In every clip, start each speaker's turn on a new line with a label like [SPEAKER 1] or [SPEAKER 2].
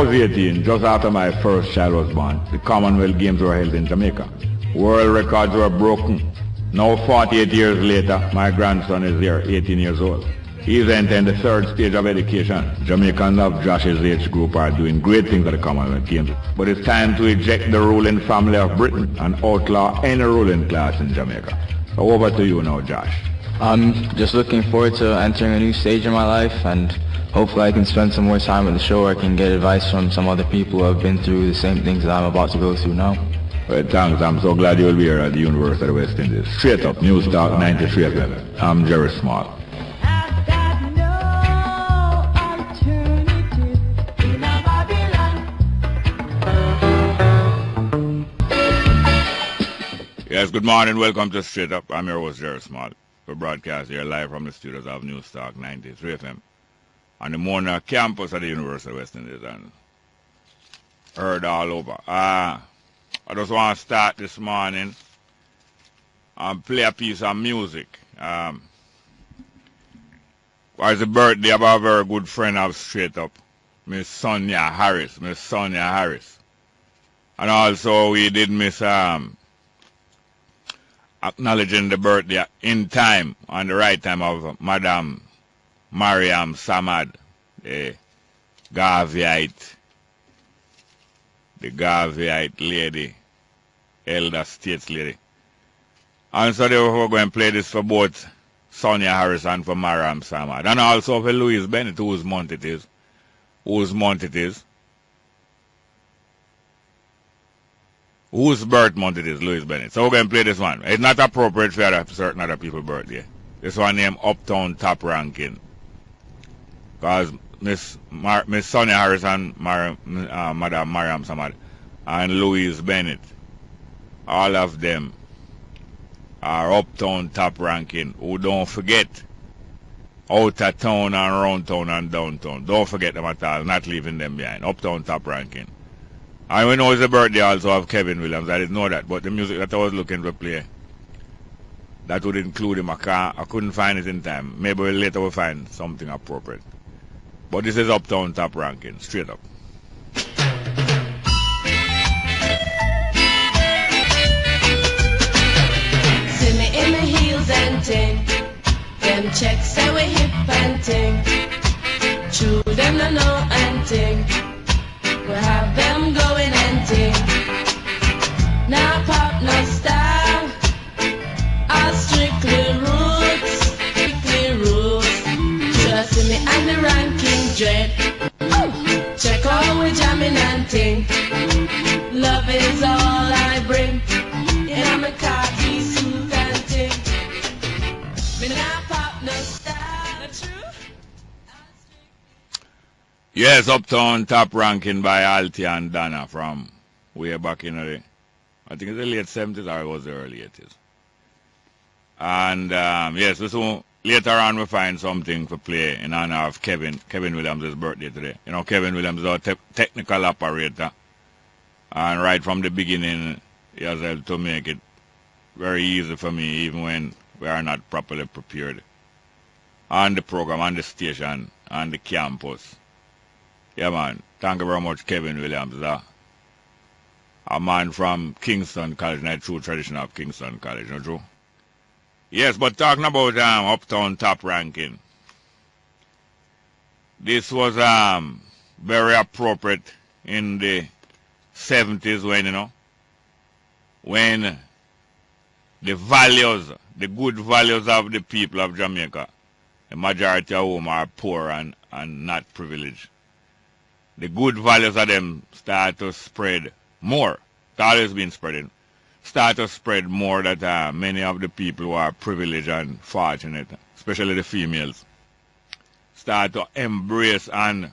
[SPEAKER 1] was 18, just after my first child was born, the Commonwealth Games were held in Jamaica. World records were broken. Now 48 years later, my grandson is there, 18 years old. He's entering the third stage of education. Jamaicans of Josh's age group are doing great things at the Commonwealth Games. But it's time to eject the ruling family of Britain and outlaw any ruling class in Jamaica. So over to you now, Josh.
[SPEAKER 2] I'm just looking forward to entering a new stage in my life, and hopefully I can spend some more time at the show where I can get advice from some other people who have been through the same things that I'm about to go through now.
[SPEAKER 1] Well, thanks. I'm so glad you'll be here at the University of the West Indies. Straight up, News Talk 93 FM. I'm Jerry Small. Yes, good morning. Welcome to Straight Up. I'm your host, Jerry Small. We broadcast here live from the studios of News Talk 93 FM on the Mona campus at the University of West Indies, and heard all over. I just want to start this morning and play a piece of music. It's the birthday of a very good friend of Straight Up, Miss Sonia Harris. And also we did miss acknowledging the birthday in time, on the right time, of Madam Mariam Samad, the Garveyite lady, elder states lady. And so they were going to play this for both Sonia Harris and for Mariam Samad. And also for Louise Bennett, whose month it is. Whose birth month it is, Louise Bennett. So we're going to play this one. It's not appropriate for certain other people's birthday. This one named Uptown Top Ranking. Because Miss Sonia Harris and Madam Mariam Samad and Louise Bennett, all of them are Uptown Top Ranking, who don't forget out of town and around town and downtown. Don't forget them at all, not leaving them behind. Uptown Top Ranking. And we know it's the birthday also of Kevin Williams. I didn't know that, but the music that I was looking to play, that would include him. I couldn't find it in time. Maybe later we'll find something appropriate. But this is Uptown Top Ranking, straight up.
[SPEAKER 3] See me in the heels and ting. Them checks say we hip and ting. True them no know and ting. We have them going and ting. Now pop, no style. All strictly roots. Trust me and the ranking dread. Check out we jamming and ting. Love is all I bring. In my khaki suit and ting. Me now pop, no style. True.
[SPEAKER 1] Yes, Uptown Top Ranking by Alti and Donna from way back in the, I think it's the late 70s or it was the early 80s. And yes, so later on we find something to play in honor of Kevin Williams' birthday today. You know, Kevin Williams is a technical operator. And right from the beginning, he has helped to make it very easy for me, even when we are not properly prepared. On the program, on the station, on the campus. Yeah, man. Thank you very much, Kevin Williams. A man from Kingston College, not true tradition of Kingston College, not true? Yes, but talking about Uptown Top Ranking. This was very appropriate in the 70s when the values, the good values of the people of Jamaica, the majority of whom are poor and not privileged, the good values of them start to spread more. It's always been spreading. Start to spread more that many of the people who are privileged and fortunate, especially the females, start to embrace and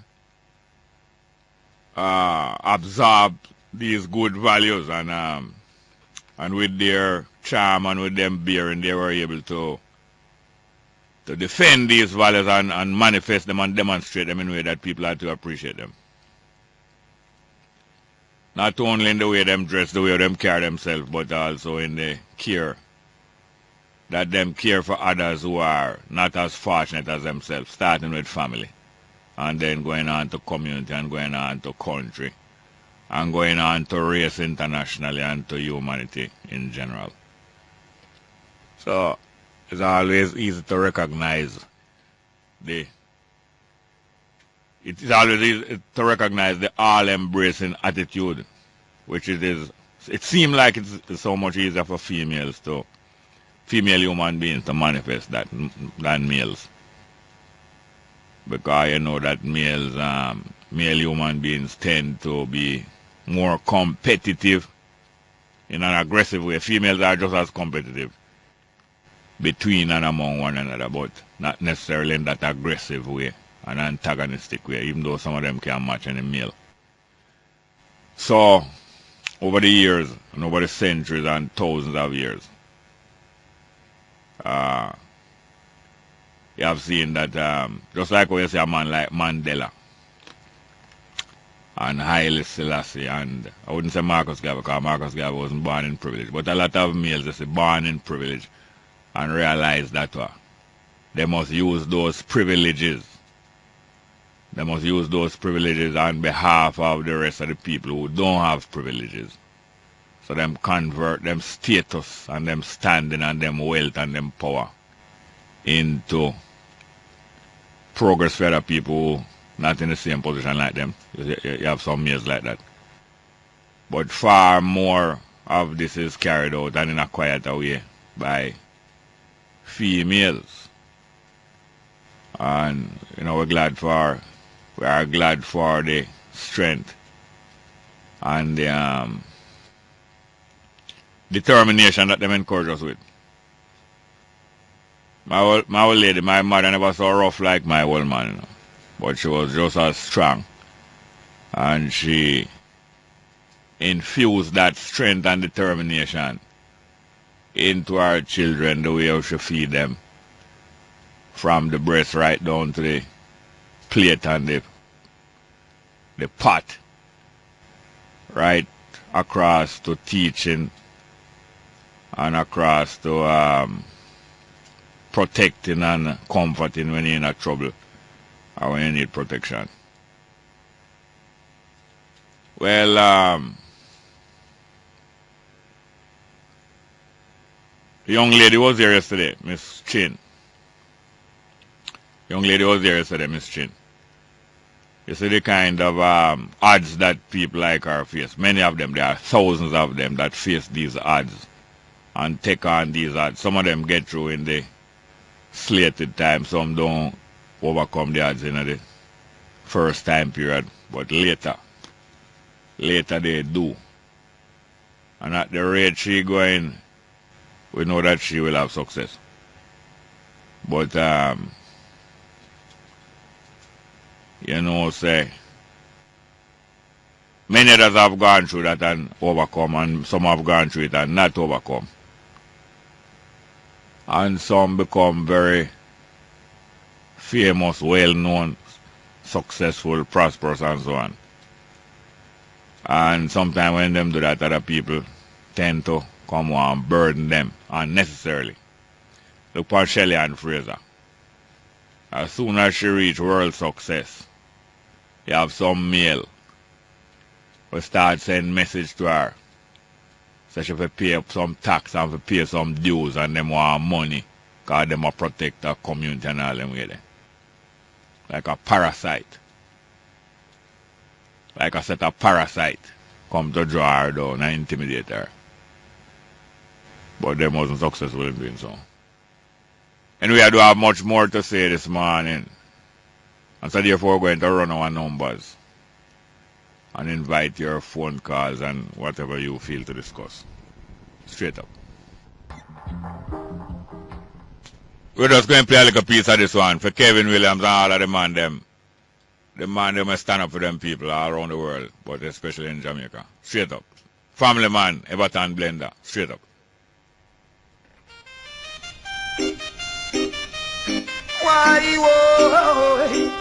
[SPEAKER 1] absorb these good values, and with their charm and with them bearing, they were able to defend these values and manifest them and demonstrate them in a way that people had to appreciate them. Not only in the way them dress, the way them carry themselves, but also in the care that them care for others who are not as fortunate as themselves, starting with family. and then going on to community and going on to country and going on to race internationally and to humanity in general. So it's always easy to recognize the all-embracing attitude, which it is. It seems like it's so much easier for female human beings to manifest that than males, because you know that male human beings tend to be more competitive in an aggressive way. Females are just as competitive between and among one another, but not necessarily in that aggressive way, an antagonistic way, even though some of them can match any male. So over the years and over the centuries and thousands of years, you have seen that just like when you see a man like Mandela and Haile Selassie, and I wouldn't say Marcus Garvey, because Marcus Garvey wasn't born in privilege, but a lot of males they say born in privilege and realize that they must use those privileges. They must use those privileges on behalf of the rest of the people who don't have privileges. So them convert them status and them standing and them wealth and them power into progress for other people who not in the same position like them. You have some males like that. But far more of this is carried out and in a quieter way by females. And you know, we are glad for the strength and the determination that them encourage us with. My old lady, my mother never so rough like my old man, you know, but she was just as strong, and she infused that strength and determination into our children, the way she feed them, from the breast right down to the plate and the pot, right across to teaching and across to protecting and comforting when you're in a trouble or when you need protection. Well, the young lady was here yesterday, Miss Chin. Young lady was there yesterday, Miss Chin. You see the kind of odds that people like her face. Many of them, there are thousands of them that face these odds and take on these odds. Some of them get through in the slated time. Some don't overcome the odds in the first time period. But later they do. And at the rate she going, we know that she will have success. But you know, say, many others have gone through that and overcome, and some have gone through it and not overcome. And some become very famous, well-known, successful, prosperous, and so on. And sometimes when them do that, other people tend to come and burden them unnecessarily. Look for Shelley and Fraser. As soon as she reach world success, you have some male who start sending message to her. So she will pay up some tax and will pay some dues and them want money because them will protect the community and all them way there. Like a parasite. Like a set of parasite come to draw her down and intimidate her. But them wasn't successful in doing so. Anyway, I do have much more to say this morning. And so therefore we're going to run our numbers and invite your phone calls and whatever you feel to discuss. Straight up. We're just going to play a little piece of this one for Kevin Williams and all of the man them. The man them must stand up for them people all around the world, but especially in Jamaica. Straight up. Family man, Everton Blender. Straight up.
[SPEAKER 4] Why, whoa,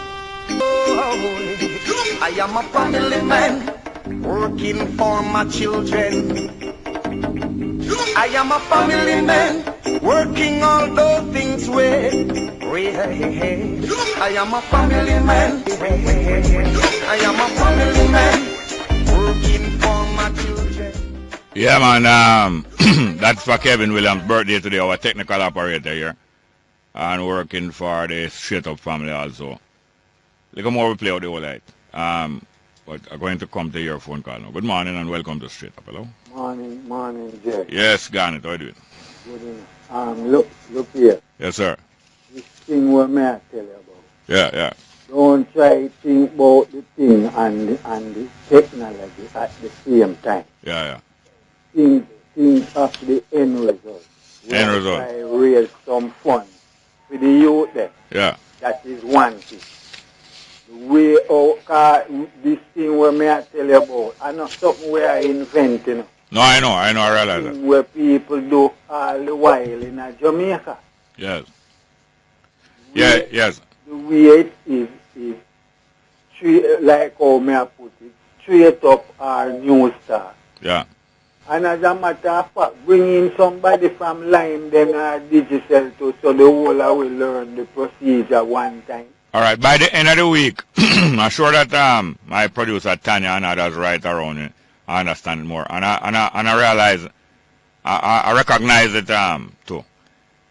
[SPEAKER 4] I am a family man working for my children. I am a family man working all those things with. I am a family man. I am a family man, working for my children.
[SPEAKER 1] Yeah, man. That's for Kevin Williams' birthday today, our technical operator here, and working for the Straight Up family also. Little more we play out the whole night. But I'm going to come to your phone call now. Good morning and welcome to Straight Up. Hello.
[SPEAKER 5] Morning, Jerry.
[SPEAKER 1] Yes, Garnet. How are you doing?
[SPEAKER 5] Good evening. Look here.
[SPEAKER 1] Yes, sir.
[SPEAKER 5] This thing what may I tell you about?
[SPEAKER 1] Yeah.
[SPEAKER 5] Don't try to think about the thing and the technology at the same time.
[SPEAKER 1] Yeah.
[SPEAKER 5] Think of the end result.
[SPEAKER 1] End result.
[SPEAKER 5] Try to raise some funds for the youth there.
[SPEAKER 1] Yeah.
[SPEAKER 5] That is one thing. The way this thing what may I tell you about, I know something we are inventing.
[SPEAKER 1] No, I know, I realize that.
[SPEAKER 5] Where people do all the while in Jamaica.
[SPEAKER 1] Yes. Yes.
[SPEAKER 5] The way it is like how may I put it, Straight Up our new star.
[SPEAKER 1] Yeah.
[SPEAKER 5] And as a matter of fact, bringing somebody from Lime then digital too, so the whole will learn the procedure one time.
[SPEAKER 1] All right. By the end of the week, I'm sure that my producer Tanya and others right around it, I understand more, and I realize, I recognize it too.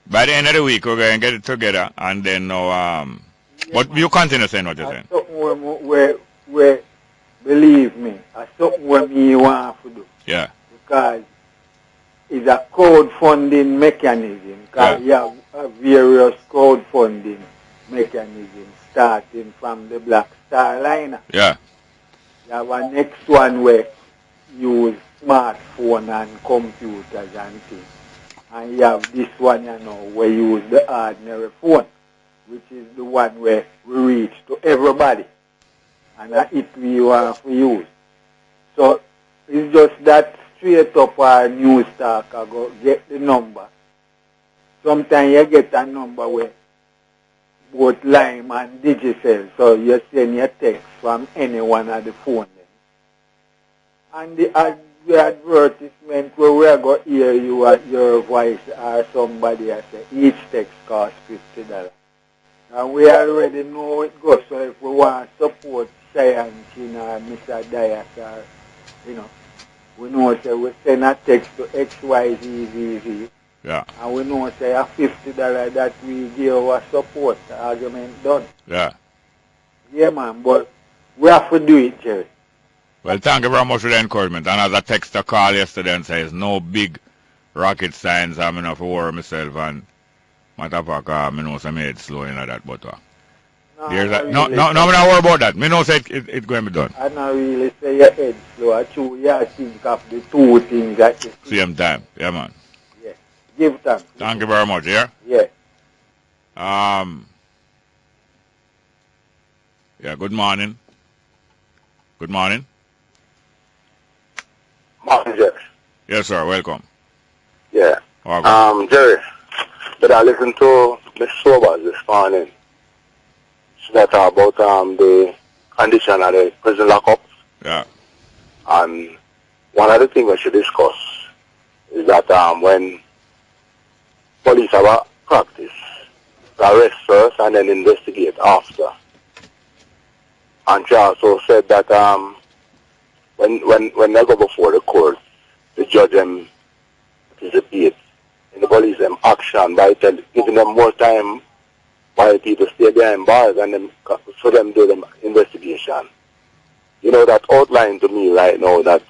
[SPEAKER 1] By the end of the week, we're going to get it together, and then but you continue saying what you're saying.
[SPEAKER 5] Something where believe me, that's something where me want to do.
[SPEAKER 1] Yeah.
[SPEAKER 5] Because it's a crowdfunding mechanism. Because you have various crowdfunding mechanisms starting from the Black Star Liner.
[SPEAKER 1] Yeah.
[SPEAKER 5] You have a next one where use smartphone and computers and things. And you have this one, where you use the ordinary phone, which is the one where we reach to everybody. And it we want to use. So it's just that Straight Up our new stock, I go get the number. Sometimes you get a number where both Lime and Digicel, so you send your text from any one of the phone. And the advertisement where we are going to hear your voice or somebody I say each text costs $50. And we already know it goes. So if we want to support Cheyenne Chin or Mr. Dias or, we know say we send a text to XYZZZ.
[SPEAKER 1] Yeah.
[SPEAKER 5] And we know say a $50 that we give our support. The argument done.
[SPEAKER 1] Yeah.
[SPEAKER 5] Yeah, man, but we have to do it, Jerry.
[SPEAKER 1] Well, thank you very much for the encouragement. And as a texter call yesterday and says, no big rocket science, I'm enough to worry myself and matter of fact, I know some head slow in that, but no, I'm not worry about that. Me know say it's going to be done.
[SPEAKER 5] I don't really say your head slow. I choose you think of the two things at the
[SPEAKER 1] same time. Yeah, man.
[SPEAKER 5] Yeah. Give thanks.
[SPEAKER 1] Thank you very much, yeah?
[SPEAKER 5] Yeah.
[SPEAKER 1] Yeah, good morning. Good morning.
[SPEAKER 6] Morning, Jeff.
[SPEAKER 1] Yes, sir. Welcome.
[SPEAKER 6] Yeah.
[SPEAKER 1] Okay.
[SPEAKER 6] Jerry, but I listened to Miss Sobers this morning. She talked about the condition of the prison lockup.
[SPEAKER 1] Yeah.
[SPEAKER 6] And one of the things we should discuss is that when police have a practice, arrest first and then investigate after. And she also said that when they go before the court, the judge participate in the police action by giving them more time while people stay behind bars and then for them do the investigation. That outline to me right now that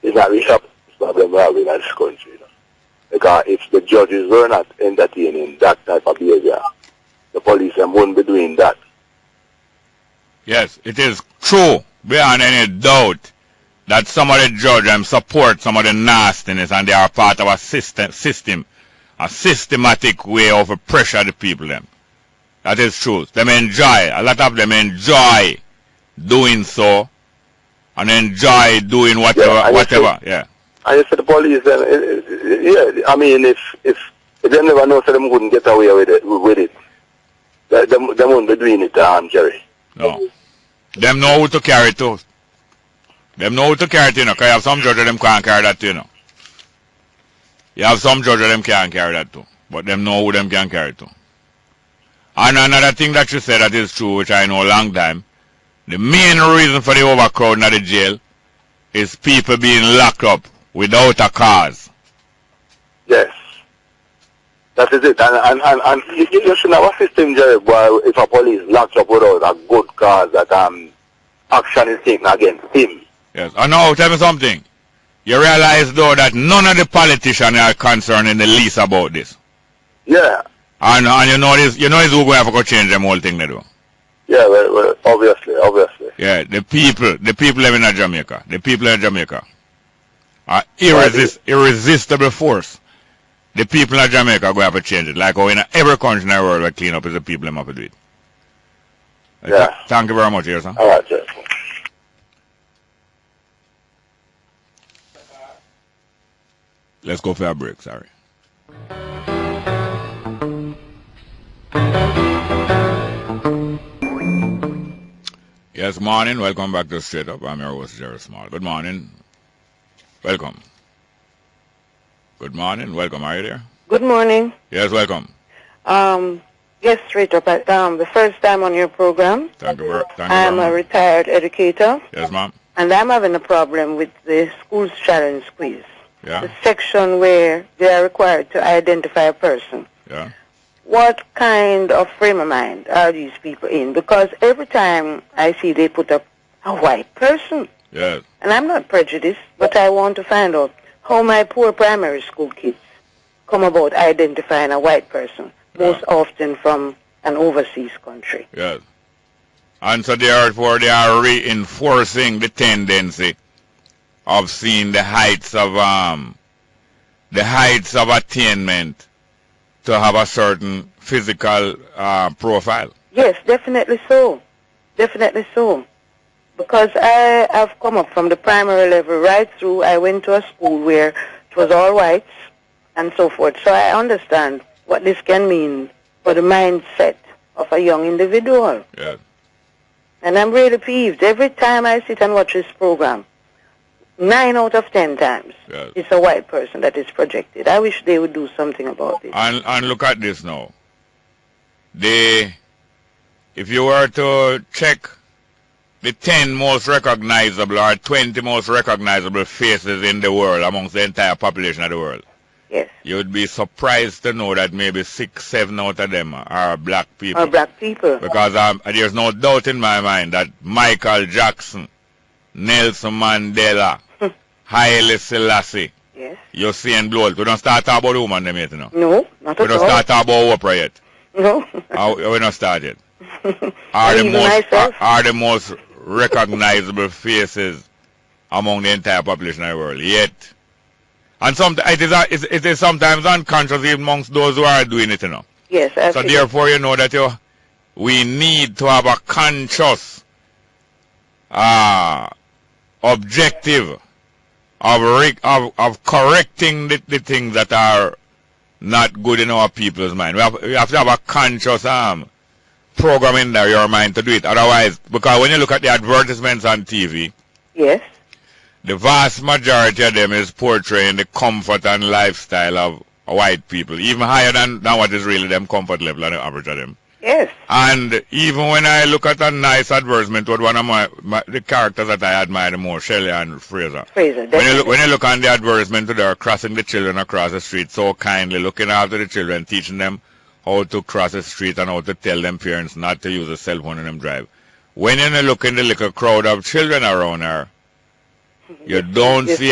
[SPEAKER 6] is not really a problem we have in this country. Because if the judges were not entertaining that type of behavior, the police wouldn't be doing that.
[SPEAKER 1] Yes, it is true, beyond any doubt, that some of the judges support some of the nastiness and they are part of a system, a systematic way of pressure the people them. That is true. A lot of them enjoy doing so and enjoy doing whatever. Yeah.
[SPEAKER 6] And you see the police, I mean, if they never know, so them wouldn't get away with it. They wouldn't be doing it, Jerry.
[SPEAKER 1] No. Them know who to carry it to. Them know who to carry it, because you have some judges them can't carry that, You have some judges them can't carry that too. but them know who them can carry to. And another thing that you said that is true, which I know a long time, the main reason for the overcrowding at the jail is people being locked up without a cause.
[SPEAKER 6] Yes. That is it. And you should have a system, Jerry, where if a police locks up without a good cause, that action is taken against him.
[SPEAKER 1] Yes. And now, tell me something. You realize, though, that none of the politicians are concerned in the least about this.
[SPEAKER 6] Yeah.
[SPEAKER 1] And you know this, who's going to have to go change them whole thing they do.
[SPEAKER 6] Yeah, well, obviously.
[SPEAKER 1] Yeah, the people living in Jamaica, the people in Jamaica are irresistible force. The people in Jamaica are going to have to change it. Like how in every country in the world we clean up is the people that have to do it.
[SPEAKER 6] Yeah.
[SPEAKER 1] Thank you very much, yes, sir.
[SPEAKER 6] All right, sir.
[SPEAKER 1] Let's go for a break, sorry. Yes, morning. Welcome back to Straight Up. I'm your host, Jerry Small. Good morning. Welcome. Good morning. Welcome. Are you there?
[SPEAKER 7] Good morning.
[SPEAKER 1] Yes, welcome.
[SPEAKER 7] Yes, Straight Up. The first time on your program.
[SPEAKER 1] Thank you.
[SPEAKER 7] I'm a retired educator.
[SPEAKER 1] Yes, ma'am.
[SPEAKER 7] And I'm having a problem with the Schools Challenge quiz.
[SPEAKER 1] Yeah.
[SPEAKER 7] The section where they are required to identify a person.
[SPEAKER 1] Yeah.
[SPEAKER 7] What kind of frame of mind are these people in? Because every time I see they put up a white person.
[SPEAKER 1] Yes.
[SPEAKER 7] And I'm not prejudiced, but I want to find out how my poor primary school kids come about identifying a white person, most often from an overseas country.
[SPEAKER 1] Yes. And so therefore they are reinforcing the tendency of seeing the heights of attainment to have a certain physical profile.
[SPEAKER 7] Yes, definitely so. Definitely so. Because I have come up from the primary level right through. I went to a school where it was all whites and so forth. So I understand what this can mean for the mindset of a young individual.
[SPEAKER 1] Yes.
[SPEAKER 7] And I'm really peeved. Every time I sit and watch this program, 9 out of 10 times,
[SPEAKER 1] yes,
[SPEAKER 7] it's a white person that is projected. I wish they would do something about it.
[SPEAKER 1] And look at this now. If you were to check the 10 most recognizable or 20 most recognizable faces in the world amongst the entire population of the world,
[SPEAKER 7] yes,
[SPEAKER 1] you would be surprised to know that maybe 6, 7 out of them are black people.
[SPEAKER 7] Or black people.
[SPEAKER 1] Because there's no doubt in my mind that Michael Jackson, Nelson Mandela, Haile Selassie,
[SPEAKER 7] yes,
[SPEAKER 1] Usain Bolt. We don't start talking about the woman them yet, you know.
[SPEAKER 7] No, not at all.
[SPEAKER 1] We don't start talking about Oprah yet.
[SPEAKER 7] No.
[SPEAKER 1] We don't start yet. Are the most recognizable faces among the entire population of the world yet. And it is sometimes unconscious even amongst those who are doing it, you know.
[SPEAKER 7] Yes,
[SPEAKER 1] so therefore you know that we need to have a conscious objective of correcting the things that are not good in our people's mind. We have to have a conscious program in your mind to do it. Otherwise, because when you look at the advertisements on TV,
[SPEAKER 7] yes,
[SPEAKER 1] the vast majority of them is portraying the comfort and lifestyle of white people, even higher than what is really them comfort level and the average of them.
[SPEAKER 7] Yes.
[SPEAKER 1] And even when I look at a nice advertisement with one of the characters that I admire the most, Shelley and Fraser.
[SPEAKER 7] Fraser,
[SPEAKER 1] when you look on the advertisement, they're crossing the children across the street so kindly, looking after the children, teaching them how to cross the street and how to tell them parents not to use a cell phone in them drive. When you look in the little crowd of children around her, you don't see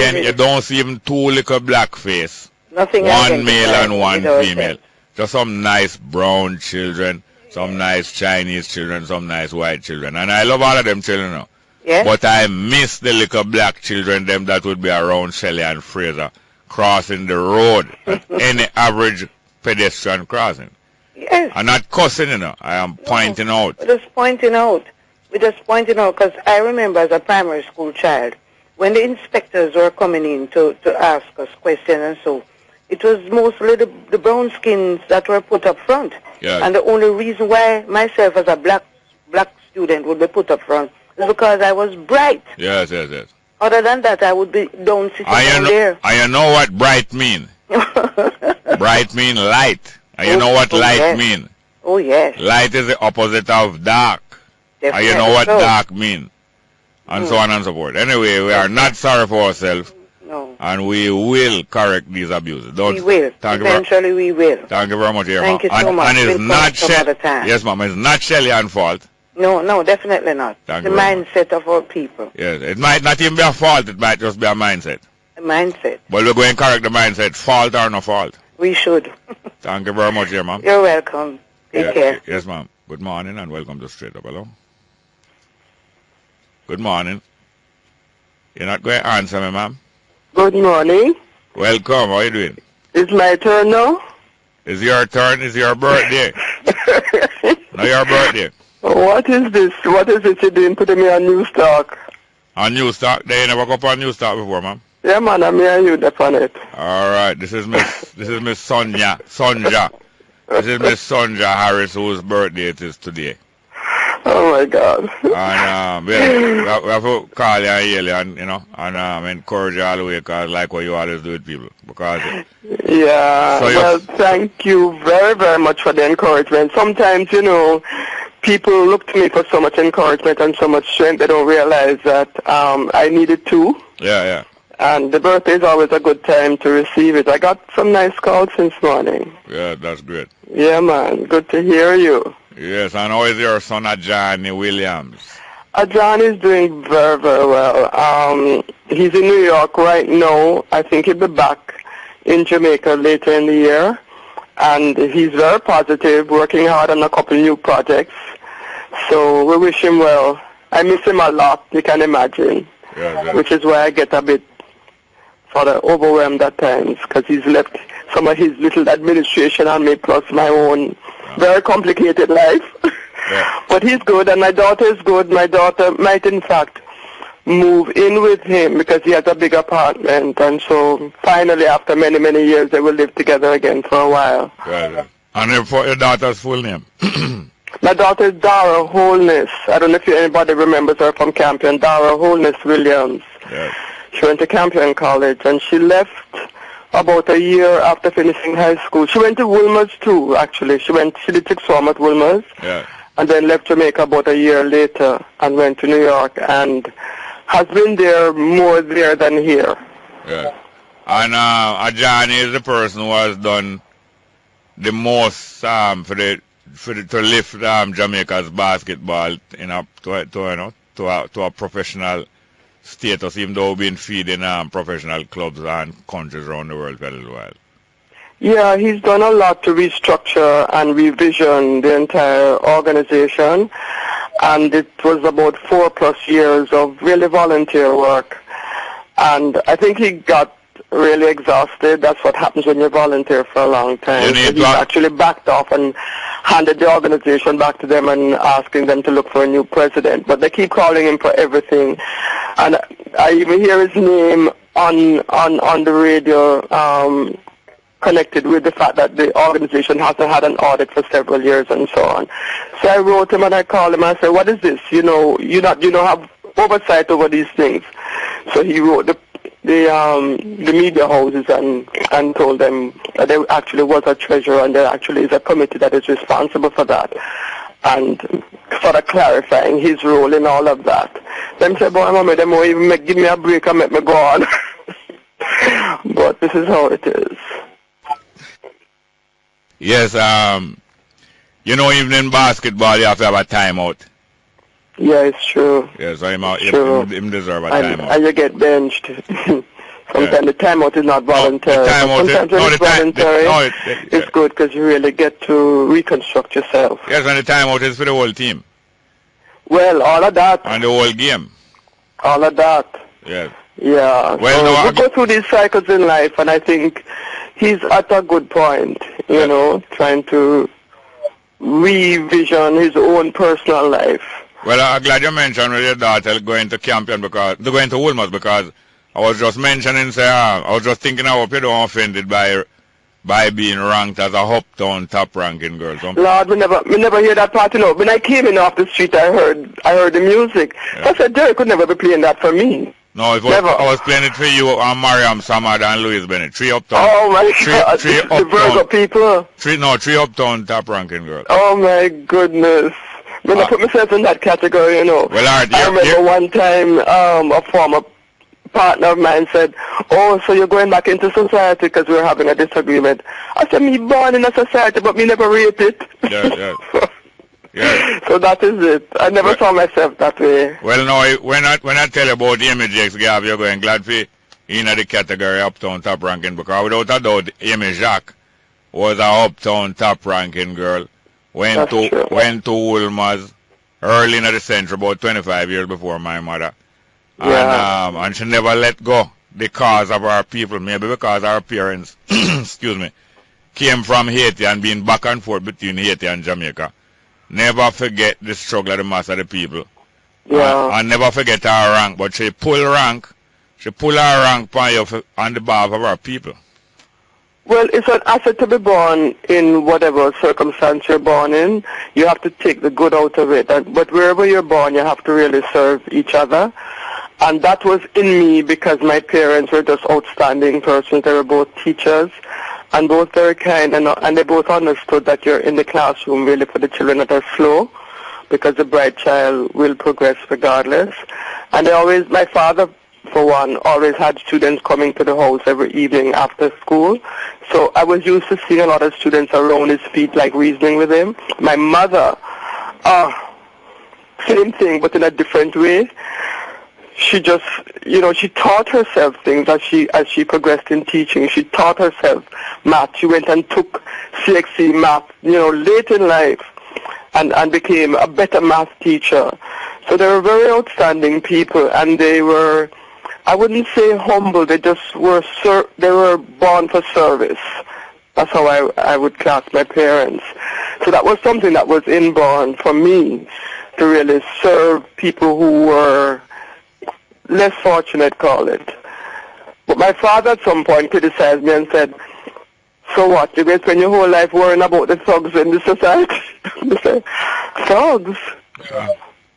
[SPEAKER 1] even 2 little black face.
[SPEAKER 7] Nothing.
[SPEAKER 1] One male and one female. Just some nice brown children. Some nice Chinese children, some nice white children. And I love all of them children now.
[SPEAKER 7] Yes.
[SPEAKER 1] But I miss the little black children, them that would be around Shelley and Fraser, crossing the road at any average pedestrian crossing.
[SPEAKER 7] Yes.
[SPEAKER 1] I'm not cussing, you know. I am pointing out.
[SPEAKER 7] We're just pointing out. We're just pointing out because I remember as a primary school child, when the inspectors were coming in to ask us questions and so, it was mostly the brown skins that were put up front.
[SPEAKER 1] Yes.
[SPEAKER 7] And the only reason why myself as a black student would be put up front is because I was bright.
[SPEAKER 1] Yes, yes, yes.
[SPEAKER 7] Other than that, I would be down sitting down there.
[SPEAKER 1] I know what bright mean. Bright mean light. And you know what light
[SPEAKER 7] yes.
[SPEAKER 1] mean?
[SPEAKER 7] Oh, yes.
[SPEAKER 1] Light is the opposite of dark. And you know what dark mean. And so on and so forth. Anyway, we are not sorry for ourselves.
[SPEAKER 7] No.
[SPEAKER 1] And we will correct these abuses.
[SPEAKER 7] We will. Eventually we will.
[SPEAKER 1] Thank you very much, dear
[SPEAKER 7] Thank you so much.
[SPEAKER 1] And it's not
[SPEAKER 7] Yes,
[SPEAKER 1] ma'am, it's not Shelly's fault.
[SPEAKER 7] No, definitely not.
[SPEAKER 1] Thank
[SPEAKER 7] the
[SPEAKER 1] you
[SPEAKER 7] mindset of our people.
[SPEAKER 1] Yes, it might not even be a fault, it might just be a mindset.
[SPEAKER 7] A mindset.
[SPEAKER 1] But we're going to correct the mindset, fault or no fault.
[SPEAKER 7] We should.
[SPEAKER 1] Thank you very much, dear ma'am.
[SPEAKER 7] You're welcome. Take care.
[SPEAKER 1] Yes, ma'am. Good morning and welcome to Straight Up. Hello. Good morning. You're not going to answer me, ma'am?
[SPEAKER 8] Good morning.
[SPEAKER 1] Welcome. How are you doing?
[SPEAKER 8] It's my turn now?
[SPEAKER 1] It's your turn. It's your birthday. No, your birthday.
[SPEAKER 8] What is this? What is it you're doing putting me on News Talk?
[SPEAKER 1] On News Talk? They never go up on News Talk before, ma'am?
[SPEAKER 8] Yeah, man. I'm hearing you upon it.
[SPEAKER 1] All right. This is Miss Sonja. This is Miss Sonja Harris, whose birthday it is today.
[SPEAKER 8] Oh my God.
[SPEAKER 1] And we have to call you and yell you and, and encourage you all the way, because like what you always do with people. Because
[SPEAKER 8] yeah, well, thank you very, very much for the encouragement. Sometimes, people look to me for so much encouragement and so much strength, they don't realize that I need it too.
[SPEAKER 1] Yeah.
[SPEAKER 8] And the birthday is always a good time to receive it. I got some nice calls since morning.
[SPEAKER 1] Yeah, that's great.
[SPEAKER 8] Yeah, man. Good to hear you.
[SPEAKER 1] Yes, and how is your son, Johnny Williams?
[SPEAKER 8] John is doing very, very well. He's in New York right now. I think he'll be back in Jamaica later in the year. And he's very positive, working hard on a couple new projects. So we wish him well. I miss him a lot, you can imagine.
[SPEAKER 1] Yeah.
[SPEAKER 8] Which is why I get a bit sort of overwhelmed at times, because he's left some of his little administration on me, plus my own very complicated life.
[SPEAKER 1] Yeah.
[SPEAKER 8] But he's good, and my daughter is good. My daughter might, in fact, move in with him because he has a big apartment, and so finally, after many, many years, they will live together again for a while.
[SPEAKER 1] Yeah. And your daughter's full name?
[SPEAKER 8] My daughter is Dara Holness. I don't know if anybody remembers her from Campion. Dara Holness Williams.
[SPEAKER 1] Yeah.
[SPEAKER 8] She went to Campion College, and she left about a year after finishing high school. She went to Wilmer's too, actually. She did sixth form at Wilmer's, and then left Jamaica about a year later and went to New York, and has been there more there than here.
[SPEAKER 1] Yeah. And Johnny is the person who has done the most to lift Jamaica's basketball to a professional status, even though we've been feeding professional clubs and countries around the world for a little while.
[SPEAKER 8] Yeah, he's done a lot to restructure and revision the entire organization, and it was about 4+ years of really volunteer work. And I think he got really exhausted. That's what happens when you volunteer for a long time. So he's actually backed off and handed the organization back to them and asking them to look for a new president. But they keep calling him for everything. And I even hear his name on the radio, connected with the fact that the organization hasn't had an audit for several years and so on. So I wrote him and I called him and I said, what is this? You don't have oversight over these things. So he wrote the media houses and told them that there actually was a treasurer and there actually is a committee that is responsible for that, and sort of clarifying his role in all of that. Them say, boy, mommy, them won't even give me a break and make me go on. But this is how it is.
[SPEAKER 1] Yes, even in basketball you have to have a timeout.
[SPEAKER 8] Yeah, it's true.
[SPEAKER 1] Yes, him deserve a timeout.
[SPEAKER 8] And you get benched. Sometimes the timeout is not voluntary. Sometimes when it's voluntary, it's good because you really get to reconstruct yourself.
[SPEAKER 1] Yes, and the timeout is for the whole team.
[SPEAKER 8] Well, all of that.
[SPEAKER 1] And the whole game.
[SPEAKER 8] All of that.
[SPEAKER 1] Yes.
[SPEAKER 8] Yeah.
[SPEAKER 1] Well,
[SPEAKER 8] we go through these cycles in life, and I think he's at a good point, trying to revision his own personal life.
[SPEAKER 1] Well, I'm glad you mentioned with your daughter going to Campion going to Wilmot, because I was just mentioning, I was just thinking, I hope you don't offended by being ranked as a uptown top ranking girl.
[SPEAKER 8] Lord, we never hear that part, When I came in off the street, I heard the music. Yeah. I said, Derek could never be playing that for me.
[SPEAKER 1] No, it was, I was playing it for you and Mariam Samad and Louis Bennett. 3 Uptown.
[SPEAKER 8] Oh my God.
[SPEAKER 1] Three
[SPEAKER 8] The Virgo people.
[SPEAKER 1] 3 Uptown top ranking girl.
[SPEAKER 8] Oh my goodness. When I put myself in that category, you know.
[SPEAKER 1] Well, all right,
[SPEAKER 8] I remember one time a former partner of mine said, oh, so you're going back into society because we were having a disagreement. I said, me born in a society, but me never rate it.
[SPEAKER 1] Yeah. Yeah.
[SPEAKER 8] So that is it. I never saw myself that way.
[SPEAKER 1] Well, no, when I tell you about Amy Jacques Gav, you're going glad for in the category Uptown top ranking, because without a doubt, Amy Jacques was a Uptown top ranking girl. Went to Wolmer's early in the century, about 25 years before my mother.
[SPEAKER 8] Yeah.
[SPEAKER 1] And she never let go because of our people, maybe because our parents, excuse me, came from Haiti and been back and forth between Haiti and Jamaica. Never forget the struggle of the mass of the people.
[SPEAKER 8] Yeah.
[SPEAKER 1] And never forget our rank. But she pull her rank on the behalf of our people.
[SPEAKER 8] Well, it's an asset to be born in whatever circumstance you're born in. You have to take the good out of it. But wherever you're born, you have to really serve each other. And that was in me because my parents were just outstanding persons. They were both teachers and both very kind, and they both understood that you're in the classroom really for the children that are slow, because the bright child will progress regardless. And my father, for one, always had students coming to the house every evening after school. So I was used to seeing a lot of students around his feet, like reasoning with him. My mother, same thing, but in a different way. She just, she taught herself things as she progressed in teaching. She taught herself math. She went and took CXC math, late in life, and became a better math teacher. So they were very outstanding people, and they were, I wouldn't say humble, they just were, they were born for service. That's how I would class my parents. So that was something that was inborn for me, to really serve people who were less fortunate, call it. But my father at some point criticized me and said, so what, you're going to spend your whole life worrying about the thugs in the society? I said, thugs? Yeah.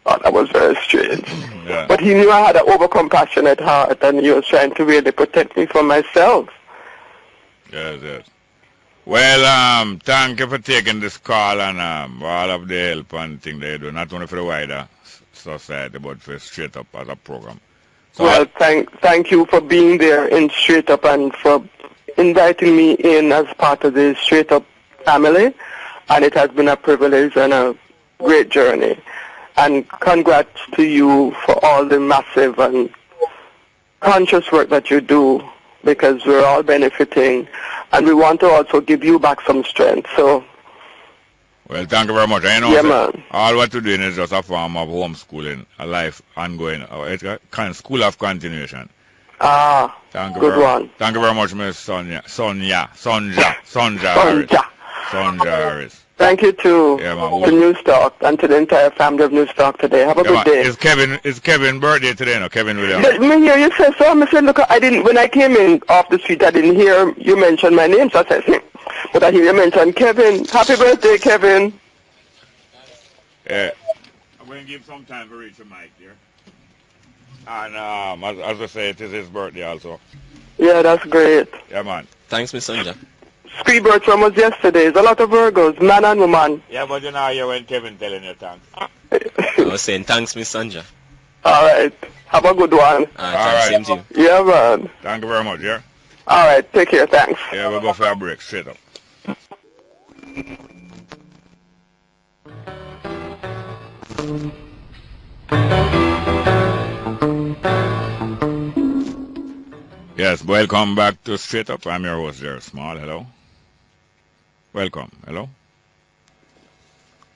[SPEAKER 8] Oh, that was very strange. Yeah. But he knew I had an over-compassionate heart, and he was trying to really protect me from myself.
[SPEAKER 1] Yes. Well, thank you for taking this call and all of the help and things they do, not only for the wider society, but for Straight Up as a program. So
[SPEAKER 8] well, thank you for being there in Straight Up and for inviting me in as part of the Straight Up family, and it has been a privilege and a great journey. And congrats to you for all the massive and conscious work that you do, because we're all benefiting, and we want to also give you back some strength. So,
[SPEAKER 1] well, thank you very much. I know
[SPEAKER 8] man.
[SPEAKER 1] All what you're doing is just a form of homeschooling, a life ongoing. It's a kind of school of continuation.
[SPEAKER 8] Thank you one.
[SPEAKER 1] Thank you very much, Miss Sonja Harris.
[SPEAKER 8] Thank you to New Stock and to the entire family of New Stock today. Have a good day.
[SPEAKER 1] Is Kevin birthday today? No, Kevin Williams.
[SPEAKER 8] Let me hear you say so. I said, look, when I came in off the street, I didn't hear you mention my name, so I said, but I hear you mention Kevin. Happy birthday, Kevin.
[SPEAKER 1] I'm going to give some time to reach a mic here. And as I say, it is his birthday also.
[SPEAKER 8] Yeah, that's great.
[SPEAKER 1] Yeah, man.
[SPEAKER 9] Thanks, Miss Sonja.
[SPEAKER 8] Birthday was yesterday. There's a lot of Virgos, man and woman.
[SPEAKER 1] Yeah, but you know here when Kevin telling you thanks.
[SPEAKER 9] I was saying thanks, Miss Sonja.
[SPEAKER 8] All right. Have a good one.
[SPEAKER 9] All right. Same to you.
[SPEAKER 8] Yeah, man.
[SPEAKER 1] Thank you very much, yeah?
[SPEAKER 8] All right. Take care. Thanks.
[SPEAKER 1] Yeah, we'll go for a break. Straight up. Yes, welcome back to Straight Up. I'm your host, Jerry Small. Hello. Welcome. Hello.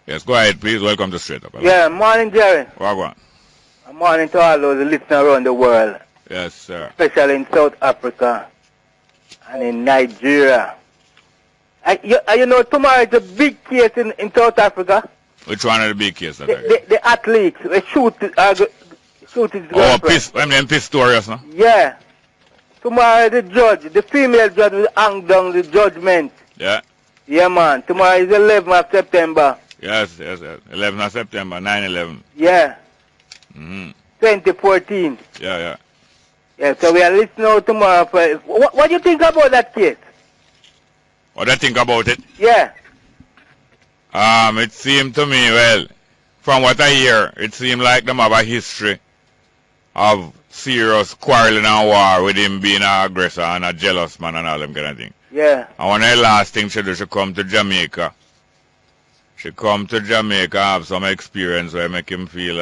[SPEAKER 1] Yes, go ahead, please. Welcome to Straight Up. Hello.
[SPEAKER 10] Yeah, morning, Jerry.
[SPEAKER 1] Wagwan.
[SPEAKER 10] Morning to all those listening around the world.
[SPEAKER 1] Yes, sir.
[SPEAKER 10] Especially in South Africa and in Nigeria. You know, tomorrow is a big case in South Africa.
[SPEAKER 1] Which one are the big cases?
[SPEAKER 10] The athletes. They shoot his girlfriend.
[SPEAKER 1] Pistorius, no?
[SPEAKER 10] Yeah. Tomorrow the judge, the female judge will hang down the judgment.
[SPEAKER 1] Yeah.
[SPEAKER 10] Yeah, man. Tomorrow is 11th of September.
[SPEAKER 1] Yes. 11th of September, 9/11.
[SPEAKER 10] Yeah.
[SPEAKER 1] 2014.
[SPEAKER 10] Yeah. Yeah, so we are listening out tomorrow. What do you think about that case?
[SPEAKER 1] What do you think about it?
[SPEAKER 10] Yeah.
[SPEAKER 1] It seemed to me, well, from what I hear, it seemed like them have a history of serious quarreling and war with him being an aggressor and a jealous man and all them kind of thing.
[SPEAKER 10] Yeah.
[SPEAKER 1] And one of the last things she do, she come to Jamaica. She come to Jamaica, have some experience where make him feel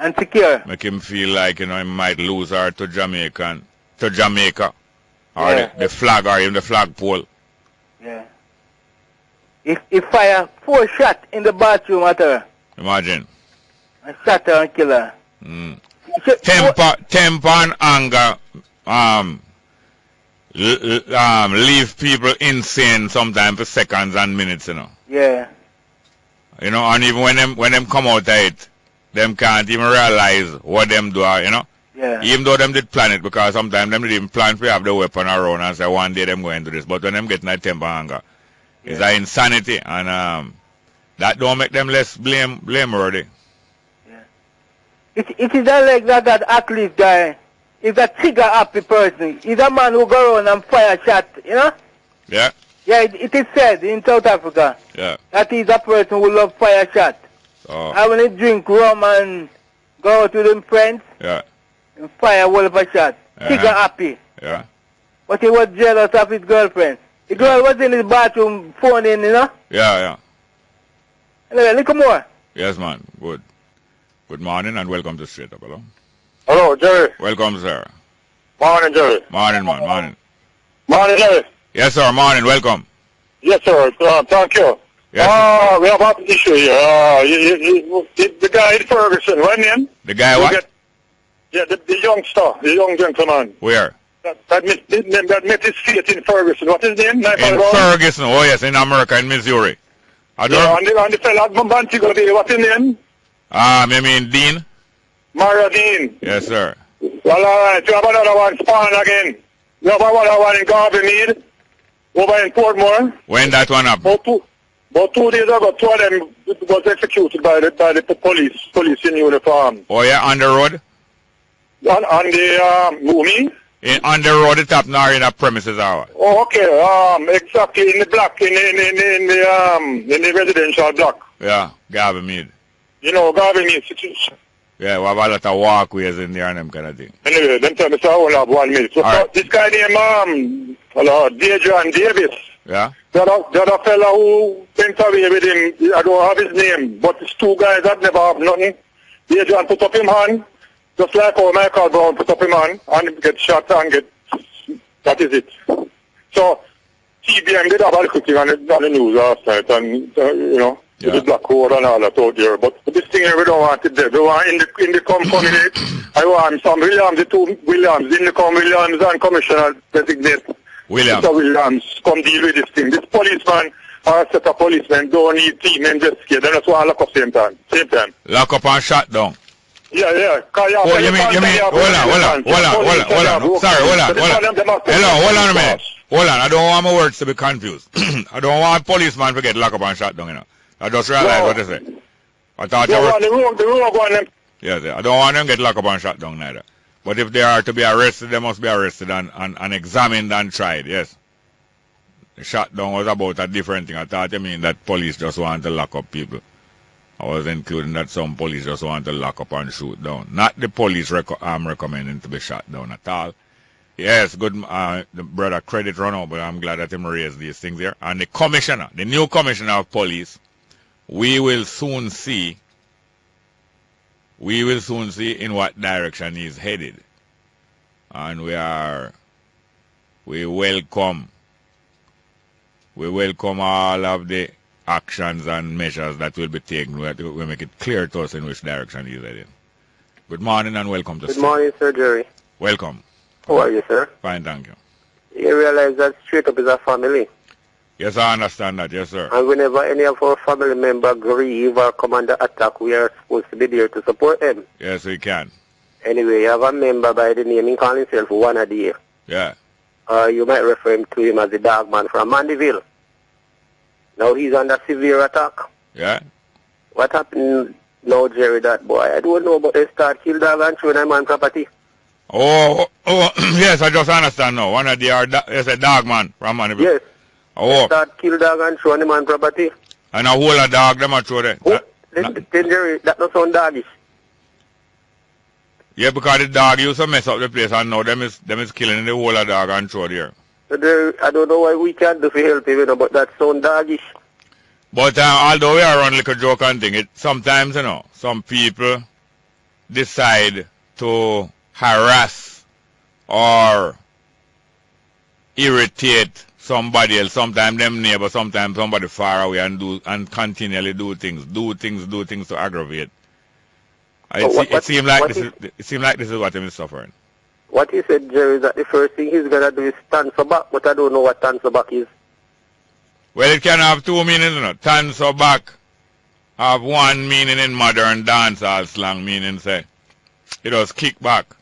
[SPEAKER 10] insecure.
[SPEAKER 1] Make him feel like, you know, he might lose her to Jamaica. Or
[SPEAKER 10] Yeah.
[SPEAKER 1] the flag or even the flagpole.
[SPEAKER 10] Yeah. He fire 4 shots in the bathroom at her.
[SPEAKER 1] Imagine.
[SPEAKER 10] And shot her and kill her.
[SPEAKER 1] Temper and anger leave people insane sometimes for seconds and minutes, you know.
[SPEAKER 10] Yeah.
[SPEAKER 1] You know, and even when them come out of it, them can't even realize what them do, you know.
[SPEAKER 10] Yeah.
[SPEAKER 1] Even though them did plan it, because sometimes them didn't even plan to have the weapon around and say one day them going to this. But when them get in that temper and anger, it's an insanity, and that don't make them less blameworthy.
[SPEAKER 10] It is not like that athlete guy. He's a trigger happy person. He's a man who go around and fire shot, you know?
[SPEAKER 1] Yeah.
[SPEAKER 10] Yeah, it is said in South Africa.
[SPEAKER 1] Yeah.
[SPEAKER 10] That he's a person who love fire shot.
[SPEAKER 1] Oh.
[SPEAKER 10] And when he drink rum and go out with him friends,
[SPEAKER 1] Yeah.
[SPEAKER 10] and fire a whole of a shot. Trigger happy.
[SPEAKER 1] Yeah.
[SPEAKER 10] But he was jealous of his girlfriend. The girl was in his bathroom phoning, you know?
[SPEAKER 1] Yeah.
[SPEAKER 10] Anyway, look more.
[SPEAKER 1] Yes, man. Good. Good morning and welcome to Straight Up. Hello.
[SPEAKER 6] Hello, Jerry.
[SPEAKER 1] Welcome, sir.
[SPEAKER 6] Morning, Jerry.
[SPEAKER 1] Morning, man. Morning.
[SPEAKER 6] Morning, Jerry.
[SPEAKER 1] Yes, sir. Morning. Welcome.
[SPEAKER 6] Yes, sir. Thank you.
[SPEAKER 1] Yes.
[SPEAKER 6] We have an issue here. The guy in Ferguson, what name?
[SPEAKER 1] The guy what?
[SPEAKER 6] The youngster, the young gentleman.
[SPEAKER 1] Where?
[SPEAKER 6] That met his fate in Ferguson. What is his name?
[SPEAKER 1] In Ferguson. Oh, yes, in America, in Missouri.
[SPEAKER 6] And the fella from Bantigo, what's his name?
[SPEAKER 1] You mean Dean?
[SPEAKER 6] Mario Dean.
[SPEAKER 1] Yes, sir.
[SPEAKER 6] Well, all right. You have another one, Spawn again. You have another one in Garvey over in Portmore.
[SPEAKER 1] When that one up?
[SPEAKER 6] About 2 days ago, 2 of them was executed by the police in uniform.
[SPEAKER 1] Oh, yeah, on the road?
[SPEAKER 6] On the, me?
[SPEAKER 1] On the road, the top nor in the premises hour.
[SPEAKER 6] Oh, okay. Exactly in the block, in the residential block.
[SPEAKER 1] Yeah, Garvey Mead.
[SPEAKER 6] You know, Garvey Mead.
[SPEAKER 1] Yeah, we have a lot of walkways in there and them kind of thing.
[SPEAKER 6] Anyway, them tell me, so I only have 1 minute. So, this guy named, Deidre Davis.
[SPEAKER 1] Yeah.
[SPEAKER 6] The other fella who went away with him, I don't have his name, but it's 2 guys that never have nothing. Deidre put up him hand, just like how Michael Brown put up him hand, and get shot and get, that is it. So, TBM did have a quick thing on the news last night, and, you know, the Black Road and all that out there. But this thing here, we don't want it there. We want in the community, I want some Williams, the 2 Williams, in the Williams and Commissioner designate.
[SPEAKER 1] Williams.
[SPEAKER 6] Mr. Williams, come deal with this thing. This policeman or a set of policemen don't need team investigate. They just want to lock up same time.
[SPEAKER 1] Lock up and shut down.
[SPEAKER 6] Yeah.
[SPEAKER 1] Oh, you mean, hold on. Sorry, hold on. Hello, hold on a minute. Hold on, I don't want my words to be confused. I don't want policeman to get locked up and shut down, you know. I just realized what they say. I thought
[SPEAKER 6] the road one.
[SPEAKER 1] Yes, I don't want them to get locked up and shut down neither. But if they are to be arrested, they must be arrested and examined and tried, yes. The shutdown was about a different thing. I thought you mean that police just want to lock up people. I was including that some police just want to lock up and shoot down. Not the police I'm recommending to be shot down at all. Yes, good, the brother credit run out, but I'm glad that him raised these things here. And the commissioner, the new commissioner of police, we will soon see in what direction he's headed. And we welcome all of the actions and measures that will be taken. We make it clear to us in which direction he's headed. Good morning and welcome to
[SPEAKER 11] Good morning, Sir Jerry.
[SPEAKER 1] Welcome.
[SPEAKER 11] How are you, sir?
[SPEAKER 1] Fine, thank you.
[SPEAKER 11] You realize that Straight Up is a family?
[SPEAKER 1] Yes, I understand that, yes, sir.
[SPEAKER 11] And whenever any of our family members grieve or come under attack, we are supposed to be there to support them.
[SPEAKER 1] Yes, we can.
[SPEAKER 11] Anyway, you have a member by the name, he calls himself One a Day.
[SPEAKER 1] Yeah.
[SPEAKER 11] You might refer to him as the dog man from Mandeville. Now he's under severe attack.
[SPEAKER 1] Yeah.
[SPEAKER 11] What happened now, Jerry, that boy? I don't know, but they start kill dog and throw them on property.
[SPEAKER 1] Oh, yes, I just understand now. One of the is a dog man from Maniville.
[SPEAKER 11] Yes.
[SPEAKER 1] Oh.
[SPEAKER 11] Start kill dog and show the man property.
[SPEAKER 1] And a whole of dog them a throw there.
[SPEAKER 11] Oh, Jerry, that not sound doggish.
[SPEAKER 1] Yeah, because the dog used to mess up the place and now them is killing the whole of dog and throw there.
[SPEAKER 11] I don't know why we can't do for help him, you know, but that sound doggish.
[SPEAKER 1] But although we are on like a joke and thing, sometimes, you know, some people decide to harass or irritate somebody else. Sometimes them neighbor, sometimes somebody far away and continually do things to aggravate. It seems like this is what him is suffering.
[SPEAKER 11] What he said, Jerry, is that the first thing he's gonna do is stand for back, but I don't know what stand for back is.
[SPEAKER 1] Well, it can have two meanings, you know. Tanso back have one meaning in modern dancehall slang, meaning say it was kick back.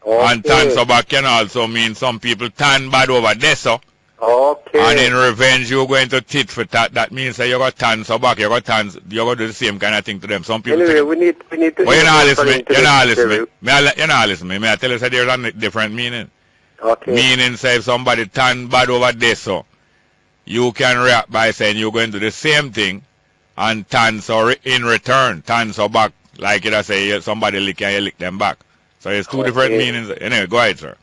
[SPEAKER 1] Okay. And tanso back can also mean some people tan bad over there, so.
[SPEAKER 11] Okay.
[SPEAKER 1] And in revenge you're going to tit for tat. That means that you got tanso back, you got do the same kind of thing to them. Some people
[SPEAKER 11] anyway, we need to.
[SPEAKER 1] Well, you're not listening. You're not listening. May I tell you that there's a different meaning?
[SPEAKER 11] Okay.
[SPEAKER 1] Meaning say if somebody tan bad over there, so you can react by saying you're going to do the same thing and tanso in return, tanso back, like it I say somebody lick and you lick them back. So it's two different meanings. Anyway, go ahead, sir.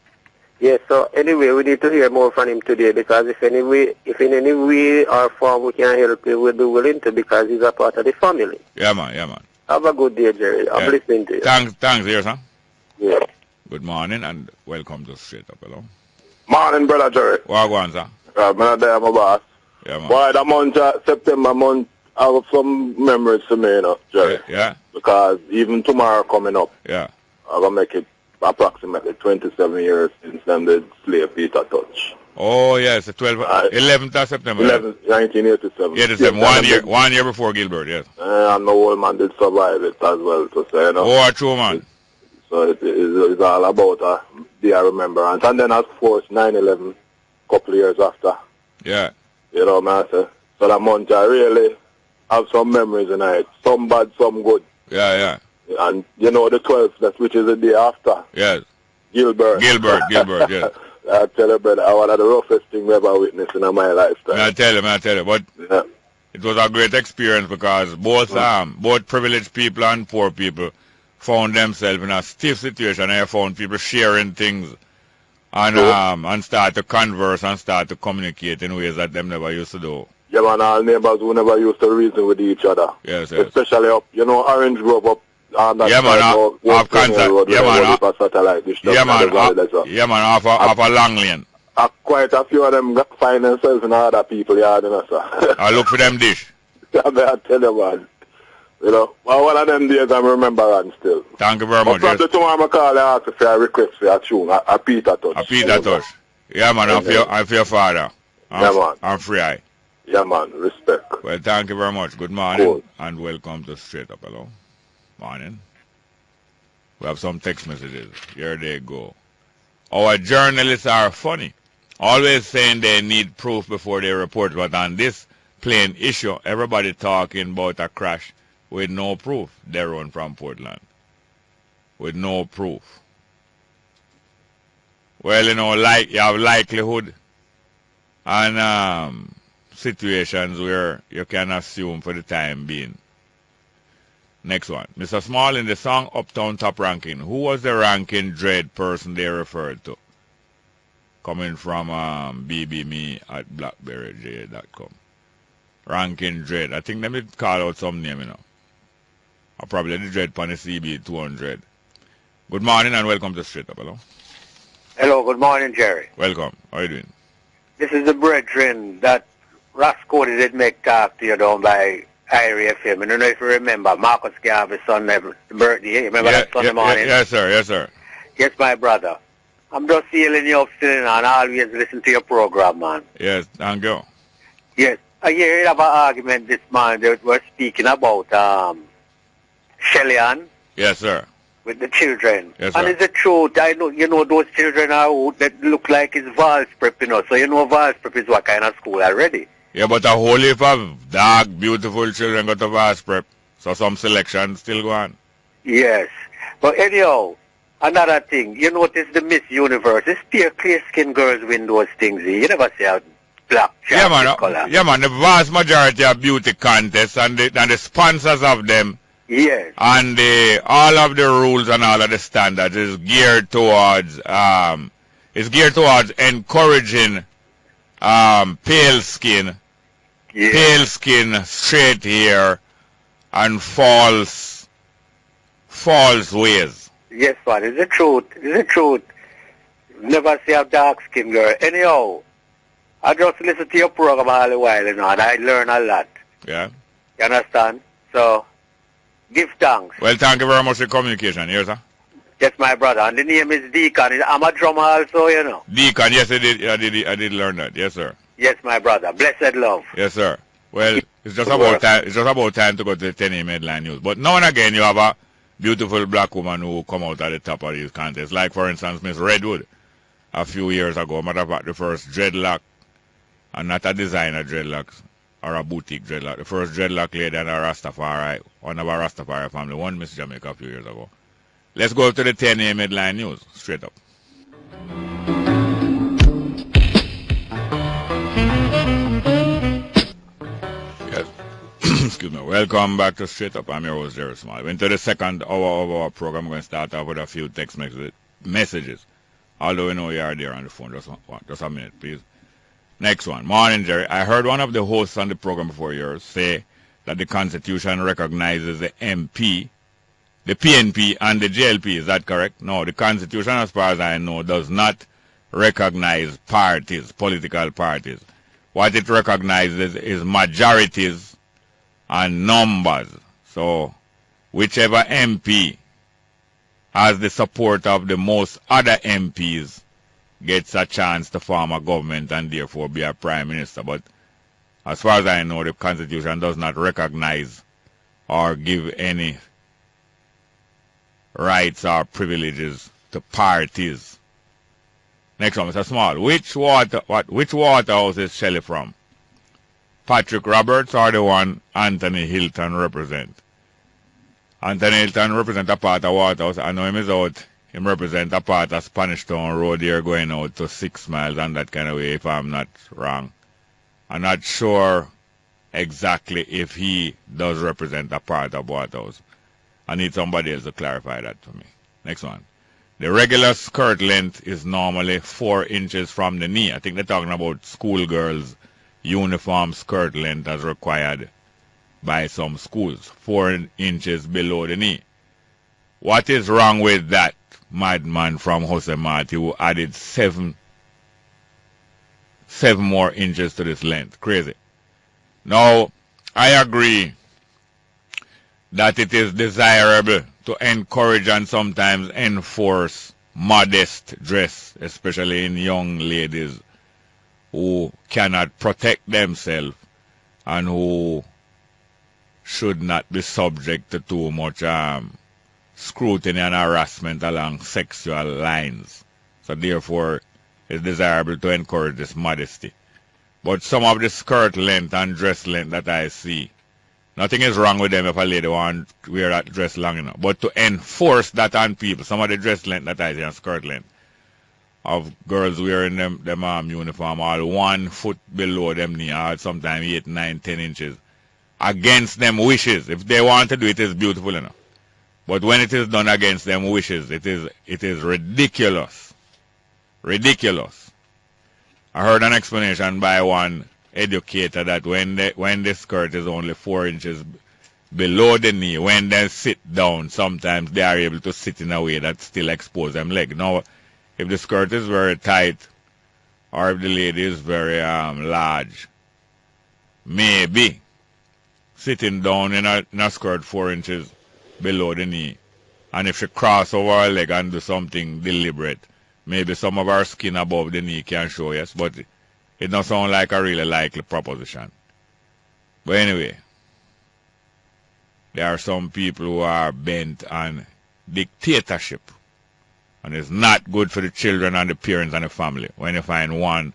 [SPEAKER 11] Yes, so anyway, we need to hear more from him today because if in any way or form we can help him, we'll be willing to because he's a part of the family.
[SPEAKER 1] Yeah, man.
[SPEAKER 11] Have a good day, Jerry. I'm listening to you.
[SPEAKER 1] Thanks, dear, sir.
[SPEAKER 11] Yeah.
[SPEAKER 1] Good morning and welcome to Straight Up. Hello.
[SPEAKER 6] Morning, brother Jerry.
[SPEAKER 1] What go on, sir?
[SPEAKER 6] I'm my boss.
[SPEAKER 1] Yeah, man.
[SPEAKER 6] Boy, the month September month, I have some memories to me, you know, Jerry.
[SPEAKER 1] Yeah.
[SPEAKER 6] Because even tomorrow coming up,
[SPEAKER 1] yeah,
[SPEAKER 6] I'm going to make it approximately 27 years since them did slave Peter touch.
[SPEAKER 1] Oh, yes, 11th of September.
[SPEAKER 6] 1987.
[SPEAKER 1] 87, one year before Gilbert, yes.
[SPEAKER 6] And the old man did survive it as well, to say, you know.
[SPEAKER 1] Oh, true, man.
[SPEAKER 6] So it's all about their remembrance. And then, of course, 9/11, couple of years after.
[SPEAKER 1] Yeah.
[SPEAKER 6] You know, man, so that month I really have some memories in it. Some bad, some good.
[SPEAKER 1] Yeah.
[SPEAKER 6] And, you know, the 12th, which is the day after.
[SPEAKER 1] Yes.
[SPEAKER 6] Gilbert,
[SPEAKER 1] yes.
[SPEAKER 6] I tell you, brother, one of the roughest things I ever witnessed in my lifetime.
[SPEAKER 1] I tell you. But it was a great experience because both privileged people and poor people found themselves in a stiff situation. I found people sharing things and start to converse and start to communicate in ways that them never used to do.
[SPEAKER 6] Yeah, man, all neighbors who never used to reason with each other.
[SPEAKER 1] Yes.
[SPEAKER 6] Especially up, you know, Orange Grove up.
[SPEAKER 1] Off Kansas. Off a long lane.
[SPEAKER 6] Quite a few of them find themselves in other people yard, you know, sir.
[SPEAKER 1] I look for them dish.
[SPEAKER 6] I tell you, man. You know, well, one of them days I remember still.
[SPEAKER 1] Thank you very much.
[SPEAKER 6] But from tomorrow I call and ask for a request for a tune, a Peter touch.
[SPEAKER 1] A Peter touch. Yeah, man, I'm for your father. I'm free eye.
[SPEAKER 6] Yeah, man, respect.
[SPEAKER 1] Well, thank you very much. Good morning and welcome to Straight Up. Hello. Morning. We have some text messages. Here they go. Our journalists are funny. Always saying they need proof before they report. But on this plain issue, everybody talking about a crash with no proof. They run from Portland. With no proof. Well, you know, like you have likelihood and situations where you can assume for the time being. Next one. Mr. Small, in the song Uptown Top Ranking, who was the ranking dread person they referred to? Coming from bbme at blackberryj.com. Ranking dread. I think let me call out some name, you know. Or probably the dread on the CB 200. Good morning and welcome to Straight Up. Hello.
[SPEAKER 12] Hello, good morning, Jerry.
[SPEAKER 1] Welcome. How are you doing?
[SPEAKER 12] This is the brethren that Roscoe did make talk to you down by Irie FM. I don't know if you remember, Marcus Garvey's son, birthday. Remember that Sunday morning?
[SPEAKER 1] Yes, sir.
[SPEAKER 12] Yes, my brother. I'm just healing you up still and always listen to your program, man.
[SPEAKER 1] Yes, thank you.
[SPEAKER 12] Yes. I heard of an argument this morning that we're speaking about Shellyan.
[SPEAKER 1] Yes, sir.
[SPEAKER 12] With the children.
[SPEAKER 1] Yes, sir.
[SPEAKER 12] And it's the truth. I know, you know, those children are out that look like it's Vals Prep, you know. So you know Vals Prep is what kind of school already.
[SPEAKER 1] Yeah, but a whole heap of dark, beautiful children go to Vals Prep. So some selection still go on.
[SPEAKER 12] Yes. But anyhow, Another thing, you notice the Miss Universe, it's still clear-skinned girls win those things. You never see a black color.
[SPEAKER 1] Yeah, man, the vast majority of beauty contests and the sponsors of them,
[SPEAKER 12] yes,
[SPEAKER 1] and all of the rules and all of the standards is geared towards encouraging pale skin, straight hair, and false ways.
[SPEAKER 12] Yes, man, it's the truth. It's the truth. Never see a dark-skinned girl. Anyhow, I just listen to your program all the while, you know, and I learn a lot.
[SPEAKER 1] Yeah.
[SPEAKER 12] You understand? So, give thanks.
[SPEAKER 1] Well, thank you very much for the communication. Yes, sir?
[SPEAKER 12] Yes, my brother. And the name is Deacon. I'm a drummer also, you know.
[SPEAKER 1] Deacon, yes, I did learn that. Yes, sir.
[SPEAKER 12] Yes, my brother. Blessed love.
[SPEAKER 1] Yes, sir. Well, it's just about time. It's just about time to go to the 10 a.m. headline news. But now and again, you have a beautiful black woman who come out at the top of these contests. Like, for instance, Miss Redwood, a few years ago. Matter of fact, the first dreadlock, and not a designer dreadlock or a boutique dreadlock. The first dreadlock lady and a Rastafari, one of our Rastafari family, won Miss Jamaica a few years ago. Let's go to the 10 a.m. headline news. Straight up. Yes. Excuse me. Welcome back to Straight Up. I'm your host, Jerry Small. We're into the second hour of our program. I'm going to start off with a few text messages. Although we know you are there on the phone. Just a minute, please. Next one. Morning, Jerry. I heard one of the hosts on the program before yours say that the Constitution recognizes the MP, the PNP, and the JLP. Is that correct? No, the Constitution, as far as I know, does not recognize parties, political parties. What it recognizes is majorities and numbers. So, whichever MP has the support of the most other MPs gets a chance to form a government and therefore be a prime minister. But as far as I know, the Constitution does not recognize or give any rights or privileges to parties. Next one, Mr. Small. Which Waterhouse is Shelley from? Patrick Roberts or the one Anthony Hilton represent? Anthony Hilton represent a part of Waterhouse. I know him is out. Him represent a part of Spanish Town Road here going out to 6 miles and that kind of way, if I'm not wrong. I'm not sure exactly if he does represent a part of Waterhouse. I need somebody else to clarify that for me. Next one. The regular skirt length is normally 4 inches from the knee. I think they're talking about schoolgirls' uniform skirt length as required by some schools. 4 inches below the knee. What is wrong with that madman from Jose Marti who added 7 more inches to this length? Crazy. Now, I agree that it is desirable to encourage and sometimes enforce modest dress, especially in young ladies who cannot protect themselves and who should not be subject to too much scrutiny and harassment along sexual lines. So therefore, it's desirable to encourage this modesty. But some of the skirt length and dress length that I see, nothing is wrong with them if a lady wants to wear that dress long enough. But to enforce that on people, some of the dress length that I see and skirt length of girls wearing them uniform all 1 foot below them knee, or sometimes 8, 9, 10 inches, against them wishes. If they want to do it, it's beautiful enough. But when it is done against them wishes, it is ridiculous. Ridiculous. I heard an explanation by one educator that when the skirt is only 4 inches below the knee, when they sit down, sometimes they are able to sit in a way that still expose them leg. Now, if the skirt is very tight, or if the lady is very large, maybe sitting down in a skirt 4 inches below the knee, and if she cross over her leg and do something deliberate, maybe some of her skin above the knee can show, yes, but it don't sound like a really likely proposition. But anyway, there are some people who are bent on dictatorship, and it's not good for the children and the parents and the family when you find 1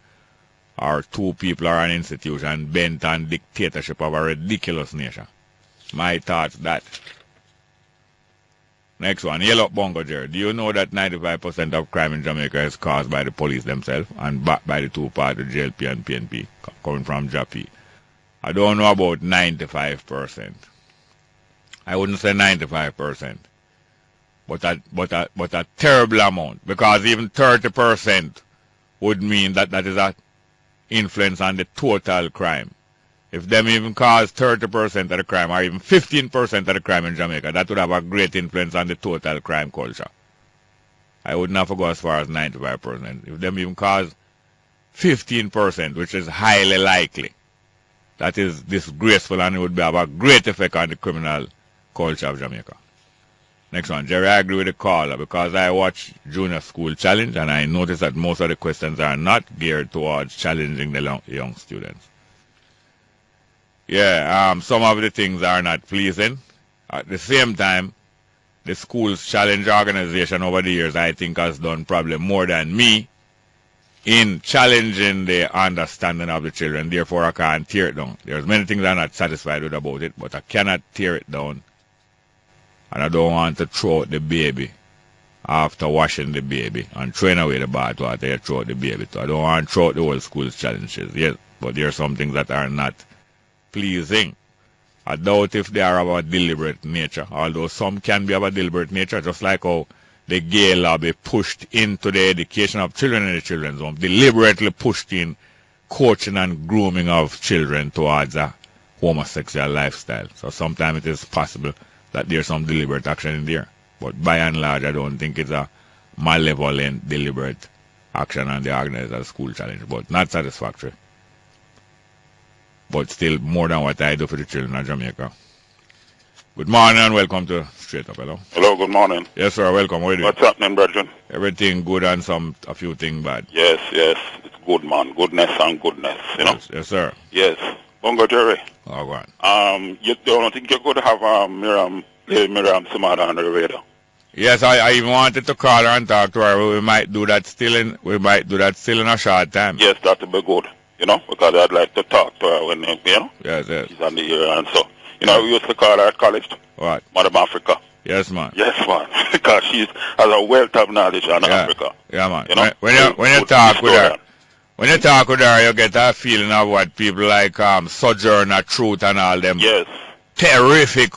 [SPEAKER 1] or 2 people or an institution bent on dictatorship of a ridiculous nature. My thoughts that. Next one, Yellow Bongo Jerry. Do you know that 95% of crime in Jamaica is caused by the police themselves and backed by the two parties, JLP and PNP, coming from JAPI? I don't know about 95%. I wouldn't say 95%. But a terrible amount. Because even 30% would mean that is an influence on the total crime. If them even cause 30% of the crime or even 15% of the crime in Jamaica, that would have a great influence on the total crime culture. I would not go as far as 95%. If them even cause 15%, which is highly likely, that is disgraceful and it would have a great effect on the criminal culture of Jamaica. Next one, Jerry, I agree with the caller because I watch Junior School Challenge and I notice that most of the questions are not geared towards challenging the young students. Yeah, some of the things are not pleasing. At the same time, the school's challenge organization over the years, I think, has done probably more than me in challenging the understanding of the children. Therefore, I can't tear it down. There's many things I'm not satisfied with about it, but I cannot tear it down. And I don't want to throw out the baby after washing the baby and throwing away the bathwater. You throw out the baby too. I don't want to throw out the whole school's challenges. Yes, but there are some things that are not pleasing. I doubt if they are of a deliberate nature, although some can be of a deliberate nature, just like how the gay lobby pushed into the education of children in the children's home, deliberately pushed in coaching and grooming of children towards a homosexual lifestyle. So sometimes it is possible that there's some deliberate action in there. But by and large, I don't think it's a malevolent, deliberate action on the organized school challenge, but not satisfactory. But still more than what I do for the children of Jamaica. Good morning and welcome to Straight Up. Hello.
[SPEAKER 13] Hello, good morning.
[SPEAKER 1] Yes, sir. Welcome. How are you doing?
[SPEAKER 13] What's happening, brethren?
[SPEAKER 1] Everything good and a few things bad.
[SPEAKER 13] Yes. It's good, man. Goodness and goodness, you know?
[SPEAKER 1] Yes, sir.
[SPEAKER 13] Yes. Bongo Jerry.
[SPEAKER 1] Oh, go on.
[SPEAKER 13] You don't think you could have Miriam Samada on the radio?
[SPEAKER 1] Yes, I even wanted to call her and talk to her. We might do that still in a short time.
[SPEAKER 13] Yes, that would be good. You know, because I'd like to talk to her when, you know,
[SPEAKER 1] yes.
[SPEAKER 13] She's on the air and so. You know, we used to call her at college.
[SPEAKER 1] What?
[SPEAKER 13] Madam Africa.
[SPEAKER 1] Yes, man.
[SPEAKER 13] Yes, man. Because she has a wealth of knowledge on Africa.
[SPEAKER 1] Yeah, man.
[SPEAKER 13] You know?
[SPEAKER 1] When you talk with her, you get a feeling of what people like Sojourner Truth and all them.
[SPEAKER 13] Yes.
[SPEAKER 1] Terrific.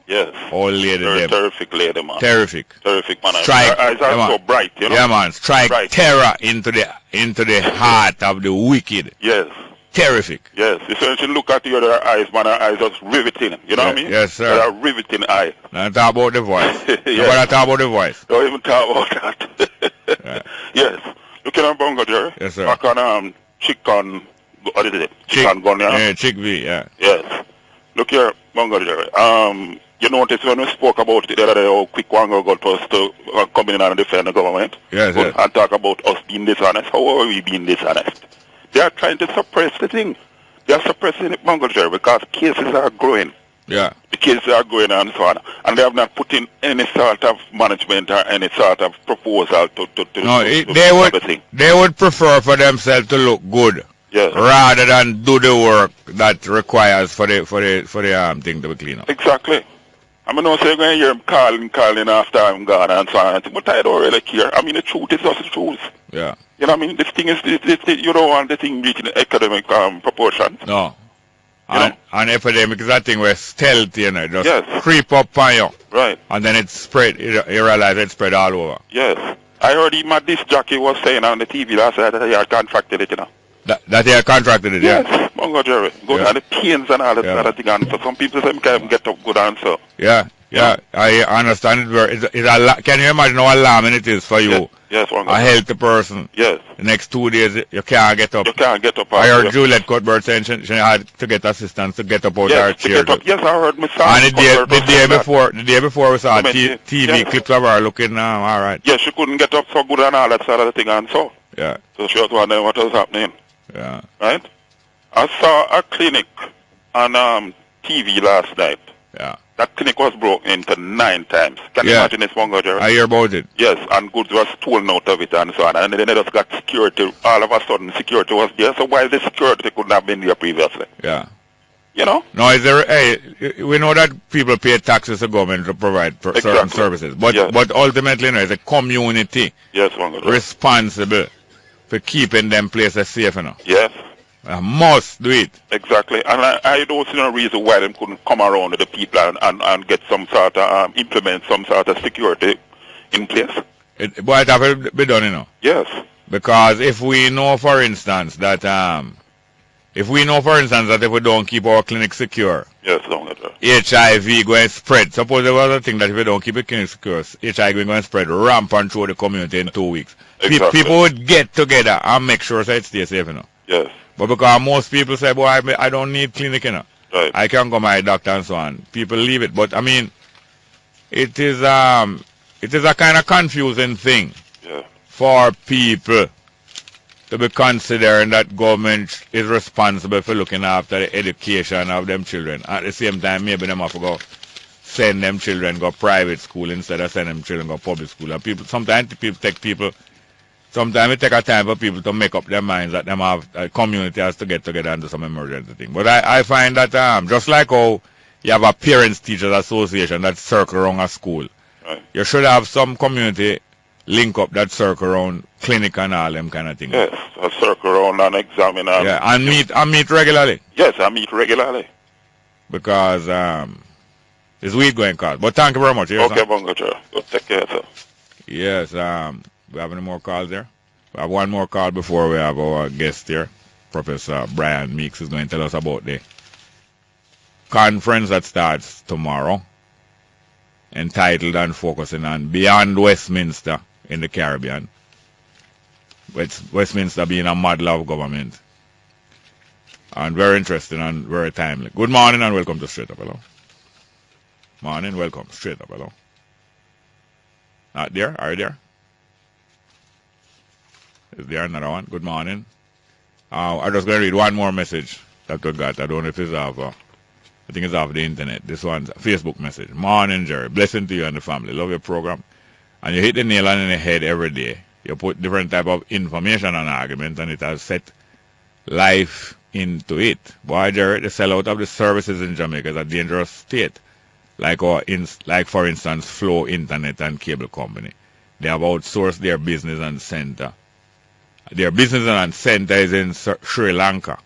[SPEAKER 13] Yes.
[SPEAKER 1] Old lady.
[SPEAKER 13] Very terrific lady, man.
[SPEAKER 1] Terrific,
[SPEAKER 13] man.
[SPEAKER 1] Strike.
[SPEAKER 13] Her eyes are so bright, you know.
[SPEAKER 1] Yeah, man. Strike
[SPEAKER 13] bright.
[SPEAKER 1] Terror into the heart of the wicked.
[SPEAKER 13] Yes.
[SPEAKER 1] Terrific.
[SPEAKER 13] Yes. You see, she look at you, her eyes, man, her eyes are riveting. You know what I mean?
[SPEAKER 1] Yes, sir.
[SPEAKER 13] They're riveting eye.
[SPEAKER 1] Now talk about the voice.
[SPEAKER 13] Yes.
[SPEAKER 1] Nobody talk about the voice.
[SPEAKER 13] Don't even talk about that. Yes. Looking at Bongo there.
[SPEAKER 1] Yes, sir.
[SPEAKER 13] Back on chicken. What is it? Chicken gun, yeah?
[SPEAKER 1] Yeah, Chick V, yeah.
[SPEAKER 13] Yes. Look here, Bongo there. You notice when we spoke about it the other day, how quick one got us to come in and defend the government?
[SPEAKER 1] Yes, yes.
[SPEAKER 13] And talk about us being dishonest. How are we being dishonest? They are trying to suppress the thing. They are suppressing it, Bongo there, because cases are growing.
[SPEAKER 1] Yeah.
[SPEAKER 13] The cases are growing and so on. And they have not put in any sort of management or any sort of proposal
[SPEAKER 1] they would prefer for themselves to look good.
[SPEAKER 13] Yes.
[SPEAKER 1] Rather than do the work that requires for the thing to be clean up.
[SPEAKER 13] Exactly. I mean, you're going to hear him calling after I'm gone and so on. But I don't really care. I mean, the truth is just the truth.
[SPEAKER 1] Yeah.
[SPEAKER 13] You know what I mean? This thing is, you don't want the thing reaching academic proportions.
[SPEAKER 1] No. And epidemic is that thing where stealthy, you know, just creep up on you.
[SPEAKER 13] Right.
[SPEAKER 1] And then it spread, you realize it spread all over.
[SPEAKER 13] Yes. I heard him at this jockey was saying on the TV last night that he had contracted it, you know.
[SPEAKER 1] That he had contracted it, yeah?
[SPEAKER 13] Yes, Bongo Jerry. Good, and the pains and all that sort of thing. And so some people say, can't get up good answer.
[SPEAKER 1] Yeah, I understand it. Can you imagine how alarming it is for you?
[SPEAKER 13] Yes,
[SPEAKER 1] a healthy person.
[SPEAKER 13] Yes.
[SPEAKER 1] The next 2 days, you can't get up.
[SPEAKER 13] You can't get up.
[SPEAKER 1] I heard Juliet Cuthbert saying she had to get assistance to get up out of her chair.
[SPEAKER 13] Yes, I heard Miss
[SPEAKER 1] And the day before we saw TV clips of her looking all right.
[SPEAKER 13] Yes, she couldn't get up so good and all that sort of thing and so.
[SPEAKER 1] Yeah.
[SPEAKER 13] So she was wondering what was happening.
[SPEAKER 1] Yeah.
[SPEAKER 13] Right? I saw a clinic on TV last night.
[SPEAKER 1] Yeah.
[SPEAKER 13] That clinic was broken into 9 times. Can you imagine this, Bongo Jerry?
[SPEAKER 1] I hear about it.
[SPEAKER 13] Yes, and goods was stolen out of it and so on. And then they just got security. All of a sudden, security was there. So why the security couldn't have been there previously?
[SPEAKER 1] Yeah.
[SPEAKER 13] You know?
[SPEAKER 1] No, is there? Hey, we know that people pay taxes to government to provide certain services, but ultimately, you know, it's a community responsible for keeping them places safe, you know.
[SPEAKER 13] Yes.
[SPEAKER 1] Must do it.
[SPEAKER 13] Exactly, and I don't see no reason why them couldn't come around with the people and get some sort of implement some sort of security in place.
[SPEAKER 1] But it have to be done, you know.
[SPEAKER 13] Yes.
[SPEAKER 1] Because if we know, for instance, that if we don't keep our clinic secure,
[SPEAKER 13] yes,
[SPEAKER 1] HIV going to spread. Suppose there was a thing that if we don't keep the clinic secure, HIV going to spread rampant through the community in 2 weeks.
[SPEAKER 13] Exactly.
[SPEAKER 1] People would get together and make sure that it stays safe, you know.
[SPEAKER 13] Yes.
[SPEAKER 1] But because most people say, boy, I don't need clinic, you know.
[SPEAKER 13] Right.
[SPEAKER 1] I can go my doctor and so on. People leave it. But, I mean, it is a kind of confusing thing for people to be considering that government is responsible for looking after the education of them children. At the same time, maybe them have to go send them children go private school instead of sending them children go public school. And sometimes it take a time for people to make up their minds that them have a community has to get together and do some emergency thing. But I find that just like how you have a parents teachers association that circle around a school, you should have some community link up that circle around clinic and all them kind of things.
[SPEAKER 13] Yes, a circle around and examine.
[SPEAKER 1] And meet regularly.
[SPEAKER 13] Yes, I meet regularly.
[SPEAKER 1] Because it's weed going cause. But thank you very much. Yes,
[SPEAKER 13] okay, Bungo, sir. Good, take care, sir.
[SPEAKER 1] Yes, we have any more calls there? We have one more call before we have our guest here. Professor Byron Meeks is going to tell us about the conference that starts tomorrow, entitled and focusing on Beyond Westminster in the Caribbean. Westminster being a model of government. And very interesting and very timely. Good morning and welcome to Straight Up Hello. Morning, welcome. Straight Up Hello. Not there? Are you there? Is there another one? Good morning. I'm just going to read one more message that we got. I don't know if it's off. I think it's off the internet. This one's a Facebook message. Morning, Jerry. Blessing to you and the family. Love your program. And you hit the nail on the head every day. You put different type of information and argument, and it has set life into it. Boy, Jerry, the sellout of the services in Jamaica is a dangerous state. Like for instance, Flow Internet and Cable Company. They have outsourced their business and center. Their business and center is in Sri Lanka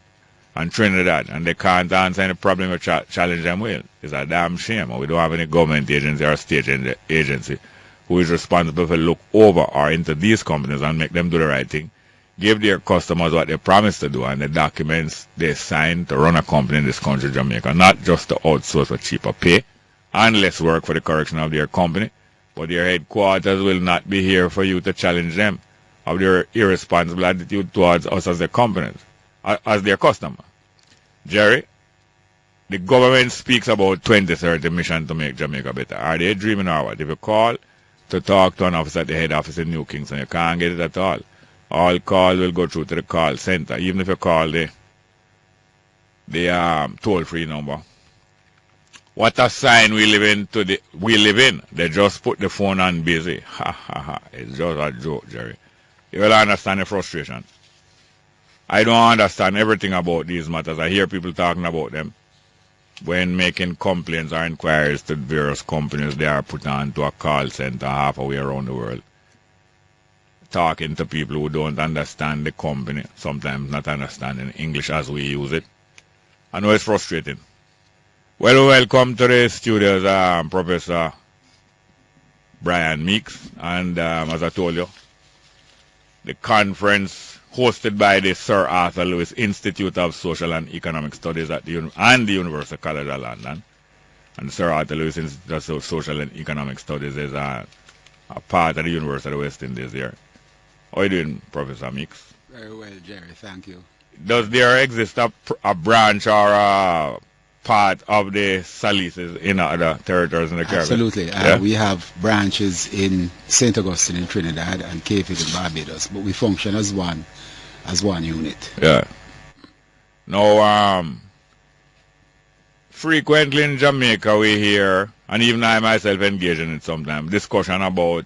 [SPEAKER 1] and Trinidad, and they can't answer any problem or challenge them with. It's a damn shame. We don't have any government agency or state agency who is responsible for look over or into these companies and make them do the right thing. Give their customers what they promised to do and the documents they signed to run a company in this country, Jamaica, not just to outsource for cheaper pay and less work for the correction of their company, but their headquarters will not be here for you to challenge them of their irresponsible attitude towards us as their companies, as their customer. Jerry, the government speaks about 2030 mission to make Jamaica better. Are they dreaming or what? If you call to talk to an officer at the head office in New Kingston, you can't get it at all call will go through to the call center, even if you call the toll-free number. What a sign we live in. They just put the phone on busy. Ha ha ha. It's just a joke, Jerry. You will understand the frustration. I don't understand everything about these matters. I hear people talking about them. When making complaints or inquiries to various companies, they are put on to a call center halfway around the world. Talking to people who don't understand the company, sometimes not understanding English as we use it. I know it's frustrating. Well, welcome to the studios, Professor Byron Meeks. And as I told you, the conference hosted by the Sir Arthur Lewis Institute of Social and Economic Studies at the University College of London. And the Sir Arthur Lewis Institute of Social and Economic Studies is a part of the University of the West Indies there. How are you doing, Professor Meeks?
[SPEAKER 14] Very well, Jerry. Thank you.
[SPEAKER 1] Does there exist a branch or a part of the Salises in other territories in the Caribbean?
[SPEAKER 14] Absolutely. We have branches in St. Augustine in Trinidad and Cape in Barbados, but we function as one unit.
[SPEAKER 1] Yeah. Now, frequently in Jamaica we hear, and even I myself engage in it sometimes, discussion about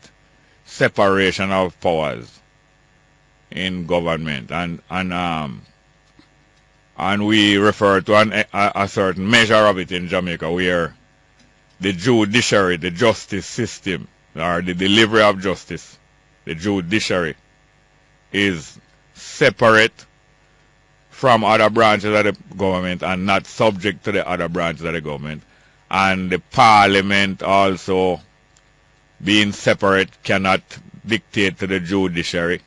[SPEAKER 1] separation of powers in government, and And we refer to a certain measure of it in Jamaica where the judiciary, the justice system, or the delivery of justice, the judiciary, is separate from other branches of the government and not subject to the other branches of the government. And the parliament also, being separate, cannot dictate to the judiciary.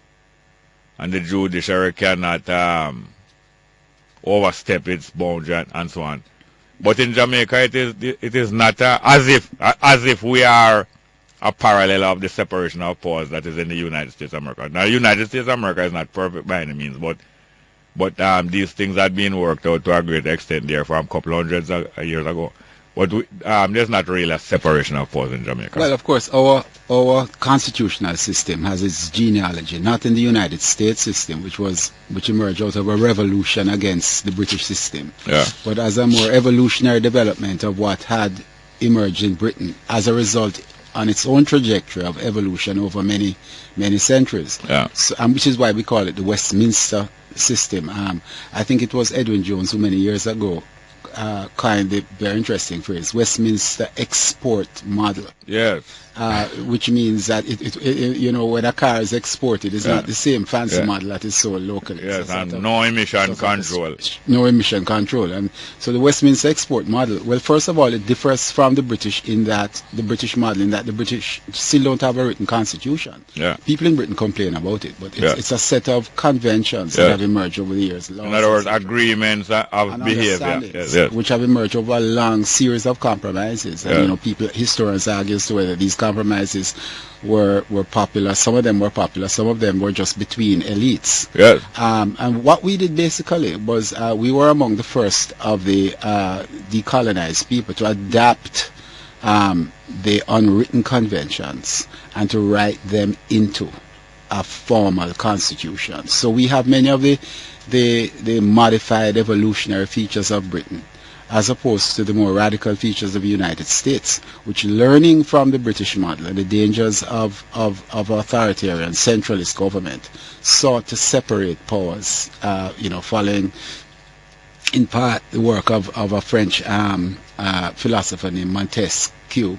[SPEAKER 1] And the judiciary cannot overstep its boundary and so on. But in Jamaica, it is not as if we are a parallel of the separation of powers that is in the United States of America. Now, the United States of America is not perfect by any means, but these things had been worked out to a great extent there from a couple hundreds of years ago. But there's not really a separation of powers in Jamaica.
[SPEAKER 14] Well, of course, our constitutional system has its genealogy, not in the United States system, which emerged out of a revolution against the British system, but as a more evolutionary development of what had emerged in Britain as a result on its own trajectory of evolution over many centuries. So, which is why we call it the Westminster system. I think it was Edwin Jones who many years ago coined the very interesting phrase, Westminster export model.
[SPEAKER 1] Yes.
[SPEAKER 14] Which means that you know, when a car is exported, it's not the same fancy model that is sold locally.
[SPEAKER 1] Yes, and no emission control.
[SPEAKER 14] No emission control. And so the Westminster export model, well, first of all, it differs from the British in that the British model, in that the British still don't have a written constitution. People in Britain complain about it, but it's a set of conventions that have emerged over the years.
[SPEAKER 1] In other words, agreements of behavior,
[SPEAKER 14] which have emerged over a long series of compromises. And, you know, historians argue as to whether these compromises were popular. Some of them were popular, some of them were just between elites. And what we did basically was we were among the first of the decolonized people to adapt the unwritten conventions and to write them into a formal constitution. So we have many of the modified evolutionary features of Britain, as opposed to the more radical features of the United States, which, learning from the British model and the dangers of authoritarian centralist government, sought to separate powers, you know, following in part the work of a French philosopher named Montesquieu,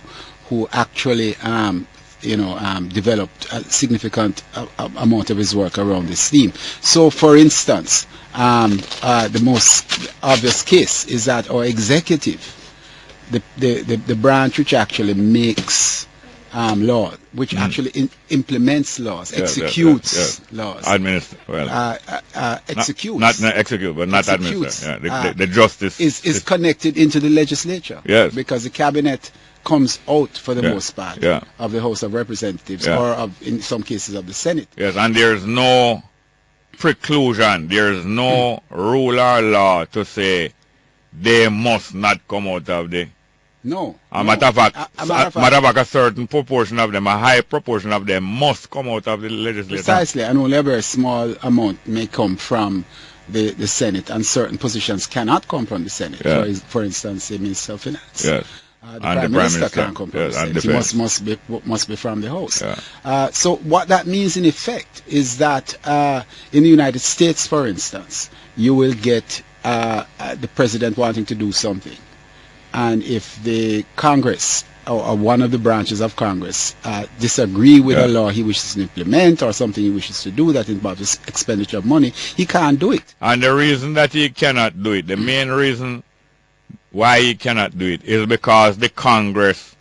[SPEAKER 14] who actually developed a significant amount of his work around this theme. So, for instance, the most obvious case is that our executive, the branch which actually makes law, which actually implements laws, executes laws,
[SPEAKER 1] executes, not execute, but not administer. The justice
[SPEAKER 14] is connected into the legislature, because the cabinet comes out for the most part of the House of Representatives, or in some cases of the Senate.
[SPEAKER 1] Yes, and there's no preclusion, there's no rule or law to say they must not come out of the... Matter of fact, a certain proportion of them, a high proportion of them, must come out of the legislature.
[SPEAKER 14] Precisely, and only a very small amount may come from the Senate, and certain positions cannot come from the Senate. For instance, the Minister of Finance. The Prime Minister can't come from the Senate. He must be from the House. So what that means in effect is that in the United States, for instance, you will get the President wanting to do something. And if the Congress or one of the branches of Congress disagree with a law he wishes to implement, or something he wishes to do that involves expenditure of money, he can't do it.
[SPEAKER 1] And the reason that he cannot do it, the main reason why he cannot do it, is because the Congress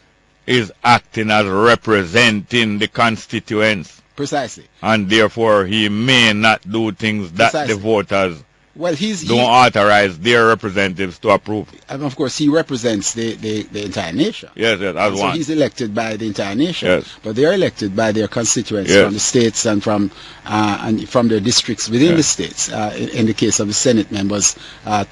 [SPEAKER 1] is acting as representing the constituents.
[SPEAKER 14] Precisely.
[SPEAKER 1] And therefore he may not do things that the voters don't authorize their representatives to approve.
[SPEAKER 14] And of course he represents the entire nation.
[SPEAKER 1] Yes, as
[SPEAKER 14] so
[SPEAKER 1] one.
[SPEAKER 14] He's elected by the entire nation. But they are elected by their constituents from the states and from their districts within the states. In the case of the Senate members,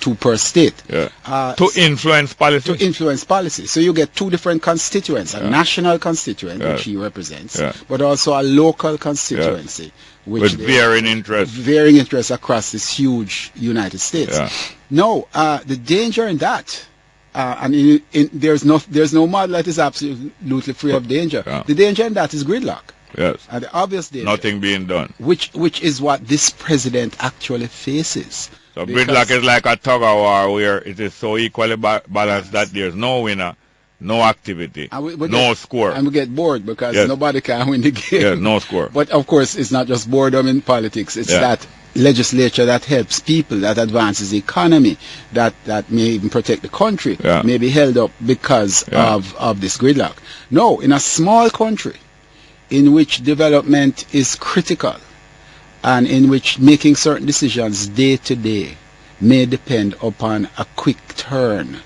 [SPEAKER 14] 2 per state.
[SPEAKER 1] To influence policy.
[SPEAKER 14] To influence policy. So you get 2 different constituents, a national constituent, which he represents, but also a local constituency.
[SPEAKER 1] With varying interests.
[SPEAKER 14] Varying interests across this huge United States. No, the danger in that, and there's no model that is absolutely free of danger. The danger in that is gridlock. The obvious danger.
[SPEAKER 1] Nothing being done.
[SPEAKER 14] Which is what this president actually faces.
[SPEAKER 1] So gridlock is like a tug of war where it is so equally balanced that there's no winner, no activity, no score.
[SPEAKER 14] And we get bored because nobody can win the game.
[SPEAKER 1] Yes, no score.
[SPEAKER 14] But of course, it's not just boredom in politics. It's that legislature that helps people, that advances the economy, that may even protect the country, may be held up because of this gridlock. No, in a small country in which development is critical and in which making certain decisions day to day may depend upon a quick turn,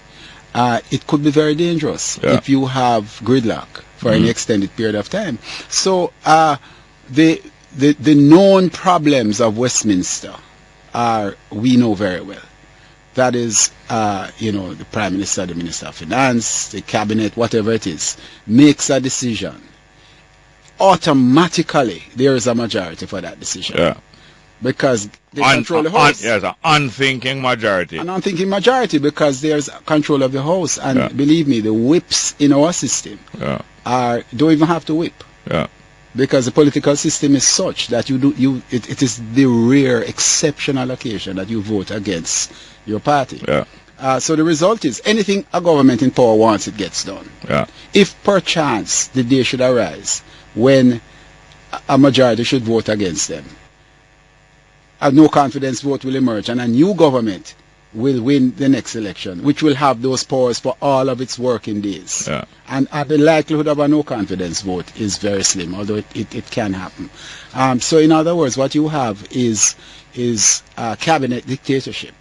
[SPEAKER 14] it could be very dangerous if you have gridlock for an extended period of time. So the known problems of Westminster we know very well. That is, the Prime Minister, the Minister of Finance, the Cabinet, whatever it is, makes a decision. Automatically, there is a majority for that decision.
[SPEAKER 1] Yeah.
[SPEAKER 14] Because they control the House.
[SPEAKER 1] Yes, an unthinking majority.
[SPEAKER 14] An unthinking majority because there's control of the House. And believe me, the whips in our system don't even have to whip.
[SPEAKER 1] Yeah.
[SPEAKER 14] Because the political system is such that it is the rare, exceptional occasion that you vote against your party.
[SPEAKER 1] Yeah.
[SPEAKER 14] So the result is anything a government in power wants, it gets done.
[SPEAKER 1] Yeah.
[SPEAKER 14] If perchance the day should arise when a majority should vote against them, a no confidence vote will emerge and a new government will win the next election, which will have those powers for all of its working days.
[SPEAKER 1] Yeah.
[SPEAKER 14] And the likelihood of a no confidence vote is very slim, although it can happen. So in other words, what you have is cabinet dictatorship.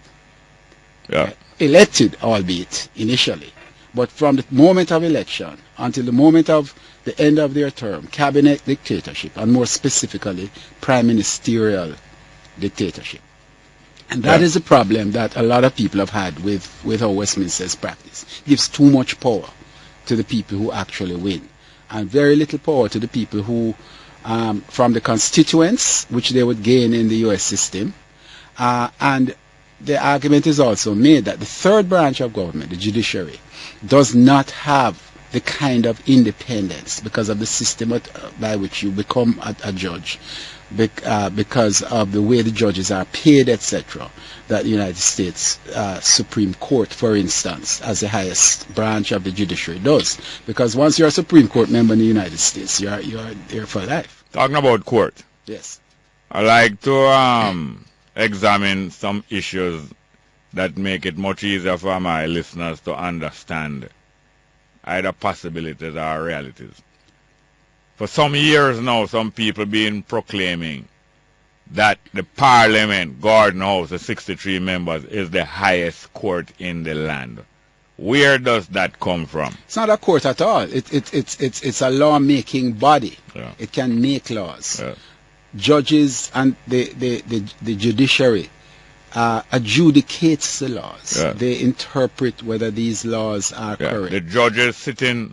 [SPEAKER 1] Yeah.
[SPEAKER 14] Elected, albeit initially, but from the moment of election until the moment of the end of their term, cabinet dictatorship, and more specifically, prime ministerial dictatorship. And that is a problem that a lot of people have had with how Westminster's practice. It gives too much power to the people who actually win, and very little power to the people who, from the constituents, which they would gain in the U.S. system. And the argument is also made that the third branch of government, the judiciary, does not have the kind of independence because of the system by which you become a judge, because of the way the judges are paid, etc., that the United States Supreme Court, for instance, as the highest branch of the judiciary does. Because once you're a Supreme Court member in the United States, you're there for life.
[SPEAKER 1] Talking about court.
[SPEAKER 14] Yes.
[SPEAKER 1] I like to examine some issues that make it much easier for my listeners to understand either possibilities or realities. For some years now, some people been proclaiming that the Parliament, Garden House, the 63 members, is the highest court in the land. Where does that come from?
[SPEAKER 14] It's not a court at all. It's a law-making body.
[SPEAKER 1] Yeah.
[SPEAKER 14] It can make laws.
[SPEAKER 1] Yeah.
[SPEAKER 14] Judges and the judiciary adjudicates the laws.
[SPEAKER 1] Yeah.
[SPEAKER 14] They interpret whether these laws are correct.
[SPEAKER 1] The judges sitting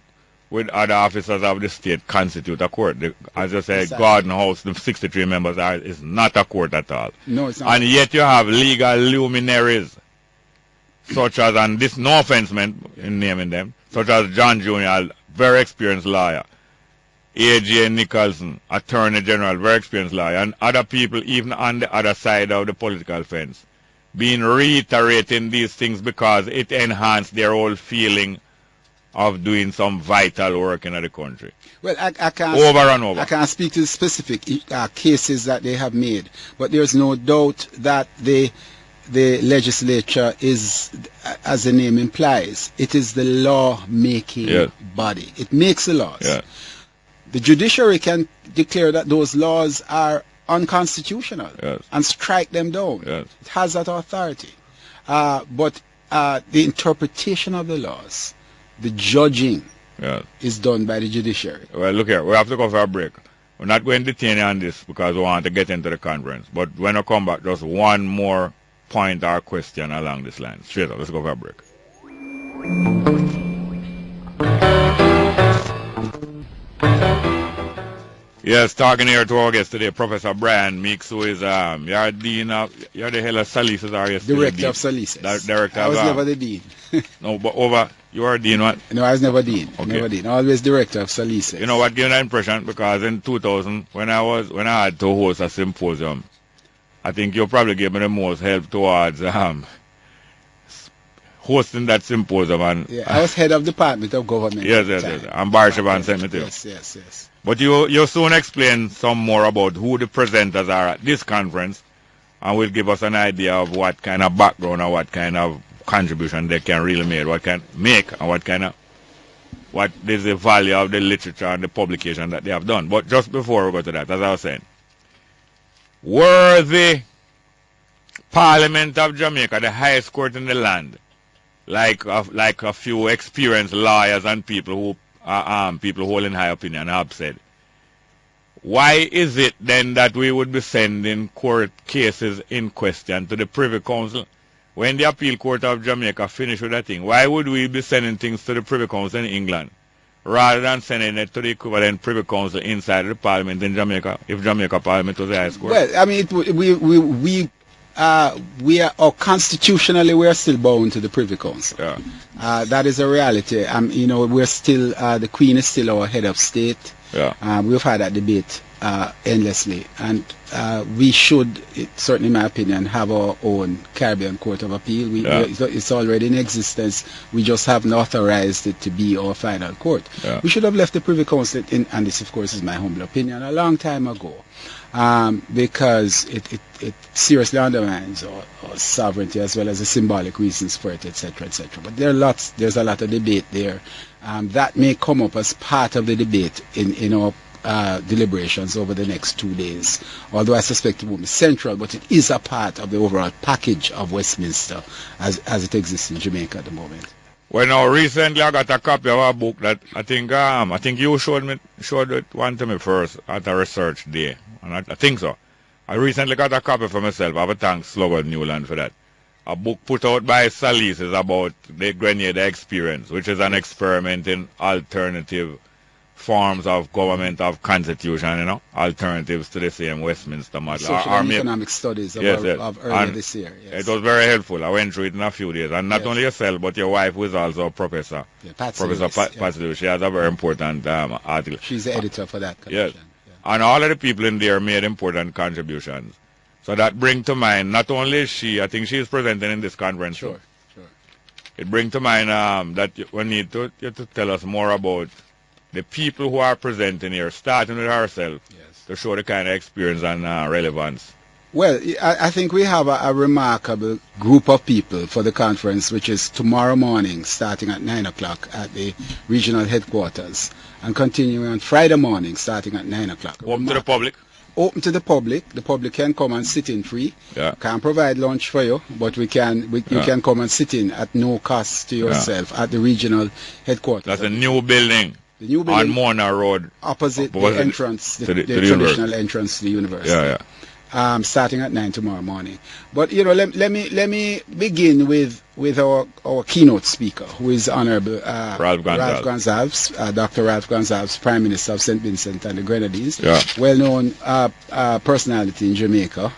[SPEAKER 1] with other officers of the state constitute a court. As you say, Garden House, the 63 members is not a court at all.
[SPEAKER 14] No, it's not.
[SPEAKER 1] And yet you have legal luminaries, such as, and this no offense meant in naming them, such as John Jr., a very experienced lawyer, A.J. Nicholson, Attorney General, very experienced lawyer, and other people even on the other side of the political fence, being reiterating these things because it enhanced their whole feeling of doing some vital work in the country.
[SPEAKER 14] Well, I can't
[SPEAKER 1] over and over.
[SPEAKER 14] I can't speak to the specific cases that they have made, but there's no doubt that the legislature is, as the name implies, it is the law-making body. It makes the laws.
[SPEAKER 1] Yeah.
[SPEAKER 14] The judiciary can declare that those laws are unconstitutional and strike them down.
[SPEAKER 1] Yes.
[SPEAKER 14] It has that authority. But the interpretation of the laws, the judging, is done by the judiciary.
[SPEAKER 1] Well, look here, we have to go for a break. We're not going to detain you on this because we want to get into the conference. But when I come back, just one more point or question along this line. Straight up, let's go for a break. Yes, talking here to our guest today, Professor Byron Meeks, who is you're dean of, you're the head of Salises, are you?
[SPEAKER 14] Director of Salises.
[SPEAKER 1] Director.
[SPEAKER 14] I was never the dean.
[SPEAKER 1] No, but you were dean, what?
[SPEAKER 14] No, I was never dean.
[SPEAKER 1] Okay.
[SPEAKER 14] Never dean. Always director of Salises.
[SPEAKER 1] You know what gave me that impression? Because in 2000, when I had to host a symposium I think you probably gave me the most help towards hosting that symposium. And
[SPEAKER 14] I was head of Department of Government.
[SPEAKER 1] Yes. And Byron sent me to you.
[SPEAKER 14] Yes.
[SPEAKER 1] But you soon explain some more about who the presenters are at this conference, and will give us an idea of what kind of background or what kind of contribution they can really make, and what is the value of the literature and the publication that they have done. But just before we go to that, as I was saying, were the Parliament of Jamaica the highest court in the land, like a few experienced lawyers and people who people holding high opinion have said, why is it then that we would be sending court cases in question to the Privy Council? When the Appeal Court of Jamaica finished with that thing, why would we be sending things to the Privy Council in England rather than sending it to the equivalent Privy Council inside the Parliament in Jamaica, if Jamaica Parliament was the highest court?
[SPEAKER 14] Well, I mean, constitutionally we are still bound to the Privy Council.
[SPEAKER 1] Yeah.
[SPEAKER 14] That is a reality. We're still the Queen is still our head of state.
[SPEAKER 1] Yeah.
[SPEAKER 14] We've had that debate endlessly, and we should, certainly in my opinion, have our own Caribbean Court of Appeal. It's already in existence. We just haven't authorized it to be our final court.
[SPEAKER 1] Yeah.
[SPEAKER 14] We should have left the Privy Council in, and this of course is my humble opinion, a long time ago, because it seriously undermines our sovereignty as well as the symbolic reasons for it, etc., etc. But there's a lot of debate there. That may come up as part of the debate in our deliberations over the next 2 days, although I suspect it won't be central, but it is a part of the overall package of Westminster as it exists in Jamaica at the moment.
[SPEAKER 1] Well, now recently I got a copy of a book that I think you showed it one to me first at a research day, and I think so. I recently got a copy for myself. I have a thanks Slogan Newland for that. A book put out by Salis is about the Grenada experience, which is an experiment in alternative forms of government, of constitution, alternatives to the same Westminster model.
[SPEAKER 14] Social and economic studies of earlier this year. Yes.
[SPEAKER 1] It was very helpful. I went through it in a few days. And not only yourself, but your wife, who is also a professor.
[SPEAKER 14] Yeah, Patio,
[SPEAKER 1] Patio. She has a very important article.
[SPEAKER 14] She's the editor for that collection.
[SPEAKER 1] Yes. Yeah. And all of the people in there made important contributions. So that brings to mind, not only she, I think she is presenting in this conference.
[SPEAKER 14] Sure.
[SPEAKER 1] It brings to mind that we need to tell us more about the people who are presenting here, starting with ourselves, to show the kind of experience and relevance.
[SPEAKER 14] Well, I think we have a remarkable group of people for the conference, which is tomorrow morning, starting at 9 o'clock at the regional headquarters, and continuing on Friday morning, starting at 9 o'clock.
[SPEAKER 1] Open to the public?
[SPEAKER 14] Open to the public. The public can come and sit in free.
[SPEAKER 1] Yeah.
[SPEAKER 14] Can't provide lunch for you, but you can come and sit in at no cost to yourself at the regional headquarters.
[SPEAKER 1] That's a new building.
[SPEAKER 14] The new building
[SPEAKER 1] on Mona Road,
[SPEAKER 14] opposite the entrance, the traditional entrance to the university. Starting at 9 tomorrow morning. But let me begin with our keynote speaker, who is Honorable Ralph Gonsalves, Dr. Ralph Gonsalves, Prime Minister of St. Vincent and the Grenadines, well-known personality in Jamaica,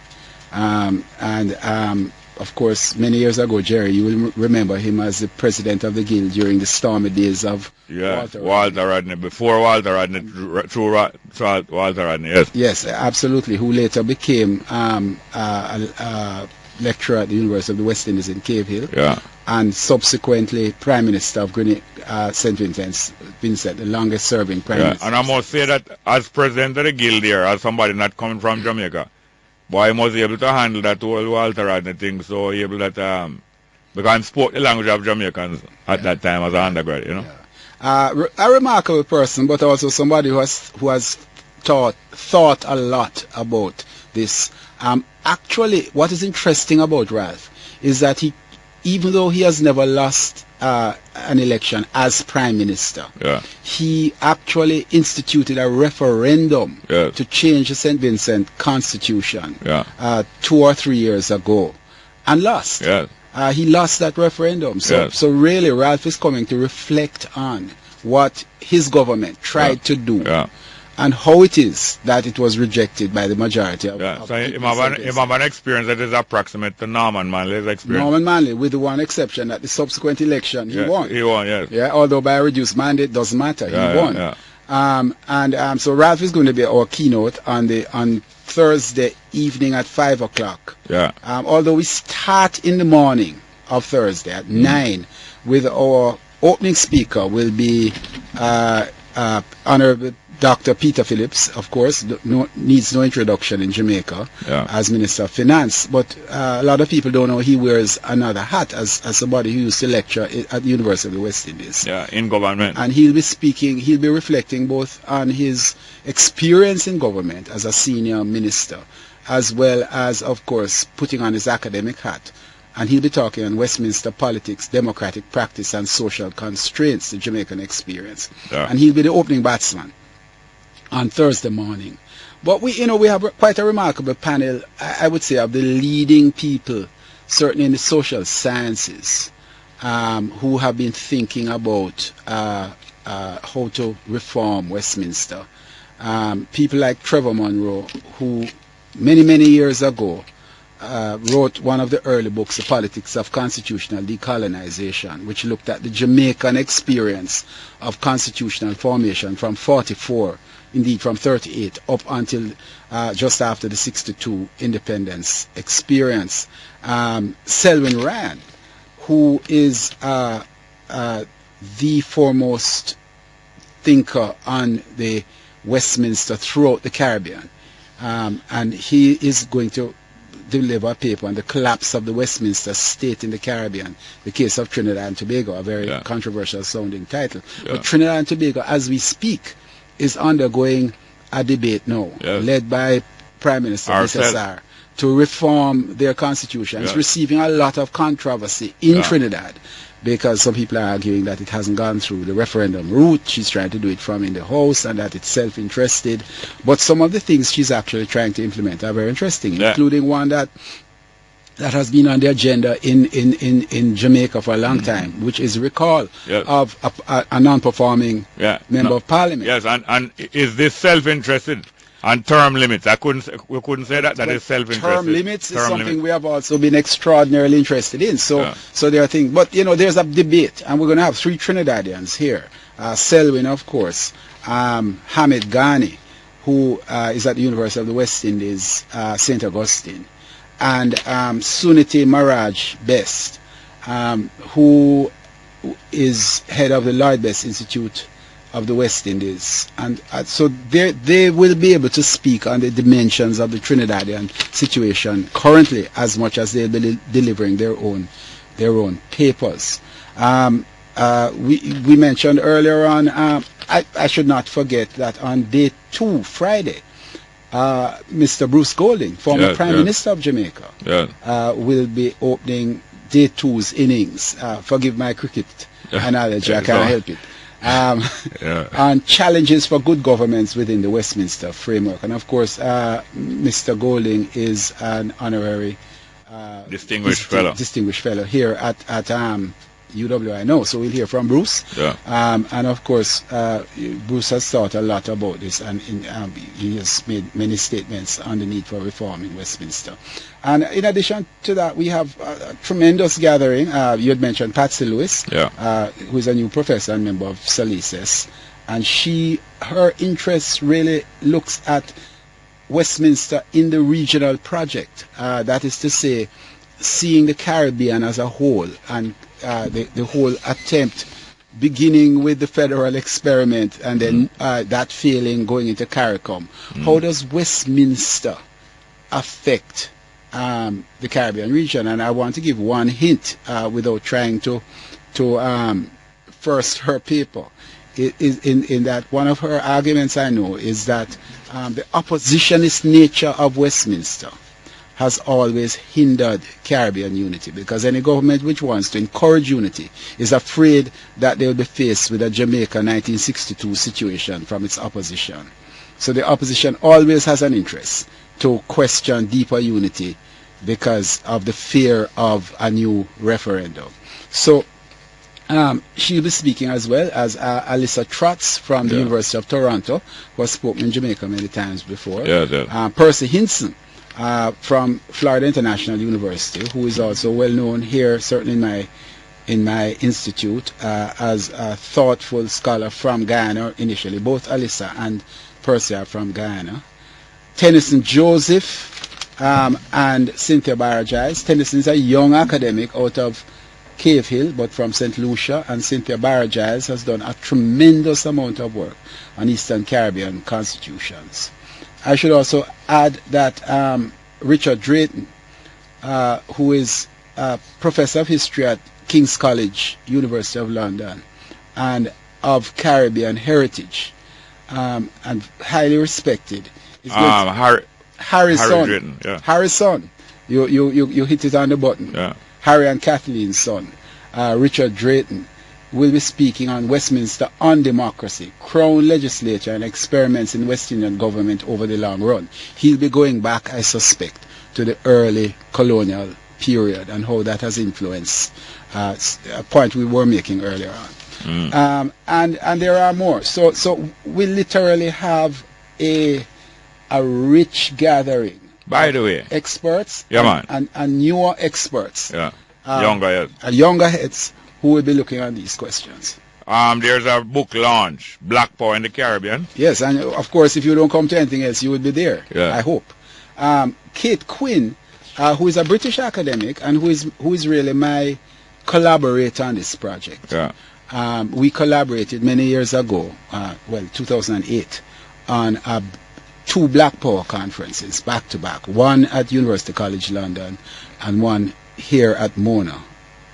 [SPEAKER 14] and of course, many years ago, Jerry, you will remember him as the president of the Guild during the stormy days of
[SPEAKER 1] Walter Rodney. Before Walter Rodney, through Walter Rodney, yes.
[SPEAKER 14] Yes, absolutely, who later became a lecturer at the University of the West Indies in Cave Hill, and subsequently Prime Minister of St. Vincent, the longest serving Prime Minister.
[SPEAKER 1] And I must say that as president of the Guild here, as somebody not coming from Jamaica, but I was able to handle that whole Walter Rodney thing, so able that because I spoke the language of Jamaicans at that time as an undergrad,
[SPEAKER 14] a remarkable person, but also somebody who has thought a lot about this. Actually, what is interesting about Ralph is that even though he has never lost an election as Prime Minister, he actually instituted a referendum to change the St. Vincent Constitution 2 or 3 years ago, and lost. He lost that referendum. So really, Ralph is coming to reflect on what his government tried to do. And how it is that it was rejected by the majority of
[SPEAKER 1] so he have an experience that is approximate to Norman Manley's experience.
[SPEAKER 14] Norman Manley, with the one exception that the subsequent election he won.
[SPEAKER 1] He won, yes.
[SPEAKER 14] Although by a reduced mandate, doesn't matter. He won. So Ralph is going to be our keynote on Thursday evening at 5 o'clock.
[SPEAKER 1] Yeah.
[SPEAKER 14] Although we start in the morning of Thursday at 9 with our opening speaker will be Honorable Dr. Peter Phillips, of course, needs no introduction in Jamaica as Minister of Finance. But a lot of people don't know he wears another hat as somebody who used to lecture at the University of the West Indies.
[SPEAKER 1] Yeah, in government.
[SPEAKER 14] And he'll be reflecting both on his experience in government as a senior minister, as well as, of course, putting on his academic hat. And he'll be talking on Westminster politics, democratic practice, and social constraints, the Jamaican experience.
[SPEAKER 1] Yeah.
[SPEAKER 14] And he'll be the opening batsman on Thursday morning. But we have quite a remarkable panel, I would say, of the leading people, certainly in the social sciences, who have been thinking about how to reform Westminster. People like Trevor Monroe, who many years ago wrote one of the early books, The Politics of Constitutional Decolonization, which looked at the Jamaican experience of constitutional formation from 44, indeed from 38, up until just after the 62 independence experience. Selwyn Rand, who is the foremost thinker on the Westminster throughout the Caribbean, and he is going to deliver a paper on the collapse of the Westminster state in the Caribbean, the case of Trinidad and Tobago, a very controversial sounding title. But Trinidad and Tobago, as we speak, is undergoing a debate now, led by Prime Minister Professor to reform their constitution. It's receiving a lot of controversy in Trinidad, because some people are arguing that it hasn't gone through the referendum route. She's trying to do it from in the House, and that it's self-interested. But some of the things she's actually trying to implement are very interesting, including one that has been on the agenda in Jamaica for a long time, which is recall of a non-performing member of Parliament.
[SPEAKER 1] Yes, and is this self-interested? And term limits. We couldn't say that is self-interested.
[SPEAKER 14] Term limits is something we have also been extraordinarily interested in. So there are things. But, there's a debate, and we're going to have 3 Trinidadians here. Selwyn, of course. Hamid Ghani, who is at the University of the West Indies, St. Augustine. And Suniti Maraj Best, who is head of the Lloyd Best Institute of the West Indies, and so they will be able to speak on the dimensions of the Trinidadian situation currently, as much as they'll be delivering their own papers. We mentioned earlier on. I should not forget that on day 2, Friday, Mr. Bruce Golding, former Prime Minister of Jamaica, will be opening day 2's innings. Forgive my cricket analogy, I can't help it. On challenges for good governance within the Westminster framework. And of course, Mr. Golding is an honorary
[SPEAKER 1] distinguished fellow
[SPEAKER 14] here at UW, know. So we'll hear from Bruce. And of course, Bruce has thought a lot about this, and he has made many statements on the need for reform in Westminster. And in addition to that, we have a tremendous gathering. You had mentioned Patsy Lewis, who is a new professor and member of Salises. And her interest really looks at Westminster in the regional project. That is to say, seeing the Caribbean as a whole, and the whole attempt, beginning with the federal experiment, and then that failing, going into CARICOM. How does Westminster affect the Caribbean region? And I want to give one hint without trying to first her paper. In that one of her arguments, I know, is that the oppositionist nature of Westminster has always hindered Caribbean unity, because any government which wants to encourage unity is afraid that they will be faced with a Jamaica 1962 situation from its opposition. So the opposition always has an interest to question deeper unity because of the fear of a new referendum. So she'll be speaking as well as Alyssa Trotz from the University of Toronto, who has spoken in Jamaica many times before. Percy Hinson from Florida International University, who is also well known here, certainly in my in my institute as a thoughtful scholar from Guyana initially. Both Alyssa and Percy are from Guyana. Tennyson Joseph and Cynthia Barajais. Tennyson is a young academic out of Cave Hill, but from St. Lucia, and Cynthia Barajais has done a tremendous amount of work on Eastern Caribbean constitutions. I should also add that Richard Drayton, who is a professor of history at King's College, University of London, and of Caribbean heritage, and highly respected. Harry's
[SPEAKER 1] Drayton, yeah.
[SPEAKER 14] Harry's son. You hit it on the button.
[SPEAKER 1] Yeah.
[SPEAKER 14] Harry and Kathleen's son, Richard Drayton, will be speaking on Westminster on democracy, Crown legislature, and experiments in West Indian government over the long run. He'll be going back, I suspect, to the early colonial period and how that has influenced a point we were making earlier on. And there are more. So we literally have a rich gathering.
[SPEAKER 1] By the way,
[SPEAKER 14] experts,
[SPEAKER 1] man.
[SPEAKER 14] And newer experts,
[SPEAKER 1] younger
[SPEAKER 14] heads who will be looking at these questions.
[SPEAKER 1] There's a book launch, Black Power in the Caribbean.
[SPEAKER 14] Yes, and of course, if you don't come to anything else, you will be there.
[SPEAKER 1] Yeah.
[SPEAKER 14] I hope. Kate Quinn, who is a British academic and who is really my collaborator on this project.
[SPEAKER 1] Yeah.
[SPEAKER 14] We collaborated many years ago, 2008, on 2 Black Power conferences back to back, one at University College London and one here at Mona,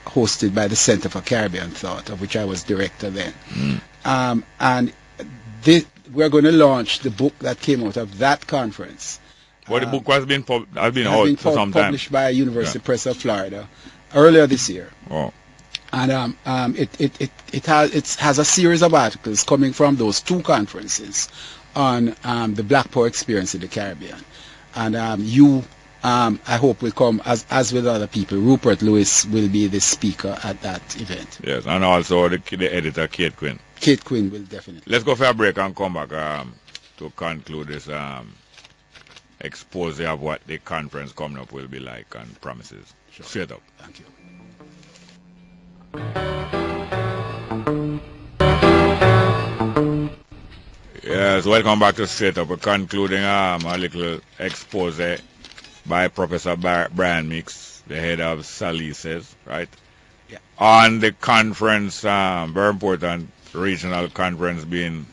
[SPEAKER 14] hosted by the Center for Caribbean Thought, of which I was director then. And we're going to launch the book that came out of that conference.
[SPEAKER 1] Well, the book has been out for some time.
[SPEAKER 14] Published by University Press of Florida earlier this year.
[SPEAKER 1] Oh.
[SPEAKER 14] And it has a series of articles coming from those 2 conferences on the Black Power experience in the Caribbean. And I hope will come as with other people. Rupert Lewis will be the speaker at that event.
[SPEAKER 1] Yes, and also the editor, Kate Quinn.
[SPEAKER 14] Kate Quinn will definitely.
[SPEAKER 1] Let's go for a break and come back to conclude this expose of what the conference coming up will be like and promises.
[SPEAKER 14] Sure.
[SPEAKER 1] Straight up.
[SPEAKER 14] Thank you.
[SPEAKER 1] Yes, welcome back to Straight Up. We're concluding a little expose by Professor Brian Meeks, the head of Salises, right?
[SPEAKER 14] Yeah.
[SPEAKER 1] On the conference, very important regional conference being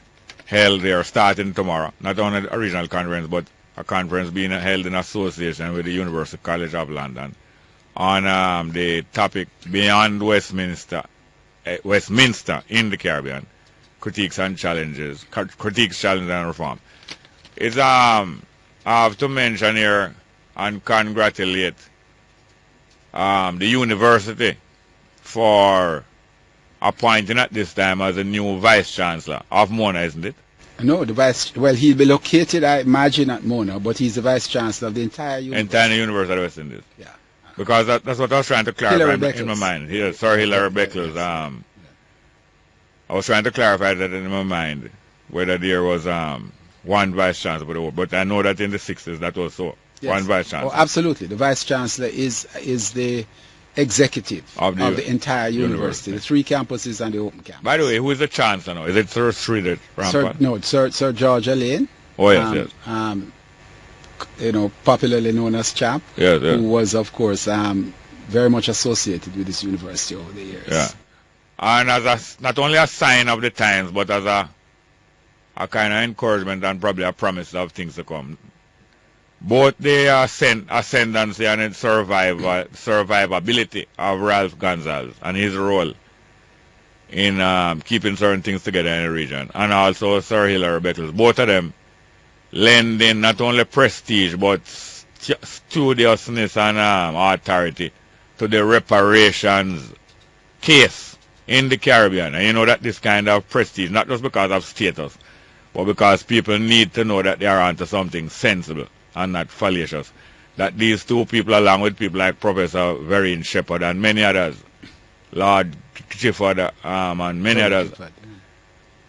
[SPEAKER 1] held there starting tomorrow. Not only a regional conference, but a conference being held in association with the University College of London on the topic Beyond Westminster in the Caribbean. Critiques, challenges, and reform. It's I have to mention here and congratulate the university for appointing at this time as a new vice chancellor of Mona, isn't it?
[SPEAKER 14] No, he'll be located, I imagine, at Mona, but he's the vice chancellor of the entire university.
[SPEAKER 1] Entire University of West Indies.
[SPEAKER 14] Yeah.
[SPEAKER 1] Because that's what I was trying to clarify in my mind. Here, Sir Hilary Beckles. I was trying to clarify that in my mind, whether there was one vice chancellor, but I know that in the 60s that was so.
[SPEAKER 14] Yes.
[SPEAKER 1] One vice chancellor.
[SPEAKER 14] Oh, absolutely. The vice chancellor is the executive of the entire university. The 3 campuses and the open campus.
[SPEAKER 1] By the way, who is the chancellor now? Is it Sir Sridhar Rampat?
[SPEAKER 14] Sir George Lane.
[SPEAKER 1] Oh yes, yes.
[SPEAKER 14] Popularly known as Champ.
[SPEAKER 1] Yes, yes.
[SPEAKER 14] Who was, of course, very much associated with this university over the years.
[SPEAKER 1] Yeah. And as not only a sign of the times, but as a kind of encouragement and probably a promise of things to come. Both the ascendancy and survivability of Ralph Gonsalves and his role in keeping certain things together in the region, and also Sir Hilary Beckles, both of them lending not only prestige but studiousness and authority to the reparations case in the Caribbean. And you know that this kind of prestige, not just because of status, but because people need to know that they are onto something sensible and not fallacious. That these 2 people, along with people like Professor Vereen Shepherd and many others, Lord Gifford and many others,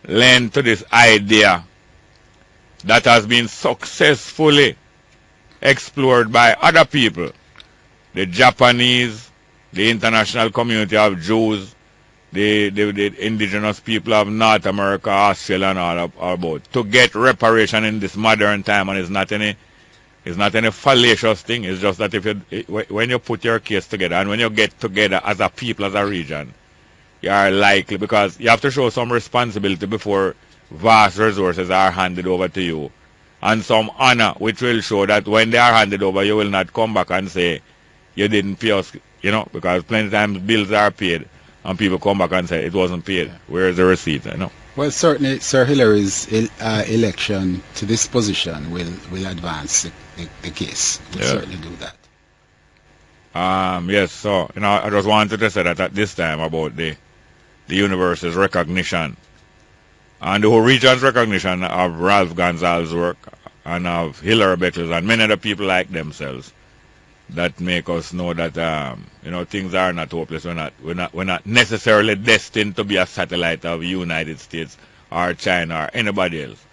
[SPEAKER 1] lend to this idea that has been successfully explored by other people. The Japanese, the international community of Jews, the indigenous people of North America, Australia, and all about to get reparation in this modern time, and it's not any fallacious thing. It's just that when you put your case together and when you get together as a people, as a region, you are likely, because you have to show some responsibility before vast resources are handed over to you, and some honor, which will show that when they are handed over, you will not come back and say you didn't pay us, because plenty of times bills are paid and people come back and say it wasn't paid. Where is the receipt?
[SPEAKER 14] Well, certainly Sir Hillary's election to this position will advance the case. We'll certainly do that.
[SPEAKER 1] Yes, so I just wanted to say that at this time about the universe's recognition and the whole region's recognition of Ralph Gonzalez's work and of Hillary Beckles and many other people like themselves, that make us know that things are not hopeless. We're not necessarily destined to be a satellite of United States or China or anybody else,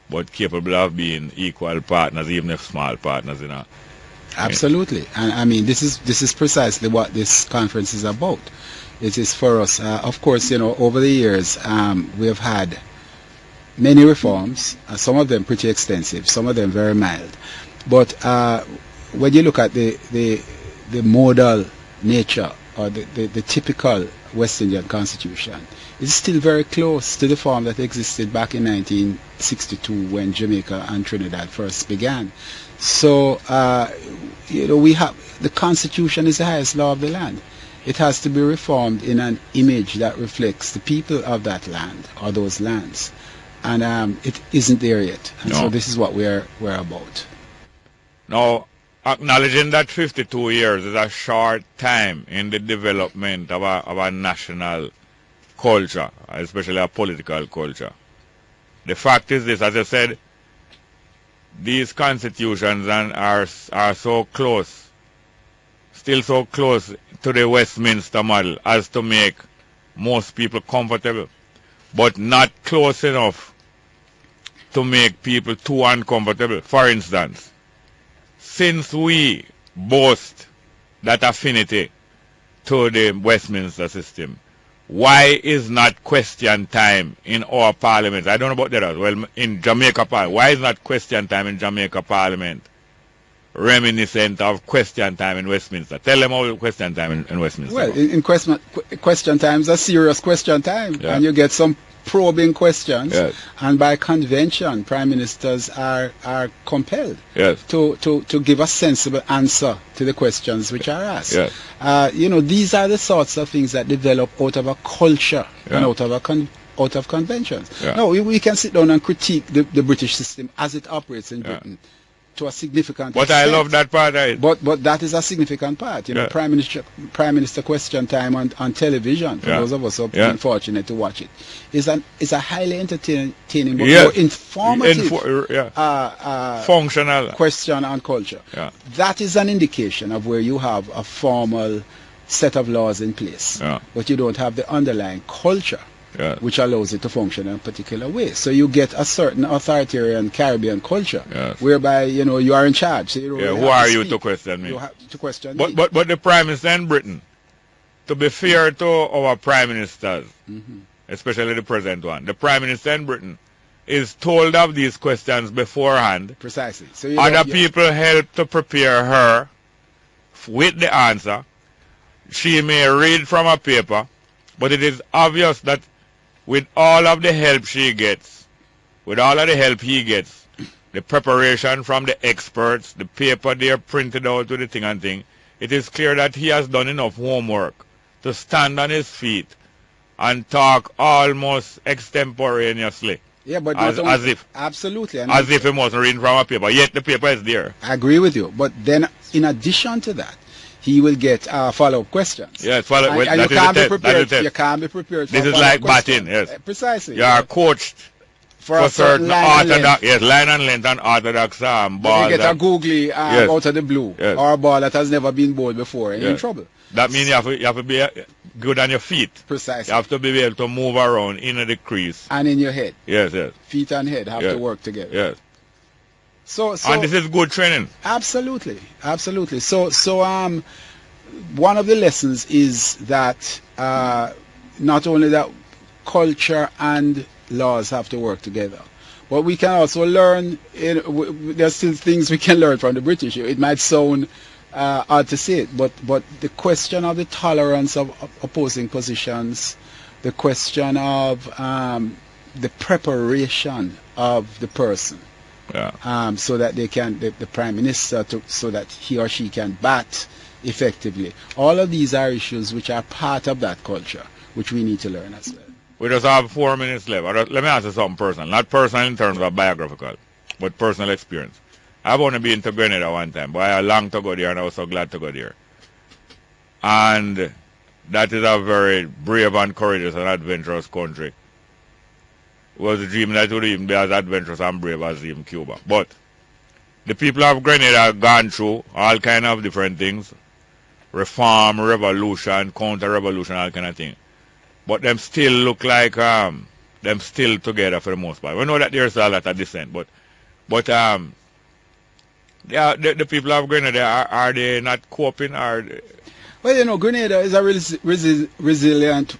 [SPEAKER 1] but capable of being equal partners, even if small partners.
[SPEAKER 14] Absolutely, and I mean this is precisely what this conference is about. It is for us, of course, over the years we have had many reforms, some of them pretty extensive, some of them very mild, but when you look at the modal nature or the typical West Indian constitution, it's still very close to the form that existed back in 1962 when Jamaica and Trinidad first began. So we have the constitution is the highest law of the land. It has to be reformed in an image that reflects the people of that land or those lands, and it isn't there yet. And so this is what we're about.
[SPEAKER 1] Now, acknowledging that 52 years is a short time in the development of a national culture, especially a political culture. The fact is this, as I said, these constitutions are so close, still so close to the Westminster model as to make most people comfortable, but not close enough to make people too uncomfortable. For instance, since we boast that affinity to the Westminster system, why is not question time in our parliament? I don't know about the others. Well, in Jamaica Parliament, why is not question time in Jamaica Parliament reminiscent of question time in Westminster? Tell them how question time in Westminster.
[SPEAKER 14] Well, in question time is a serious question time, and you get some probing questions, and by convention, prime ministers are compelled to give a sensible answer to the questions which are asked. These are the sorts of things that develop out of a culture and out of conventions. No, we can sit down and critique the British system as it operates in Britain to a significant
[SPEAKER 1] extent. I love that part of it.
[SPEAKER 14] But that is a significant part. Prime Minister question time on television, for those of us who have been fortunate to watch it, is a highly entertaining but more informative
[SPEAKER 1] functional
[SPEAKER 14] question on culture. That is an indication of where you have a formal set of laws in place, but you don't have the underlying culture which allows it to function in a particular way. So you get a certain authoritarian Caribbean culture whereby you are in charge. So
[SPEAKER 1] who are you to question me?
[SPEAKER 14] You have to question
[SPEAKER 1] me. But the Prime Minister in Britain, to be fair to our Prime Ministers, especially the present one, the Prime Minister in Britain is told of these questions beforehand.
[SPEAKER 14] Precisely. So
[SPEAKER 1] other people help to prepare her with the answer. She may read from a paper, but it is obvious that with all of the help she gets, with all of the help he gets, the preparation from the experts, the paper they are printed out with the thing and thing, it is clear that he has done enough homework to stand on his feet and talk almost extemporaneously.
[SPEAKER 14] Yeah, but
[SPEAKER 1] as if
[SPEAKER 14] absolutely,
[SPEAKER 1] as if he wasn't reading from a paper. Yet the paper is there.
[SPEAKER 14] I agree with you, but then in addition to that, he will get follow-up questions.
[SPEAKER 1] Yes, follow-up.
[SPEAKER 14] And you can't be prepared. You can't be prepared.
[SPEAKER 1] This is like batting. Yes,
[SPEAKER 14] precisely.
[SPEAKER 1] You are coached for certain orthodox, line and length and orthodox ball.
[SPEAKER 14] You get a googly out of the blue, or a ball that has never been bowled before, and you're in trouble.
[SPEAKER 1] That means you have to be good on your feet.
[SPEAKER 14] Precisely.
[SPEAKER 1] You have to be able to move around in the crease
[SPEAKER 14] and in your head.
[SPEAKER 1] Yes.
[SPEAKER 14] Feet and head have to work together.
[SPEAKER 1] Yes.
[SPEAKER 14] So
[SPEAKER 1] and this is good training.
[SPEAKER 14] Absolutely. So one of the lessons is that not only that culture and laws have to work together, but we can also learn, there's still things we can learn from the British. It might sound hard to say it, but the question of the tolerance of opposing positions, the question of the preparation of the person, so that they can, the Prime Minister, so that he or she can bat effectively. All of these are issues which are part of that culture, which we need to learn as well.
[SPEAKER 1] We just have 4 minutes left. Let me ask you something personal. Not personal in terms of biographical, but personal experience. I've only been to Grenada one time, but I long to go there, and I was so glad to go there. And that is a very brave and courageous and adventurous country. It was a dream that it would even be as adventurous and brave as even Cuba. But the people of Grenada have gone through all kind of different things. Reform, revolution, counter-revolution, all kind of things. But them still look like them still together for the most part. We know that there's a lot of dissent, but the people of Grenada, are they not coping?
[SPEAKER 14] Well, Grenada is a resilient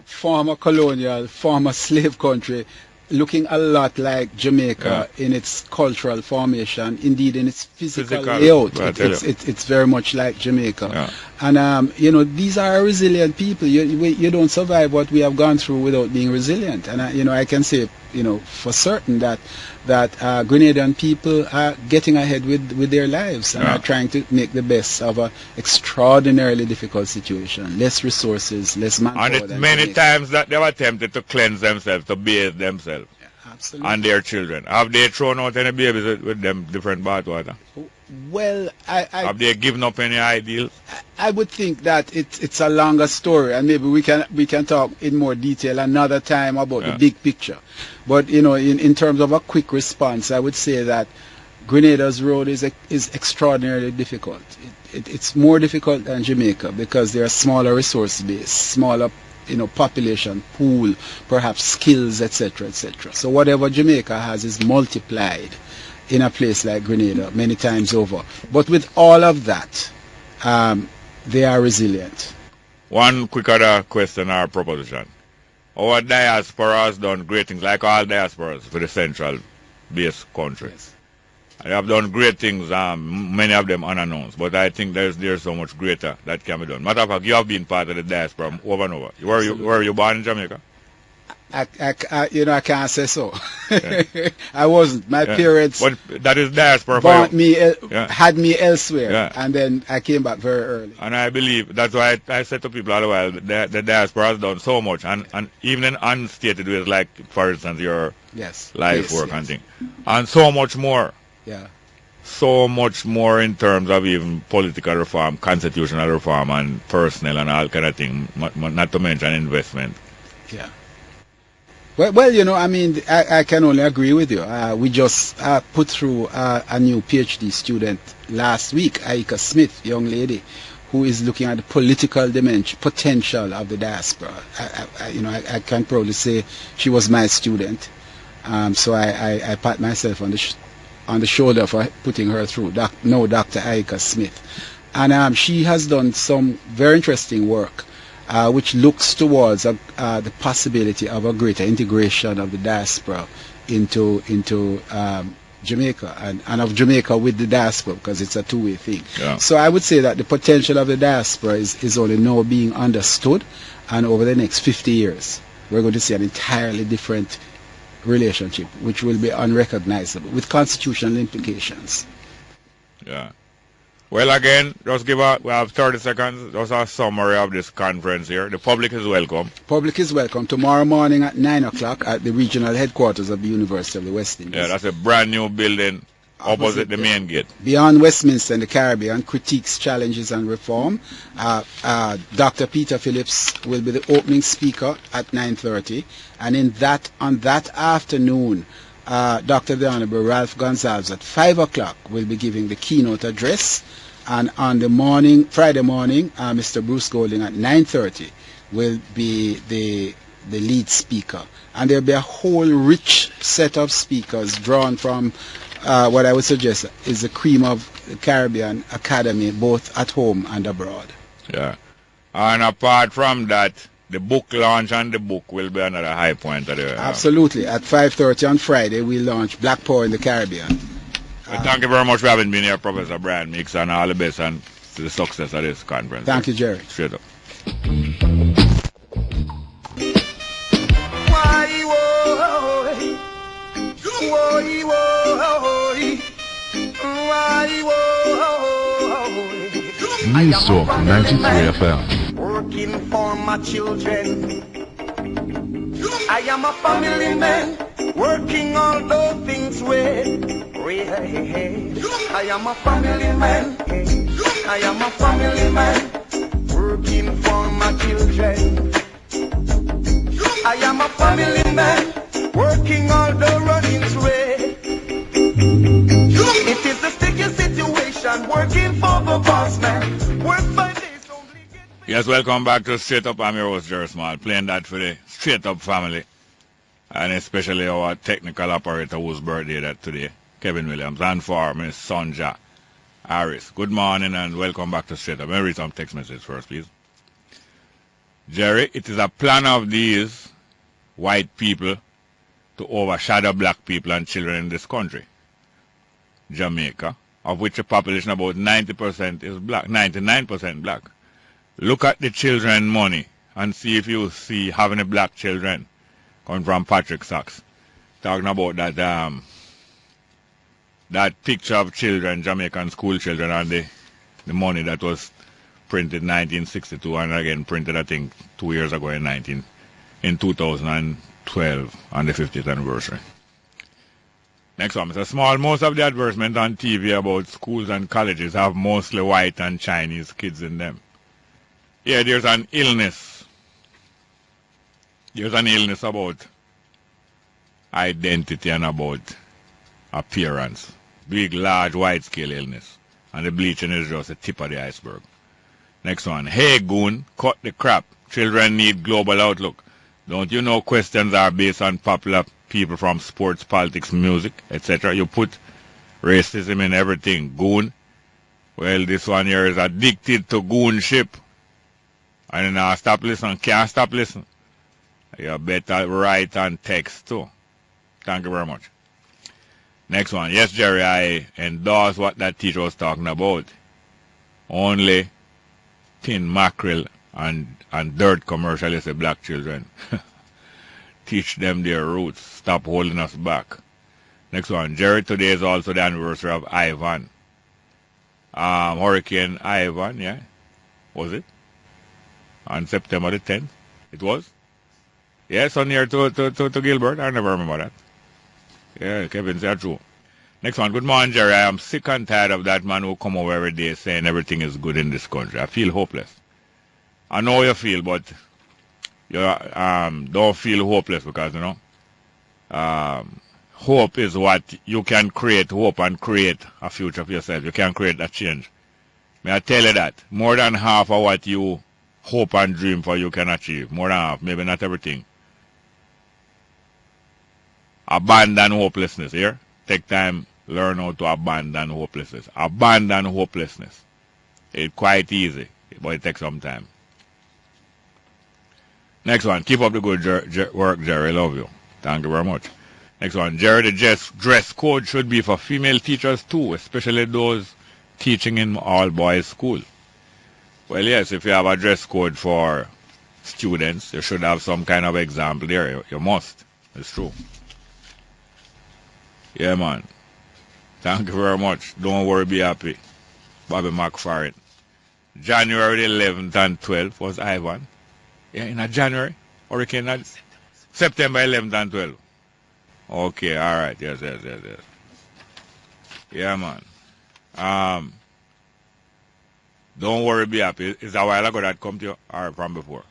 [SPEAKER 14] former colonial, former slave country, looking a lot like Jamaica in its cultural formation, indeed in its physical layout. It's very much like Jamaica. And, these are resilient people. You don't survive what we have gone through without being resilient. And, I can say, for certain that Grenadian people are getting ahead with their lives and are trying to make the best of an extraordinarily difficult situation. Less resources, less manpower.
[SPEAKER 1] And it's many times that they have attempted to cleanse themselves, to bathe themselves.
[SPEAKER 14] Absolutely.
[SPEAKER 1] And their children. Have they thrown out any babies with them different bathwater?
[SPEAKER 14] Well,
[SPEAKER 1] have they given up any ideals?
[SPEAKER 14] I would think that it's a longer story, and maybe we can talk in more detail another time about the big picture. But in terms of a quick response, I would say that Grenada's road is extraordinarily difficult. It's more difficult than Jamaica because there are smaller resource base, smaller population pool, perhaps skills, etc., etc. So whatever Jamaica has is multiplied in a place like Grenada many times over. But with all of that, they are resilient.
[SPEAKER 1] One quick other question or proposition. Our diaspora has done great things, like all diasporas, for the central-based countries.
[SPEAKER 14] Yes.
[SPEAKER 1] They have done great things, many of them unannounced, but I think there's so much greater that can be done. Matter of fact, you have been part of the diaspora over and over. Were you born in Jamaica?
[SPEAKER 14] I can't say so. I wasn't. My parents
[SPEAKER 1] but that is diaspora
[SPEAKER 14] had me elsewhere, and then I came back very early.
[SPEAKER 1] And I believe, that's why I said to people all the while, the diaspora has done so much, and even in unstated ways, like, for instance, your life work and thing. And so much more.
[SPEAKER 14] Yeah.
[SPEAKER 1] So much more in terms of even political reform, constitutional reform, and personnel and all kind of thing, not to mention investment.
[SPEAKER 14] Yeah. Well, I can only agree with you. We just put through a new PhD student last week, Aika Smith, young lady, who is looking at the political potential of the diaspora. I can proudly say she was my student. So I pat myself on the shoulder for putting her through. Dr. Aika Smith. And she has done some very interesting work, which looks towards the possibility of a greater integration of the diaspora into Jamaica and of Jamaica with the diaspora, because it's a two-way thing.
[SPEAKER 1] Yeah.
[SPEAKER 14] So I would say that the potential of the diaspora is only now being understood, and over the next 50 years we're going to see an entirely different relationship, which will be unrecognizable, with constitutional implications.
[SPEAKER 1] Yeah. Well, again, we have 30 seconds. Just a summary of this conference here. The public is welcome.
[SPEAKER 14] Public is welcome tomorrow morning at 9 o'clock at the regional headquarters of the University of the West Indies.
[SPEAKER 1] Yeah, that's a brand new building opposite the main gate.
[SPEAKER 14] Beyond Westminster and the Caribbean, critiques, challenges and reform. Dr. Peter Phillips will be the opening speaker at 9:30. And on that afternoon, Dr. the Honorable Ralph Gonzalez at 5 o'clock will be giving the keynote address. And on the Friday morning, Mr. Bruce Golding at 9:30 will be the lead speaker. And there'll be a whole rich set of speakers drawn from what I would suggest is the Cream of the Caribbean Academy, both at home and abroad.
[SPEAKER 1] Yeah. And apart from that, the book launch and the book will be another high point of the...
[SPEAKER 14] Absolutely. At 5:30 on Friday, we launch Black Power in the Caribbean.
[SPEAKER 1] Well, thank you very much for having been here, Professor Brian Meeks, and all the best and to the success of this conference.
[SPEAKER 14] Thank you, Jerry.
[SPEAKER 1] Straight up.
[SPEAKER 15] News Talk 93 FM.
[SPEAKER 4] Working for my children. I am a family man, working all those things with. I am a family man. I am a family man, working for my children. I am a family man, working all the runnings way. It is a sticky situation, working for the boss man. Work 5 days only.
[SPEAKER 1] Yes, welcome back to Straight Up. I'm your host, Jerry Small, playing that for the Straight Up family, and especially our technical operator whose birthday that today, Kevin Williams, and for Miss Sonja Harris. Good morning and welcome back to Straight Up. Let me read some text messages first, please. Jerry, it is a plan of these white people to overshadow black people and children in this country, Jamaica, of which the population about 90% is black, 99% black. Look at the children money and see if you see how many black children coming from Patrick Sachs. Talking about that that picture of children, Jamaican school children, and the money that was printed in 1962 and again printed, I think, 2 years ago in 2012 on the 50th anniversary. Next one, Mr. Small. Most of the advertisements on TV about schools and colleges have mostly white and Chinese kids in them. Yeah, there's an illness. There's an illness about identity and about appearance. Big, large, wide-scale illness. And the bleaching is just the tip of the iceberg. Next one. Hey, goon, cut the crap. Children need global outlook. Don't you know questions are based on popular people from sports, politics, music, etc.? You put racism in everything. Goon. Well, this one here is addicted to goonship. And now stop listening. Can't stop listening. You better write and text too. Thank you very much. Next one. Yes, Jerry, I endorse what that teacher was talking about. Only tin mackerel and dirt commercial is the black children. Teach them their roots. Stop holding us back. Next one. Jerry, today is also the anniversary of Ivan. Hurricane Ivan, yeah. Was it? On September the 10th? It was? Yes, on near to Gilbert. I never remember that. Yeah, Kevin said true. Next one. Good morning, Jerry. I am sick and tired of that man who come over every day saying everything is good in this country. I feel hopeless. I know you feel, but you don't feel hopeless because, you know, hope is what you can create. Hope and create a future for yourself. You can create that change. May I tell you that? More than half of what you hope and dream for you can achieve. More than half. Maybe not everything. Abandon hopelessness, here. Take time, learn how to abandon hopelessness. Abandon hopelessness. It's quite easy, but it takes some time. Next one. Keep up the good work, Jerry. Love you. Thank you very much. Next one. Jerry, the dress code should be for female teachers too, especially those teaching in all-boys school. Well, yes, if you have a dress code for students, you should have some kind of example there. You must. It's true. Yeah, man. Thank you very much. Don't worry, be happy. Bobby McFarren. January 11th and 12th was Ivan. Yeah, in a January? Hurricane? September 11th and 12th. Okay, all right. Yes. Yeah, man. Don't worry, be happy. It's a while ago that come to you, or from before.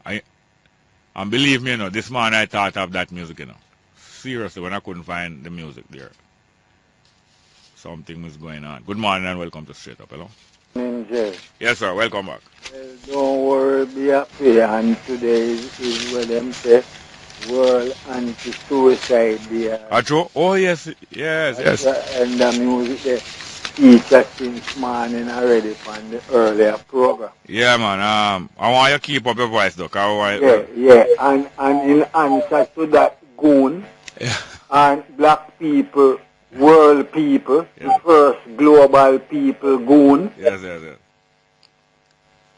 [SPEAKER 1] And believe me, you know, this morning I thought of that music, you know. Seriously, when I couldn't find the music there. Something was going on. Good morning and welcome to Straight Up. Hello?
[SPEAKER 5] Jerry.
[SPEAKER 1] Yes, sir. Welcome back.
[SPEAKER 5] Don't worry, be happy. And today is where them say, World Anti-Suicide Day.
[SPEAKER 1] True? Oh, yes. Yes.
[SPEAKER 5] And the music there. Teacher since morning already from the earlier program.
[SPEAKER 1] Yeah, man. I want you to keep up your voice, though.
[SPEAKER 5] Yeah. And in answer to that goon, and black people, world people, the first global people goon.
[SPEAKER 1] Yes.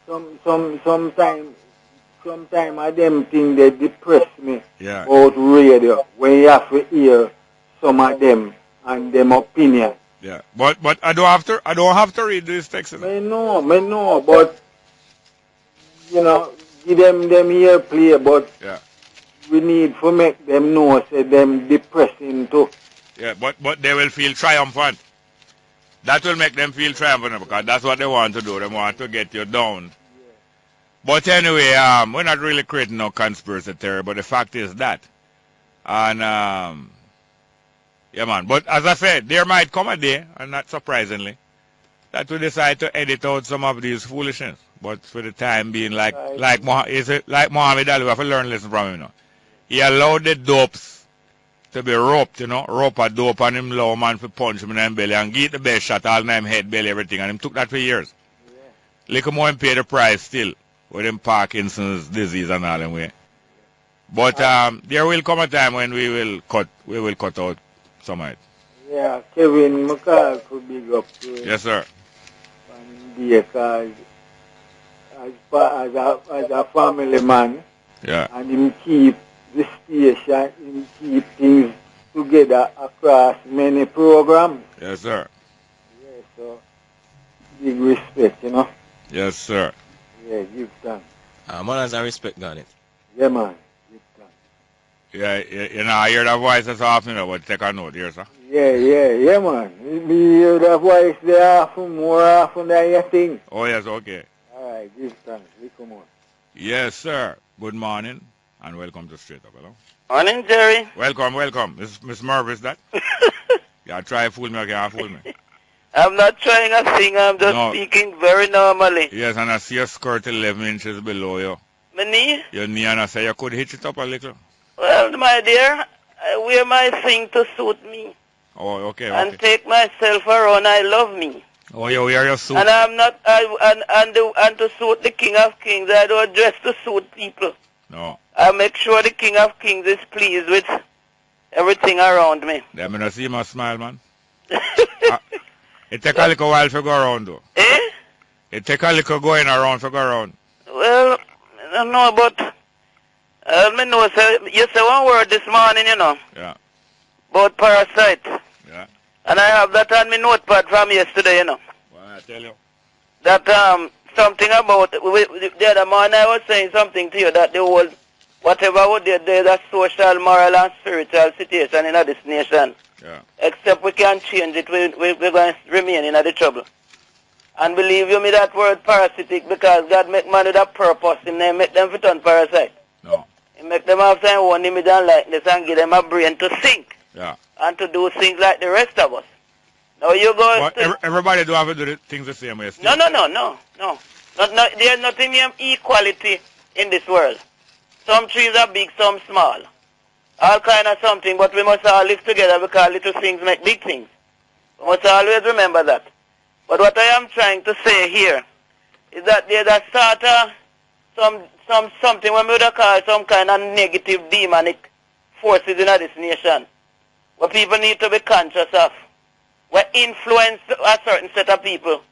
[SPEAKER 5] Sometimes of them things they depress me
[SPEAKER 1] about
[SPEAKER 5] radio when you have to hear some of them and them opinion.
[SPEAKER 1] Yeah, but I don't have to read this text.
[SPEAKER 5] I know, but you know, give them here play, but we need to make them know say them depressing too.
[SPEAKER 1] Yeah, but they will feel triumphant. That will make them feel triumphant because that's what they want to do. They want to get you down. But anyway, we're not really creating no conspiracy theory, but the fact is that. And, yeah, man. But as I said, there might come a day, and not surprisingly, that we decide to edit out some of these foolishness. But for the time being, like Muhammad Ali, we have to learn a lesson from him, you know. He allowed the dopes to be roped, you know, rope a dope and him low man for punch him in the belly and get the best shot, all in him head, belly, everything. And him took that for years. Little more him pay the price still. With them Parkinson's disease and all them way. But there will come a time when we will cut out some of it.
[SPEAKER 5] Yeah, Kevin McCall could big up to it.
[SPEAKER 1] Yes, sir.
[SPEAKER 5] Because as a family man, and him keep the station, him keep things together across many programs.
[SPEAKER 1] Yes, sir.
[SPEAKER 5] Yeah, so big respect, you know.
[SPEAKER 1] Yes, sir.
[SPEAKER 5] Yeah, give thanks.
[SPEAKER 9] Manners and respect, got it.
[SPEAKER 5] Yeah, man. Give thanks.
[SPEAKER 1] Yeah, you know, I hear that voice so often, but take a note here, sir.
[SPEAKER 5] Yeah, man. You hear that voice there more often than you think.
[SPEAKER 1] Oh, yes, okay.
[SPEAKER 5] All right, give thanks. We come on.
[SPEAKER 1] Yes, sir. Good morning, and welcome to Straight Up, hello.
[SPEAKER 16] Morning, Jerry.
[SPEAKER 1] Welcome. Miss Merv, is that? Yeah, try to fool me, or can't fool me.
[SPEAKER 16] I'm not trying a thing, I'm just speaking very normally.
[SPEAKER 1] Yes, and I see your skirt 11 inches below you.
[SPEAKER 16] My knee?
[SPEAKER 1] Your knee, and I say you could hitch it up a little.
[SPEAKER 16] Well, my dear, I wear my thing to suit me.
[SPEAKER 1] Oh, okay.
[SPEAKER 16] And take myself around, I love me.
[SPEAKER 1] Oh, you wear your suit?
[SPEAKER 16] And I'm not, and to suit the King of Kings, I don't dress to suit people.
[SPEAKER 1] No.
[SPEAKER 16] I make sure the King of Kings is pleased with everything around me.
[SPEAKER 1] Let me not see my smile, man. It take a little while to go around, though.
[SPEAKER 16] Eh?
[SPEAKER 1] It take a little going around to go around.
[SPEAKER 16] Well, I don't know, but I know, you say one word this morning, you know.
[SPEAKER 1] Yeah. About
[SPEAKER 16] parasite.
[SPEAKER 1] Yeah.
[SPEAKER 16] And I have that on my notepad from yesterday, you know.
[SPEAKER 1] Well, I tell you.
[SPEAKER 16] That, something about, the other morning I was saying something to you, that there was, whatever would there's a social, moral, and spiritual situation in this nation.
[SPEAKER 1] Yeah.
[SPEAKER 16] Except we can't change it, we're going to remain in the trouble. And believe you me, that word parasitic, because God make man with a purpose, He make them fit on parasite.
[SPEAKER 1] No.
[SPEAKER 16] He make them have some one image and likeness and give them a brain to think.
[SPEAKER 1] Yeah.
[SPEAKER 16] And to do things like the rest of us. Now you go...
[SPEAKER 1] everybody do have to do things the same way.
[SPEAKER 16] No. There's nothing named equality in this world. Some trees are big, some small. All kind of something, but we must all live together because little things make big things. We must always remember that. But what I am trying to say here is that there's a sort of something we would call some kind of negative demonic forces in this nation what people need to be conscious of. We influence a certain set of people.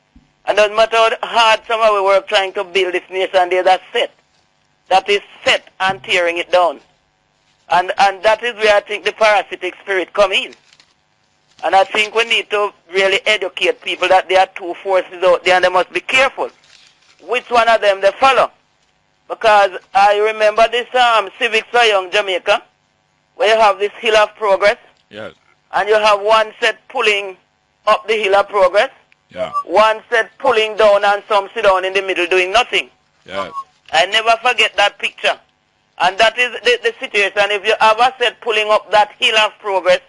[SPEAKER 16] And doesn't matter how hard some of we work trying to build this nation, there's a set that is set and tearing it down. And that is where I think the parasitic spirit come in. And I think we need to really educate people that there are two forces out there and they must be careful which one of them they follow. Because I remember this Civics for Young Jamaica, where you have this hill of progress.
[SPEAKER 1] Yes.
[SPEAKER 16] And you have one set pulling up the hill of progress.
[SPEAKER 1] Yeah. One
[SPEAKER 16] set pulling down and some sit down in the middle doing nothing.
[SPEAKER 1] Yes.
[SPEAKER 16] I never forget that picture. And that is the situation. If you have a set pulling up that hill of progress,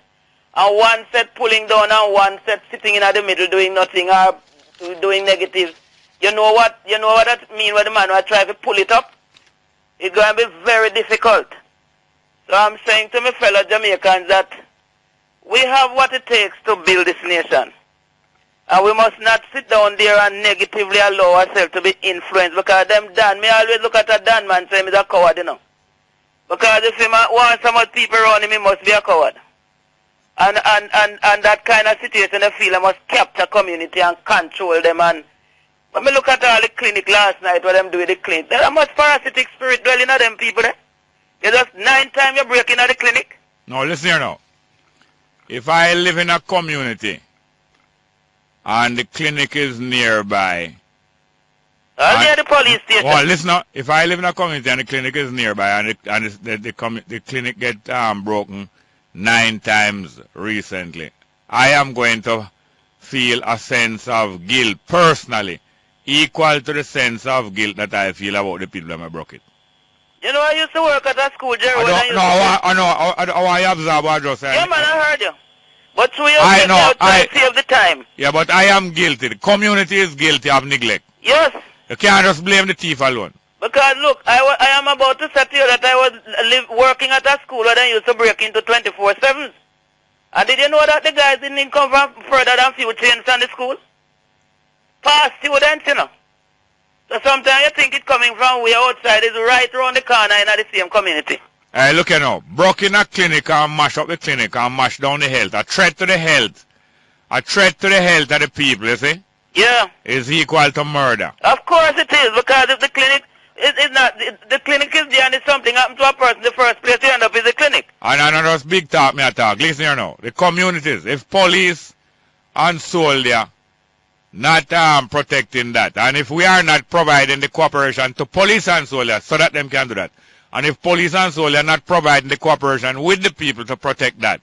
[SPEAKER 16] and one set pulling down and one set sitting in the middle doing nothing or doing negative, you know what that means when the man will try to pull it up? It's going to be very difficult. So I'm saying to my fellow Jamaicans that we have what it takes to build this nation. And we must not sit down there and negatively allow ourselves to be influenced. Because them Dan, me always look at a Dan man and say he's a coward, you know. Because if he wants some other people around him, he must be a coward. And that kind of situation, I feel I must capture community and control them. And when me look at all the clinic last night, what them do with the clinic, there are much parasitic spirit dwelling in them people there. You just 9 times you break in at the clinic.
[SPEAKER 1] No, listen here now. If I live in a community and the clinic is nearby.
[SPEAKER 16] Near the police station.
[SPEAKER 1] Oh, listen now. If I live in a community and the clinic is nearby and the clinic get broken 9 times recently, I am going to feel a sense of guilt personally, equal to the sense of guilt that I feel about the people that I broke it.
[SPEAKER 16] You know, I used to work at a school, Jerry.
[SPEAKER 1] I observe what I just said.
[SPEAKER 16] Yeah, man, I heard you. But through your I save the time.
[SPEAKER 1] Yeah, but I am guilty. The community is guilty of neglect.
[SPEAKER 16] Yes.
[SPEAKER 1] You can't just blame the thief alone.
[SPEAKER 16] Because, look, I am about to say to you that I was working at a school where they used to break into 24/7. And did you know that the guys didn't come from further than few chains on the school? Past students, you know. So sometimes you think it's coming from way outside. It's right around the corner in the same community.
[SPEAKER 1] Hey, look you know, broke in a clinic and mash up the clinic and mash down the health. A threat to the health. A threat to the health of the people, you see?
[SPEAKER 16] Yeah.
[SPEAKER 1] Is equal to murder.
[SPEAKER 16] Of course it is, because if the clinic is not, the clinic is there and if something happened to a person, the first place you end up is the clinic.
[SPEAKER 1] And I know that's big talk me I talk. Listen here now. The communities, if police and soldier not protecting that, and if we are not providing the cooperation to police and soldiers so that them can do that, and if police and soldiers are not providing the cooperation with the people to protect that,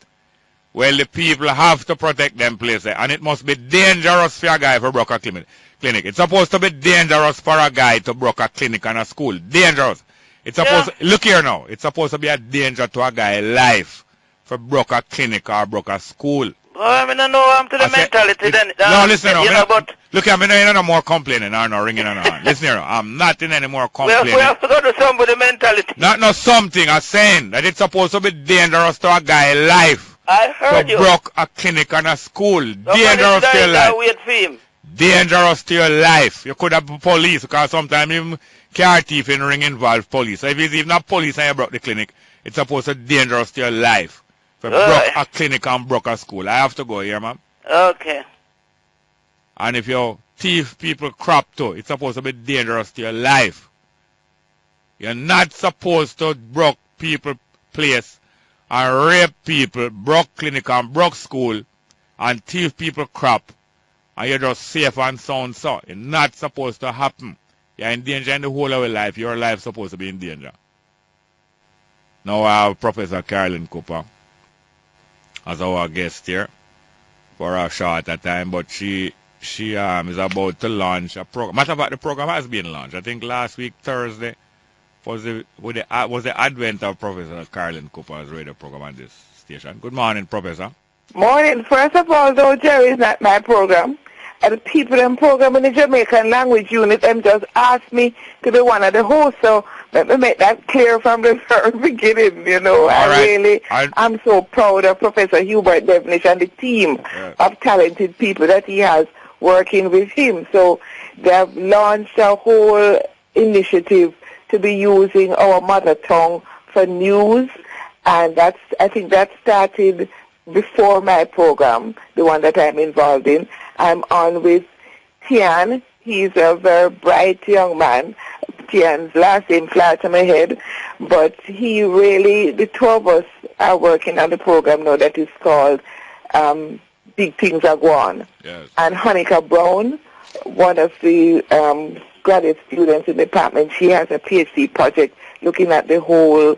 [SPEAKER 1] well, the people have to protect them places, and it must be dangerous for a guy to broke a clinic. It's supposed to be dangerous for a guy to broke a clinic and a school. Dangerous. It's supposed to, look here now, it's supposed to be a danger to a guy's life for broke a clinic or broke a school.
[SPEAKER 16] Well, I mean, I know I'm to the mentality then.
[SPEAKER 1] No, listen now.
[SPEAKER 16] But
[SPEAKER 1] look, I'm in no more complaining or no ringing or no. Listen here, I'm not in any more complaining.
[SPEAKER 16] We have to go to somebody mentality.
[SPEAKER 1] Not something. I'm saying that it's supposed to be dangerous to a guy's life.
[SPEAKER 16] I heard you.
[SPEAKER 1] Broke a clinic and a school. Dangerous to your life.
[SPEAKER 16] Wait for him.
[SPEAKER 1] Dangerous to your life. You could have police, because sometimes even car thieving ring involve police. So if it's even not police and you broke the clinic, it's supposed to be dangerous to your life. If you broke a clinic and broke a school. I have to go here, man.
[SPEAKER 16] Okay.
[SPEAKER 1] And if you thief people crop too, it's supposed to be dangerous to your life. You're not supposed to broke people place and rape people, broke clinic and broke school, and thief people crop, and you're just safe and sound. So it's not supposed to happen. You're in danger in the whole of your life. Your life's supposed to be in danger. Now I have Professor Carolyn Cooper as our guest here for a short time, but she is about to launch a program. Matter of fact, the program has been launched. I think last week Thursday was the advent of Professor Carolyn Cooper's radio program on this station. Good morning, Professor.
[SPEAKER 17] Morning. First of all, though, Jerry, is not my program. And the people in program in the Jamaican language unit, them just asked me to be one of the hosts. So let me make that clear from the very beginning, you know. I'm so proud of Professor Hubert Devenish and the team of talented people that he has working with him. So they have launched a whole initiative to be using our mother tongue for news. And I think that started before my program, the one that I'm involved in. I'm on with Tian. He's a very bright young man. Tian's last name flies to my head. But he really, the two of us are working on the program now that is called Big Things Are Gone. Yes. And Honika Brown, one of the graduate students in the department, she has a PhD project looking at the whole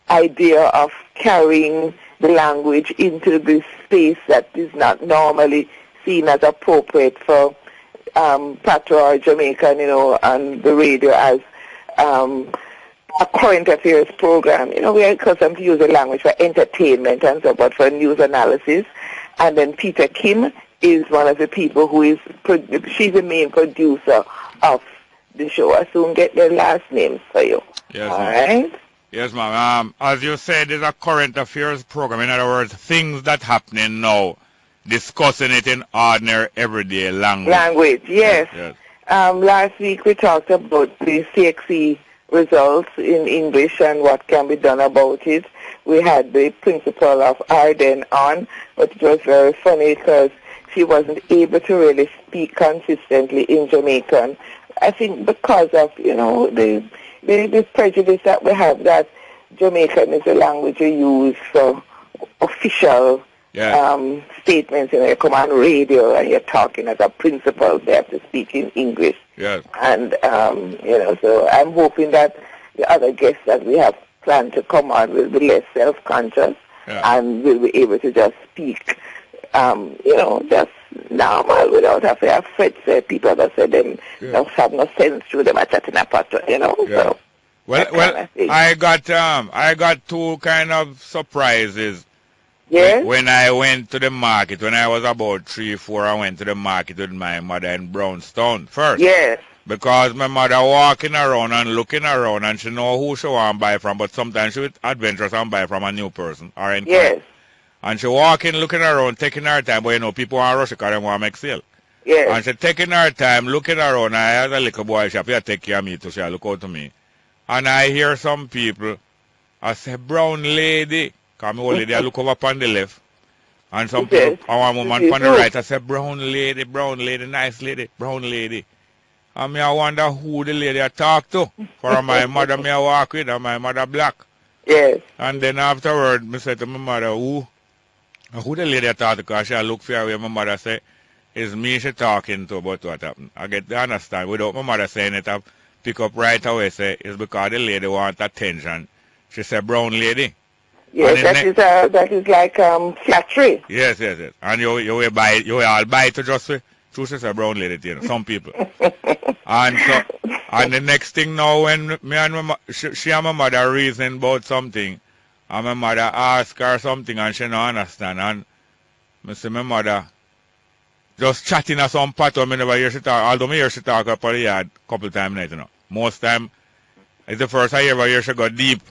[SPEAKER 17] idea of carrying the language into this space that is not normally seen as appropriate for Patio or Jamaican, you know, on the radio as a current affairs program. You know, we are accustomed to use the language for entertainment and so, but for news analysis. And then Peter Kim is one of the people who is, she's the main producer of the show. I soon get their last names for you.
[SPEAKER 1] Yes,
[SPEAKER 17] all right?
[SPEAKER 1] Yes, ma'am. As you said, it's a current affairs program. In other words, things that happening now, discussing it in ordinary, everyday language.
[SPEAKER 17] Yes.
[SPEAKER 1] Yes.
[SPEAKER 17] Last week we talked about the CXE results in English and what can be done about it. We had the principal of Arden on, but it was very funny because she wasn't able to really speak consistently in Jamaican. I think because of, the prejudice that we have that Jamaican is a language you use for official statements. You come on radio and you're talking as a principal, they have to speak in English.
[SPEAKER 1] Yes.
[SPEAKER 17] And, so I'm hoping that the other guests that we have planned to come on will be less self-conscious and will be able to just speak, just normal without having to fret people that say them don't have no sense to them at chatting apart, So
[SPEAKER 1] well, I got two kind of surprises.
[SPEAKER 17] Yes.
[SPEAKER 1] When I went to the market, when I was about 3, 4, I went to the market with my mother in Brownstown first.
[SPEAKER 17] Yes.
[SPEAKER 1] Because my mother walking around and looking around and she know who she want to buy from, but sometimes she would adventurous and buy from a new person or in
[SPEAKER 17] Yes.
[SPEAKER 1] And she walking, looking around, taking her time, but people want to rush because they want to make sale.
[SPEAKER 17] Yes.
[SPEAKER 1] And she taking her time, looking around, I had a little boy, she have to take care of me, so she look out to me. And I hear some people, I say, brown lady, because my old lady, I look over on the left. And some people, one woman on the right, I say, brown lady, nice lady, brown lady. And me I wonder who the lady I talk to. For my mother, me I walk with, and my mother black.
[SPEAKER 17] Yes.
[SPEAKER 1] And then afterward, me say to my mother, who the lady I talk to, because she look for her, my mother say, it's me she talking to about what happened. I get to understand, without my mother saying it, I pick up right away, say, it's because the lady want attention. She said, brown lady.
[SPEAKER 17] Yes, that is like flattery.
[SPEAKER 1] Yes. And you will all buy to just say, she said brown lady, some people. And the next thing now, when me and she and my mother reason about something, and my mother ask her something and she don't understand, and I say my mother just chatting at some part of me never hear she talk, although me hear she talk up on the yard a couple times night, Most time, it's the first I ever hear she go deep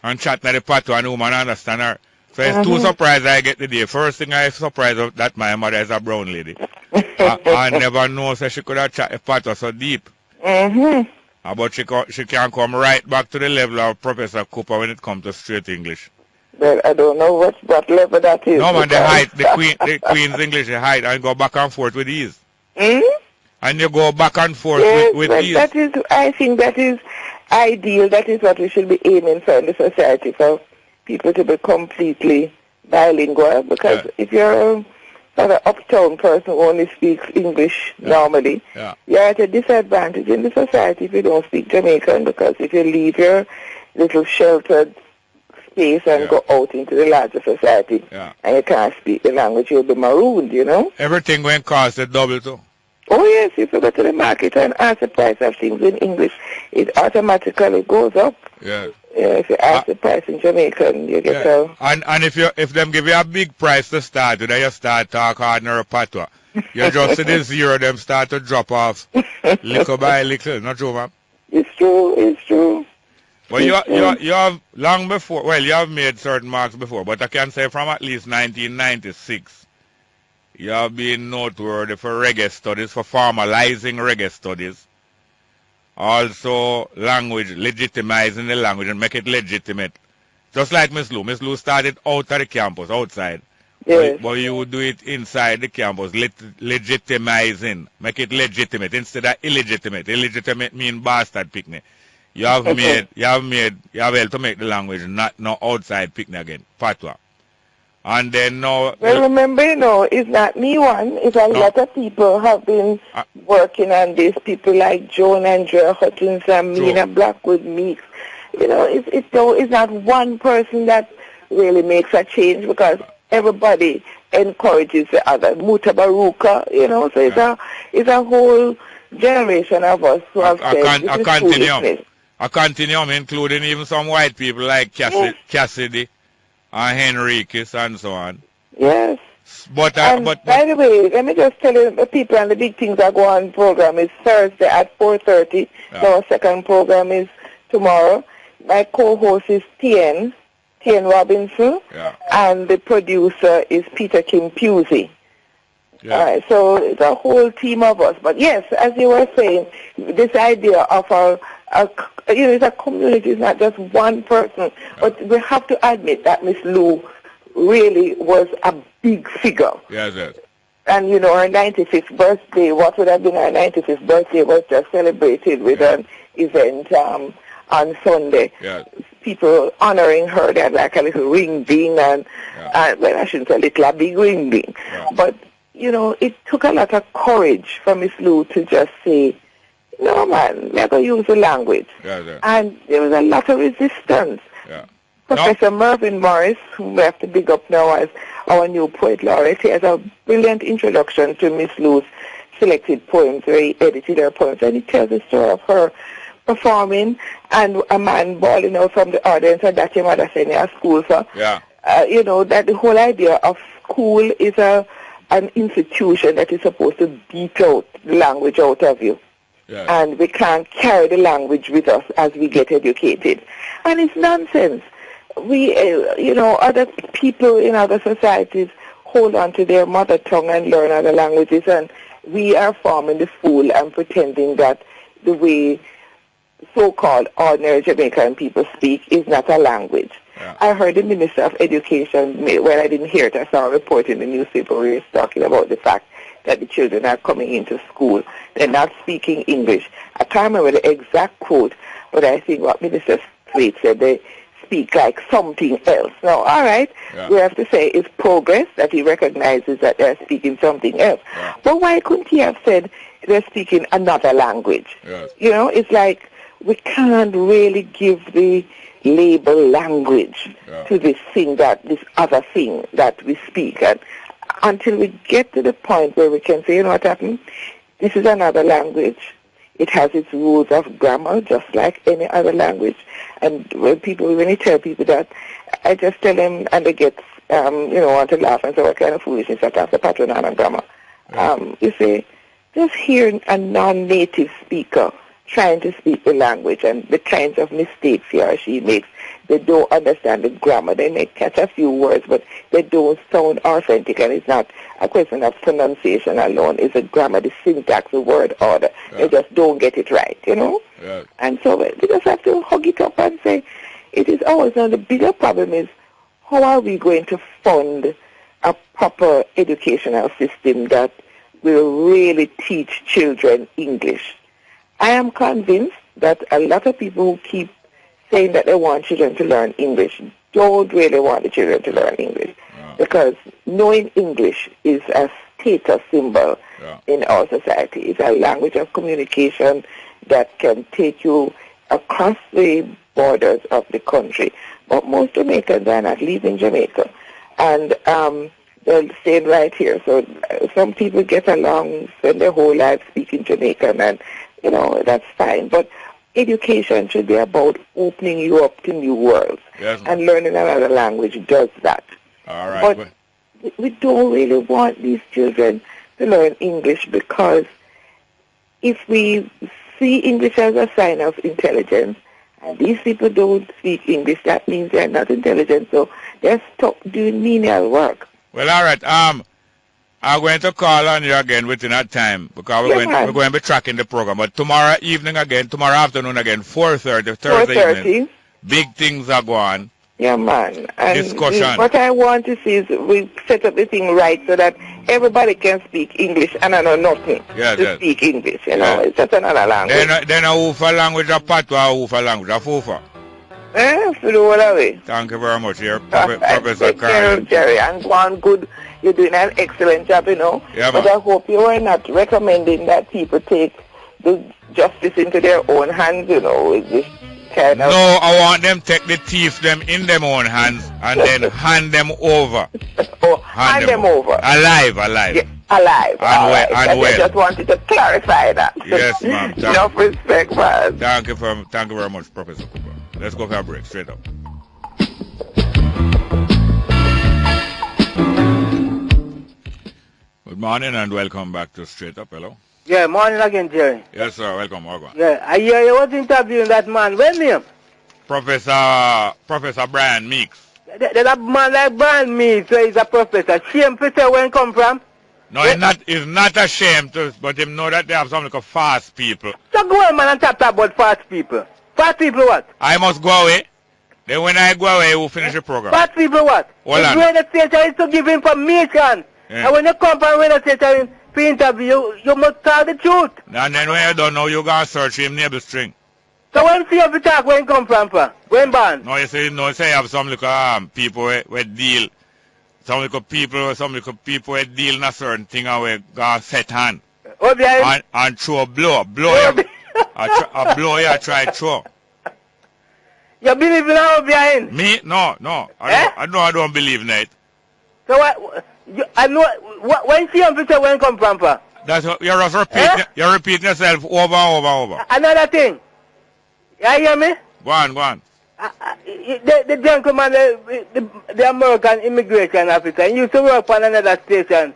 [SPEAKER 1] and chat at the patio and the woman understand her. So it's two surprises I get today. First thing I surprised of that my mother is a brown lady. I never know so she could have chat the patio so deep. But she can come right back to the level of Professor Cooper when it comes to straight English.
[SPEAKER 17] Well, I don't know what level that is.
[SPEAKER 1] No man, the Queen's English, the height, and go back and forth with ease. And you go back and forth with ease.
[SPEAKER 17] I think that is ideal. That is what we should be aiming for in the society, for people to be completely bilingual. Because if you're an uptown person who only speaks English normally, you're at a disadvantage in the society if you don't speak Jamaican. Because if you leave your little sheltered space and go out into the larger society and you can't speak the language, you'll be marooned,
[SPEAKER 1] Everything going to cost a double too.
[SPEAKER 17] Oh yes, if you go to the market and ask the price of things in English, it automatically goes up.
[SPEAKER 1] Yes.
[SPEAKER 17] If you ask the price in Jamaican, you get a...
[SPEAKER 1] And if them give you a big price to start with, then you start talk ordinary patois. You just see the zero, them start to drop off little by little. Not true, ma'am?
[SPEAKER 17] It's true.
[SPEAKER 1] Well, you have long before, well, you have made certain marks before, but I can say from at least 1996, you have been noteworthy for reggae studies, for formalizing reggae studies. Also, language, legitimizing the language and make it legitimate. Just like Miss Lou. Miss Lou started out of the campus, outside.
[SPEAKER 17] Yes.
[SPEAKER 1] But you would do it inside the campus, legitimizing, make it legitimate instead of illegitimate. Illegitimate mean bastard picnic. You have helped to make the language not outside picnic again, patois. And then now...
[SPEAKER 17] Well, remember, it's not me one. It's a lot of people have been working on this. People like Joan Andrea Hutchins and Mina Blackwood Meeks. It's not one person that really makes a change because everybody encourages the other. Mutabaruka, so it's a whole generation of us who have said this is foolishness.
[SPEAKER 1] A continuum including even some white people like Cassidy. And Henriquez and so on.
[SPEAKER 17] Yes.
[SPEAKER 1] But
[SPEAKER 17] by the way, let me just tell you, the people and the big things that go on program is Thursday at 4:30. So our second program is tomorrow. my co-host is Tien Robinson, and the producer is Peter Kim Pusey.
[SPEAKER 1] Yeah.
[SPEAKER 17] All right, so it's a whole team of us. But yes, as you were saying, this idea of it's a community, it's not just one person. But we have to admit that Miss Lou really was a big figure.
[SPEAKER 1] Yes, yes.
[SPEAKER 17] And, her 95th birthday, what would have been her 95th birthday, was just celebrated with an event on Sunday.
[SPEAKER 1] Yeah.
[SPEAKER 17] People honoring her. They had like a little ring ding and well, I shouldn't say little, a big ring ding.
[SPEAKER 1] Yeah.
[SPEAKER 17] But, it took a lot of courage for Miss Lou to just say, no, man, we're going to use the language.
[SPEAKER 1] Yeah.
[SPEAKER 17] And there was a lot of resistance.
[SPEAKER 1] Yeah.
[SPEAKER 17] Professor Mervyn Morris, whom we have to big up now as our new poet laureate, he has a brilliant introduction to Miss Lou's selected poems, where he edited her poems, and he tells the story of her performing and a man bawling out from the audience, and that your mother said in her school. So, that the whole idea of school is an institution that is supposed to beat out the language out of you.
[SPEAKER 1] Yeah.
[SPEAKER 17] And we can't carry the language with us as we get educated. And it's nonsense. We, other people in other societies hold on to their mother tongue and learn other languages, and we are forming the fool and pretending that the way so-called ordinary Jamaican people speak is not a language.
[SPEAKER 1] Yeah.
[SPEAKER 17] I heard the Minister of Education, well, I didn't hear it, I saw a report in the newspaper where he was talking about the fact that the children are coming into school. They're not speaking English. I can't remember the exact quote, but I think what Minister Slade said, they speak like something else. Now, all right, we have to say it's progress that he recognizes that they're speaking something else.
[SPEAKER 1] Yeah.
[SPEAKER 17] But why couldn't he have said they're speaking another language?
[SPEAKER 1] Yes.
[SPEAKER 17] It's like we can't really give the label language to this other thing that we speak. And until we get to the point where we can say, what happened? This is another language. It has its rules of grammar, just like any other language. And when you tell people that, I just tell them, and they get, want to laugh and say, what kind of foolishness that that's a pattern and grammar. You say, just hearing a non-native speaker trying to speak the language and the kinds of mistakes he or she makes. They don't understand the grammar. They may catch a few words, but they don't sound authentic, and it's not a question of pronunciation alone. It's the grammar, the syntax, the word order. They just don't get it right,
[SPEAKER 1] Yeah.
[SPEAKER 17] And so we just have to hug it up and say, it is ours. Now, the bigger problem is, how are we going to fund a proper educational system that will really teach children English? I am convinced that a lot of people who keep saying that they want children to learn English don't really want the children to learn English, because knowing English is a status symbol in our society. It's a language of communication that can take you across the borders of the country. But most Jamaicans are not leaving Jamaica, and they're staying right here. So some people get along, spend their whole life speaking Jamaican, and that's fine. But education should be about opening you up to new worlds.
[SPEAKER 1] Yes.
[SPEAKER 17] And learning another language does that.
[SPEAKER 1] All right.
[SPEAKER 17] But we don't really want these children to learn English, because if we see English as a sign of intelligence, and these people don't speak English, that means they're not intelligent, so they're stuck doing menial work.
[SPEAKER 1] Well, all right. I'm going to call on you again within that time, because we're going to be tracking the program. But tomorrow afternoon again, 4:30, Thursday evening, big things are going.
[SPEAKER 17] Yeah, man. And
[SPEAKER 1] discussion.
[SPEAKER 17] What I want to see is we set up the thing right so that everybody can speak English, and I know nothing to speak English. It's just another language.
[SPEAKER 1] Then a Ufa language, a Patio, a Ufa language, a Fufa. Thank you very much, Professor Carolyn.
[SPEAKER 17] Jerry, and one good. You're doing an excellent job,
[SPEAKER 1] Yeah,
[SPEAKER 17] but I hope you are not recommending that people take the justice into their own hands, with this kind of...
[SPEAKER 1] No, I want them take the thief them in them own hands and then hand them over.
[SPEAKER 17] Hand them over.
[SPEAKER 1] Alive.
[SPEAKER 17] Yeah, alive. I just wanted to clarify that.
[SPEAKER 1] Yes, ma'am.
[SPEAKER 17] Enough respect, man.
[SPEAKER 1] Thank you very much, Professor Cooper. Let's go for a break, straight up. Good morning and welcome back to Straight Up. Hello.
[SPEAKER 10] Yeah, morning again, Jerry.
[SPEAKER 1] Yes, sir. Welcome.
[SPEAKER 10] Yeah, I hear you was interviewing that man. When name?
[SPEAKER 1] Professor Brian Meeks.
[SPEAKER 10] There's a man like Byron Meeks, so he's a professor. Shame to say where he come from.
[SPEAKER 1] No, it's not a shame to, but him know that they have some like a fast people.
[SPEAKER 10] So go on, man, and talk about fast people. Fast people what?
[SPEAKER 1] I must go away. Then when I go away, we'll finish the program.
[SPEAKER 10] Fast people what?
[SPEAKER 1] Hold on.
[SPEAKER 10] The radio station is to give information.
[SPEAKER 1] Yeah.
[SPEAKER 10] And when you come from radio station for interview, you must tell the truth.
[SPEAKER 1] And then when you don't know, you go search him neighbor string.
[SPEAKER 10] So when see you talk, where he come from? When born?
[SPEAKER 1] No, you say you have some little people where deal. Some little people where deal in a certain thing and we go set hand. And throw a blow. A blow you try throw.
[SPEAKER 10] You believe in how behind?
[SPEAKER 1] Me? No. I don't believe in it.
[SPEAKER 10] So what? I know. When see him say when come from?
[SPEAKER 1] That's what, you're just repeating. You're repeating yourself over and over.
[SPEAKER 10] Another thing. You hear me?
[SPEAKER 1] Go on.
[SPEAKER 10] The gentleman, the American immigration officer, he used to work on another station.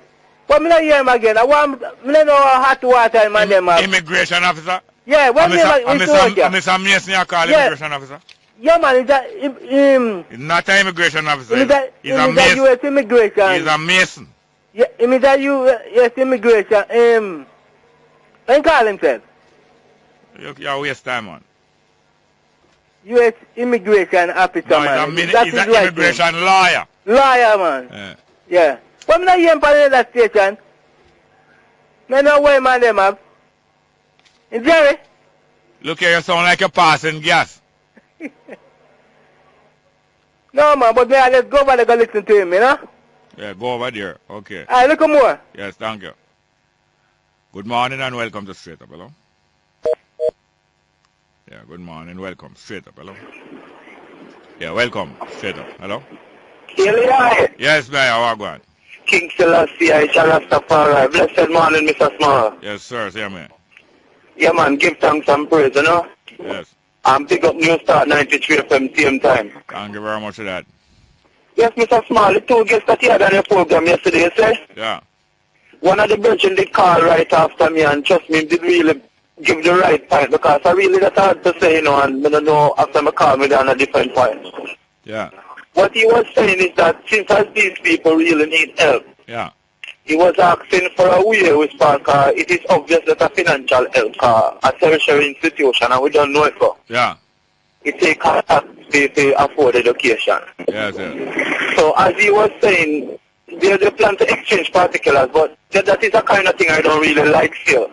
[SPEAKER 10] But I don't hear him again. I don't know how hot water him and them have.
[SPEAKER 1] Immigration officer?
[SPEAKER 10] Yeah, when
[SPEAKER 1] Mr. Mason, you call immigration officer?
[SPEAKER 10] Yeah, man,
[SPEAKER 1] he's not an immigration officer. He's a
[SPEAKER 10] Mason. U.S. immigration.
[SPEAKER 1] He's a Mason.
[SPEAKER 10] Yeah, he's a U.S. immigration. When call himself?
[SPEAKER 1] You're waste time, man.
[SPEAKER 10] U.S. immigration officer,
[SPEAKER 1] no,
[SPEAKER 10] man.
[SPEAKER 1] He's an immigration lawyer.
[SPEAKER 10] Lawyer, man. Yeah. But I'm not hearing from that station. I know where man them have. And Jerry?
[SPEAKER 1] Look here, you sound like you're passing gas.
[SPEAKER 10] No, man, but let's go over there and listen to him, you know?
[SPEAKER 1] Yeah, go over there. Okay.
[SPEAKER 10] All right, look more.
[SPEAKER 1] Yes, thank you. Good morning and welcome to Straight Up, hello? Yeah, good morning, welcome. Straight Up, hello? Yeah, welcome. Straight Up, hello? Yes, man, how are you going?
[SPEAKER 11] King Selassie, I shall Rastafari. Blessed morning, Mr. Small.
[SPEAKER 1] Yes, sir, yeah, man.
[SPEAKER 11] Yeah, man, give thanks and praise, you know?
[SPEAKER 1] Yes.
[SPEAKER 11] And pick up New Start 93 FM, same time.
[SPEAKER 1] Thank you very much for that.
[SPEAKER 11] Yes, Mr. Small, the two guests that you had on your program yesterday, you say?
[SPEAKER 1] Yeah.
[SPEAKER 11] One of the brethren did call right after me, and trust me, did really give the right point, because I really that hard to say, you know, and I don't know after I call me down a different point.
[SPEAKER 1] Yeah.
[SPEAKER 11] What he was saying is that since as these people really need help,
[SPEAKER 1] yeah,
[SPEAKER 11] he was asking for a way response. It is obvious that a financial help, a tertiary institution, and we don't know it for.
[SPEAKER 1] Yeah.
[SPEAKER 11] It takes to afford education.
[SPEAKER 1] Yes, yes.
[SPEAKER 11] So as he was saying, they plan to exchange particulars, but that is a kind of thing I don't really like still.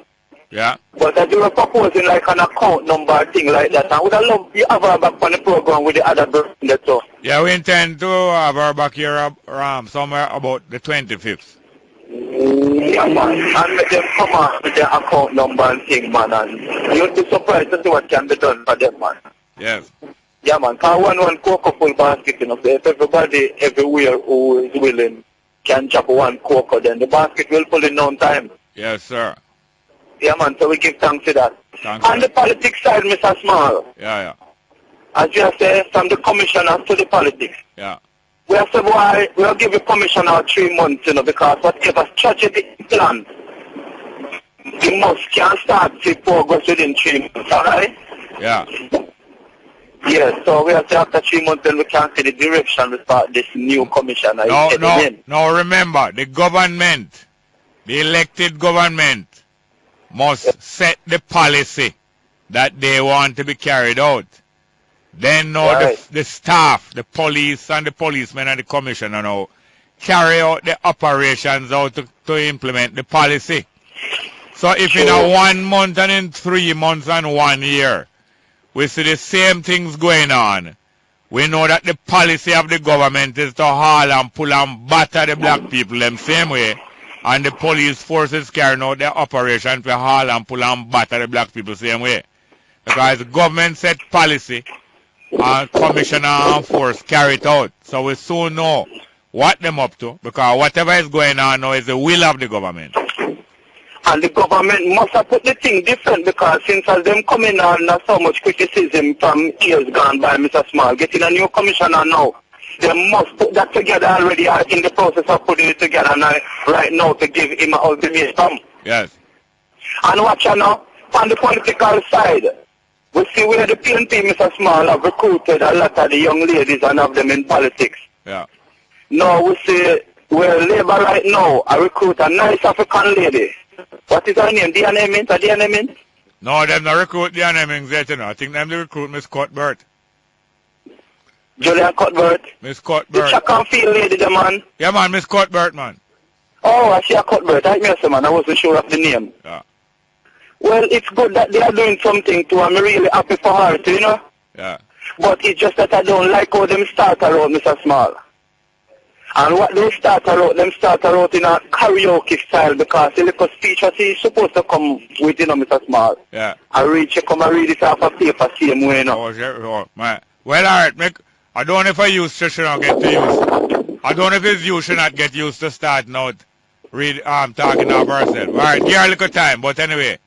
[SPEAKER 1] Yeah.
[SPEAKER 11] But as you were proposing like an account number thing like that, I would have loved you have her back on the program with the other person so.
[SPEAKER 1] Yeah, we intend to have her back here somewhere about the 25th.
[SPEAKER 11] Yeah, man. And let them come on with the account number and thing, man. And you'll be surprised to see what can be done for them, man.
[SPEAKER 1] Yes.
[SPEAKER 11] Yeah, man. Because one cocoa full basket, you know. So if everybody everywhere who is willing can chop one cocoa, then the basket will pull in no time.
[SPEAKER 1] Yes, sir.
[SPEAKER 11] Yeah, man. So we give thanks to that.
[SPEAKER 1] Thanks,
[SPEAKER 11] on the politics side, Mr. Small.
[SPEAKER 1] Yeah, yeah.
[SPEAKER 11] As you have said, from the commissioners to the politics.
[SPEAKER 1] Yeah.
[SPEAKER 11] We have said, why we'll give the commissioner 3 months, you know, because whatever strategy plan, the must can start to progress within 3 months, alright?
[SPEAKER 1] Yeah.
[SPEAKER 11] Yes, so we have to after 3 months, then we can see the direction we start this new commissioner.
[SPEAKER 1] No, remember, the government, the elected government, must set the policy that they want to be carried out. Then now the staff, the police and the policemen and the commissioner now carry out the operations out to implement the policy. So if in a 1 month and in 3 months and 1 year, we see the same things going on, we know that the policy of the government is to haul and pull and batter the black people them same way, and the police forces carrying out their operation to haul and pull and batter the black people same way. Because the government set policy and commissioner and force carry it out. So we soon know what them up to, because whatever is going on now is the will of the government.
[SPEAKER 11] And the government must have put the thing different, because since as them coming on, not so much criticism from years gone by, Mr. Small, getting a new commissioner now, they must put that together already, are in the process of putting it together now, right now to give him an ultimatum.
[SPEAKER 1] Yes.
[SPEAKER 11] And watch out now, on the political side, We see where the PNP, Mr. Small, have recruited a lot of the young ladies and have them in politics.
[SPEAKER 1] Yeah.
[SPEAKER 11] Now we see where Labour right now I recruit a nice African lady. What is her name? Diana Mint? Diana Mint?
[SPEAKER 1] No, them not recruit Diana Mint yet, you know. I think them they recruit Miss Cuthbert.
[SPEAKER 11] Julian Cuthbert?
[SPEAKER 1] Miss Cuthbert.
[SPEAKER 11] The track and field lady, the man?
[SPEAKER 1] Yeah, man, Miss Cuthbert, man.
[SPEAKER 11] Oh, I see a Cuthbert. I miss man. I wasn't sure of the name.
[SPEAKER 1] Yeah.
[SPEAKER 11] Well, it's good that they are doing something too. I'm really happy for her too, you know?
[SPEAKER 1] Yeah.
[SPEAKER 11] But it's just that I don't like how them start around, Mr. Small. And what they start out in a karaoke style because the little speech was he's supposed to come with, you know, Mr. Small.
[SPEAKER 1] Yeah.
[SPEAKER 11] I read it off of paper same way, you know.
[SPEAKER 1] Oh, sure. Oh, man. Well, alright, I don't know if I use should not get to use. I don't know if it's you should not get used to starting out talking of ourselves. Alright, give her a little time, but anyway.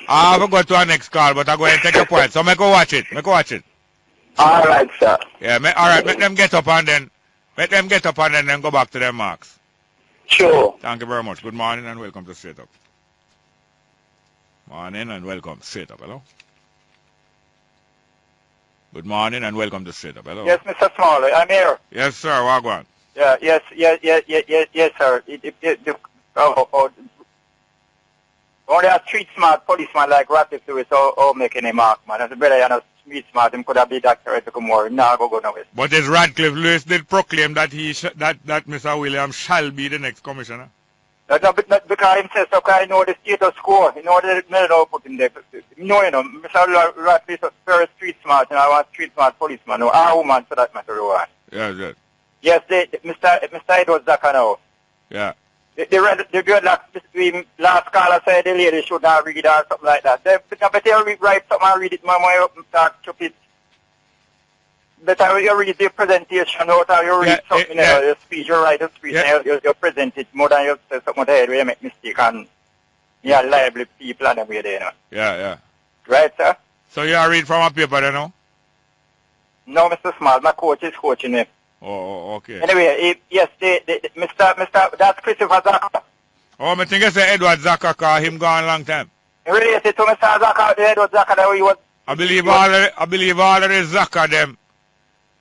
[SPEAKER 1] I have to go to our next call, but I'm going to take a point. So make go watch it.
[SPEAKER 11] Alright, sir.
[SPEAKER 1] Yeah, alright, make them get up and then then go back to their marks.
[SPEAKER 11] Sure.
[SPEAKER 1] Thank you very much. Good morning and welcome to Straight Up. Morning and welcome. Straight Up, hello? Good morning and welcome to Straight Up, hello?
[SPEAKER 18] Yes, Mr. Small, I'm here.
[SPEAKER 1] Yes, sir, Wagwan.
[SPEAKER 18] Yeah, yes, sir. Only a street smart policeman like Ratcliffe Lewis or make any mark, man. That's better than a street smart. Him could have been doctor to come more. Now go nowhere.
[SPEAKER 1] But as Ratcliffe Lewis did proclaim that that Mr. Williams shall be the next commissioner.
[SPEAKER 18] No, but because him says so, because I know the status quo. You know the middle put him there. You know, Mr. Ratcliffe is very street smart, and I want street smart policeman, no, or woman for that matter.
[SPEAKER 1] Yes,
[SPEAKER 18] yes. Yes, Mr. Edwards Zaka now.
[SPEAKER 1] Yeah.
[SPEAKER 18] The dreadlocks between last caller said the lady should not read or something like that. They write something and read it, my way up and start stupid. Better you read the presentation, or you read something, your speech, you write a speech, and you present it more than you say something there where you make mistake and you are liable people and every day, you know.
[SPEAKER 1] Yeah.
[SPEAKER 18] Right, sir?
[SPEAKER 1] So you are read from a paper, you know?
[SPEAKER 18] No, Mr. Small, my coach is coaching me.
[SPEAKER 1] Oh, okay.
[SPEAKER 18] Anyway, yes, Mr. That's Christopher Zaka.
[SPEAKER 1] Oh, I think it's Edward Zaka, cause him gone a long time.
[SPEAKER 18] Related to Mr. Zaka, Edward Zaka, that he was.
[SPEAKER 1] I believe all of the Zaka them.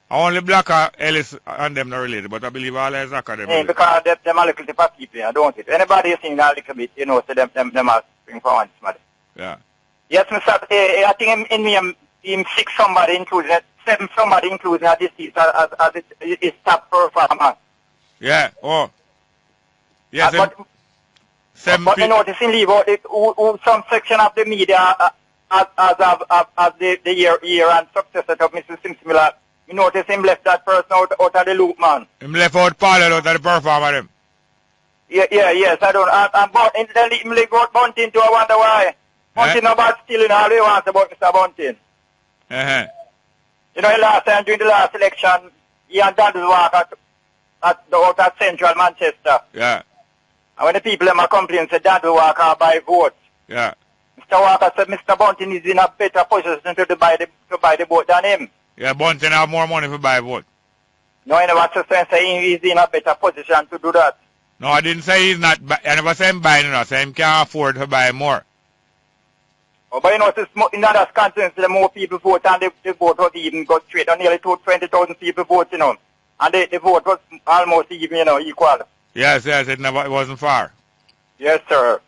[SPEAKER 1] Only Blacker, Ellis, and them not related, but I believe all of Zaka them.
[SPEAKER 18] Yeah, because them are little tip of people, don't it? Anybody you think that little bit, you know, so them are spring for one smart.
[SPEAKER 1] Yeah.
[SPEAKER 18] Yes, Mr. I think in me, him 6 somebody including 7 somebody including this as it top performer.
[SPEAKER 1] Yeah, oh. Yes,
[SPEAKER 18] but you notice in leave out some section of the media as the year and successor of Mr. Simsimilar. You notice him left that person out of the loop, man.
[SPEAKER 1] Him left out Paul out of the performer, him.
[SPEAKER 18] Yes, I don't. And then him leave out Bunting too, I wonder why. Bunting about stealing all he wants about Mr. Bunting.
[SPEAKER 1] Uh-huh.
[SPEAKER 18] You know, last time during the last election, he and Dad walk at Central Manchester.
[SPEAKER 1] Yeah.
[SPEAKER 18] And when the people in my complaint said Dad Walker buy votes.
[SPEAKER 1] Yeah.
[SPEAKER 18] Mr. Walker said Mr. Bunting is in a better position to buy the vote than him.
[SPEAKER 1] Yeah, Bunting have more money to buy vote.
[SPEAKER 18] No, I never say he's in a better position to do that.
[SPEAKER 1] No, I didn't say he's not. I never say him buying enough. I say him can't afford to buy more.
[SPEAKER 18] Oh, but you know, in other countries, the more people vote and the vote was even got straight. And nearly 20,000 people vote, you know. And the vote was almost even, you know, equal.
[SPEAKER 1] Yes, it wasn't far.
[SPEAKER 18] Yes, sir.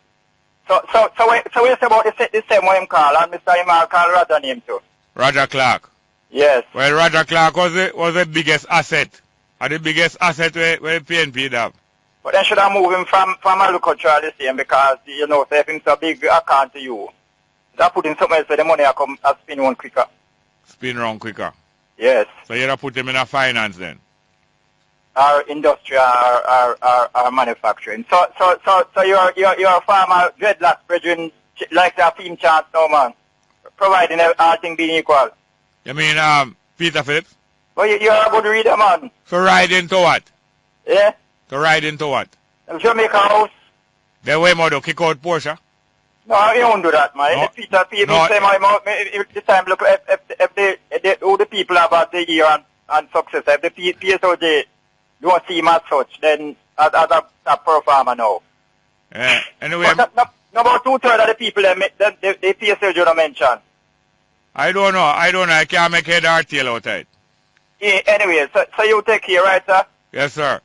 [SPEAKER 18] So it's about the same way him call, and Mr. Imal call Roger name too.
[SPEAKER 1] Roger Clark.
[SPEAKER 18] Yes.
[SPEAKER 1] Well, Roger Clark was the biggest asset. Or the biggest asset where PNP have.
[SPEAKER 18] But then should I move him from agriculture the same because, you know, if him so big account to you. That put in somewhere else so the money will come and spin round quicker.
[SPEAKER 1] Spin round quicker?
[SPEAKER 18] Yes.
[SPEAKER 1] So you have put him in a finance then?
[SPEAKER 18] Or industry or manufacturing. So you're a farmer, dreadlocks, brethren, like the team chance now, man. Providing everything being equal.
[SPEAKER 1] You mean Peter Phillips?
[SPEAKER 18] Well, you're a good reader, man.
[SPEAKER 1] So ride into what?
[SPEAKER 18] Yeah?
[SPEAKER 1] To ride into what?
[SPEAKER 18] Jamaica House.
[SPEAKER 1] The way more to kick out Porsche?
[SPEAKER 18] No, you don't do that, man.
[SPEAKER 1] No.
[SPEAKER 18] Peter, people say my mouth, the time, look, if all the people about the year and success, if the PSOJ don't see him as such, then as a performer now.
[SPEAKER 1] Anyway.
[SPEAKER 18] But about 2/3 of the people the PSOJ don't mention.
[SPEAKER 1] I don't know. I can't make head or tail out of it.
[SPEAKER 18] Yeah, anyway, so you take care, right, sir?
[SPEAKER 1] Yes, sir.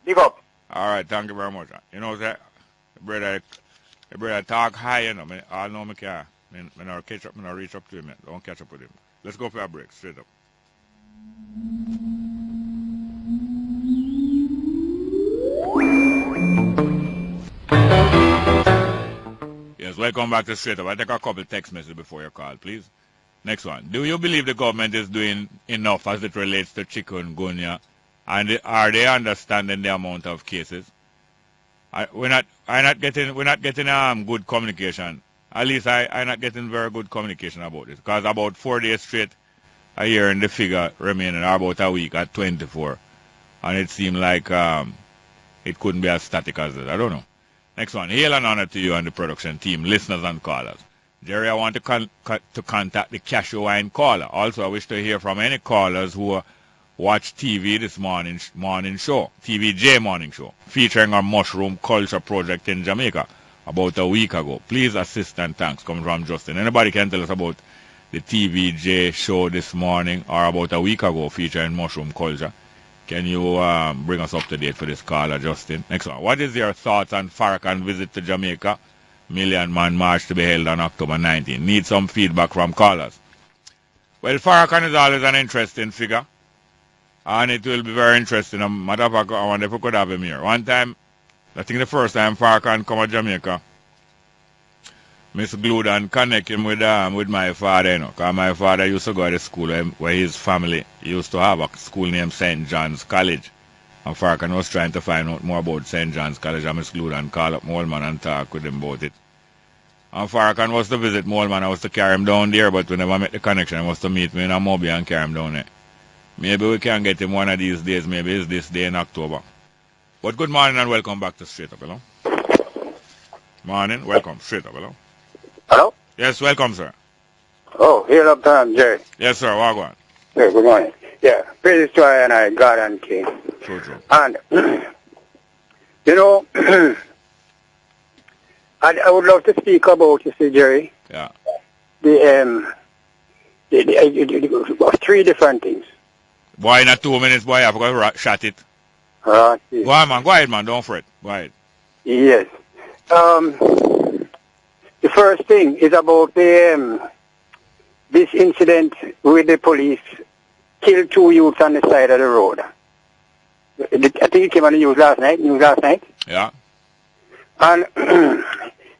[SPEAKER 18] Big up.
[SPEAKER 1] All right, thank you very much. You know that the brother talk high, you know. I know me can't. I catch up, I reach up to him. Don't catch up with him. Let's go for a break, straight up. Yes, welcome back to Straight Up. I take a couple text messages before your call, please. Next one. Do you believe the government is doing enough as it relates to chikungunya? And are they understanding the amount of cases? We're not getting good communication. At least I'm not getting very good communication about this. Because about 4 days straight, I hear in the figure remaining about a week at 24. And it seemed like it couldn't be as static as this. I don't know. Next one. Hail and honor to you and the production team, listeners and callers. Jerry, I want to contact the Cashew Wine caller. Also, I wish to hear from any callers who watch TV this morning show, TVJ morning show, featuring our mushroom culture project in Jamaica about a week ago. Please assist and thanks. Coming from Justin. Anybody can tell us about the TVJ show this morning or about a week ago featuring mushroom culture? Can you bring us up to date for this caller, Justin? Next one. What is your thoughts on Farrakhan's visit to Jamaica? Million Man March to be held on October 19. Need some feedback from callers. Well, Farrakhan is always an interesting figure. And it will be very interesting. Matter of fact, I wonder if we could have him here. One time, I think the first time Farrakhan come to Jamaica, Miss glued and connect him with my father, you know. Because my father used to go to school where his family used to have a school named St. John's College. And Farrakhan was trying to find out more about St. John's College. And Miss glued and call up Moleman and talk with him about it. And Farrakhan was to visit Moleman. I was to carry him down there, but we never met the connection. I was to meet me in a Moby and carry him down there. Maybe we can get him one of these days. Maybe it's this day in October. But good morning and welcome back to Straight Up, hello? Morning, welcome, Straight Up, hello?
[SPEAKER 19] Hello?
[SPEAKER 1] Yes, welcome, sir.
[SPEAKER 19] Oh, here up time, Jerry.
[SPEAKER 1] Yes, sir, welcome.
[SPEAKER 19] Yeah, good morning. Yeah, praise to I and I, God and King.
[SPEAKER 1] True.
[SPEAKER 19] And, you know, I would love to speak about, you see, Jerry.
[SPEAKER 1] Yeah.
[SPEAKER 19] The 3 different things.
[SPEAKER 1] Boy, in 2 minutes, boy, I've got to shut it.
[SPEAKER 19] Yes.
[SPEAKER 1] Go on, man, go ahead, man, don't fret. Go ahead.
[SPEAKER 19] Yes. The first thing is about the this incident with the police killed 2 youths on the side of the road. I think it came on the news last night.
[SPEAKER 1] Yeah.
[SPEAKER 19] And,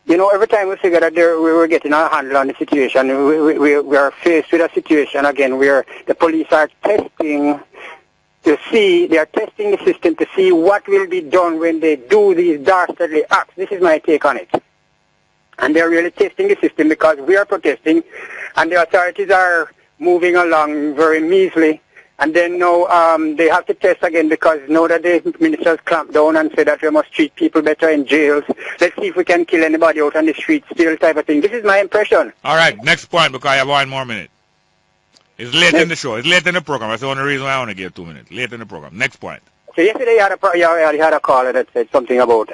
[SPEAKER 19] you know, every time we figure that we were getting our handle on the situation, we are faced with a situation again where the police are testing the system to see what will be done when they do these dastardly acts. This is my take on it. And they're really testing the system because we are protesting and the authorities are moving along very measly. And then now they have to test again because now that the ministers clamped down and said that we must treat people better in jails. Let's see if we can kill anybody out on the streets still type of thing. This is my impression.
[SPEAKER 1] All right, next point because I have 1 more minute. It's late in the show. It's late in the program. That's the only reason why I want to give 2 minutes. Late in the program. Next point.
[SPEAKER 19] So yesterday you had a caller that said something about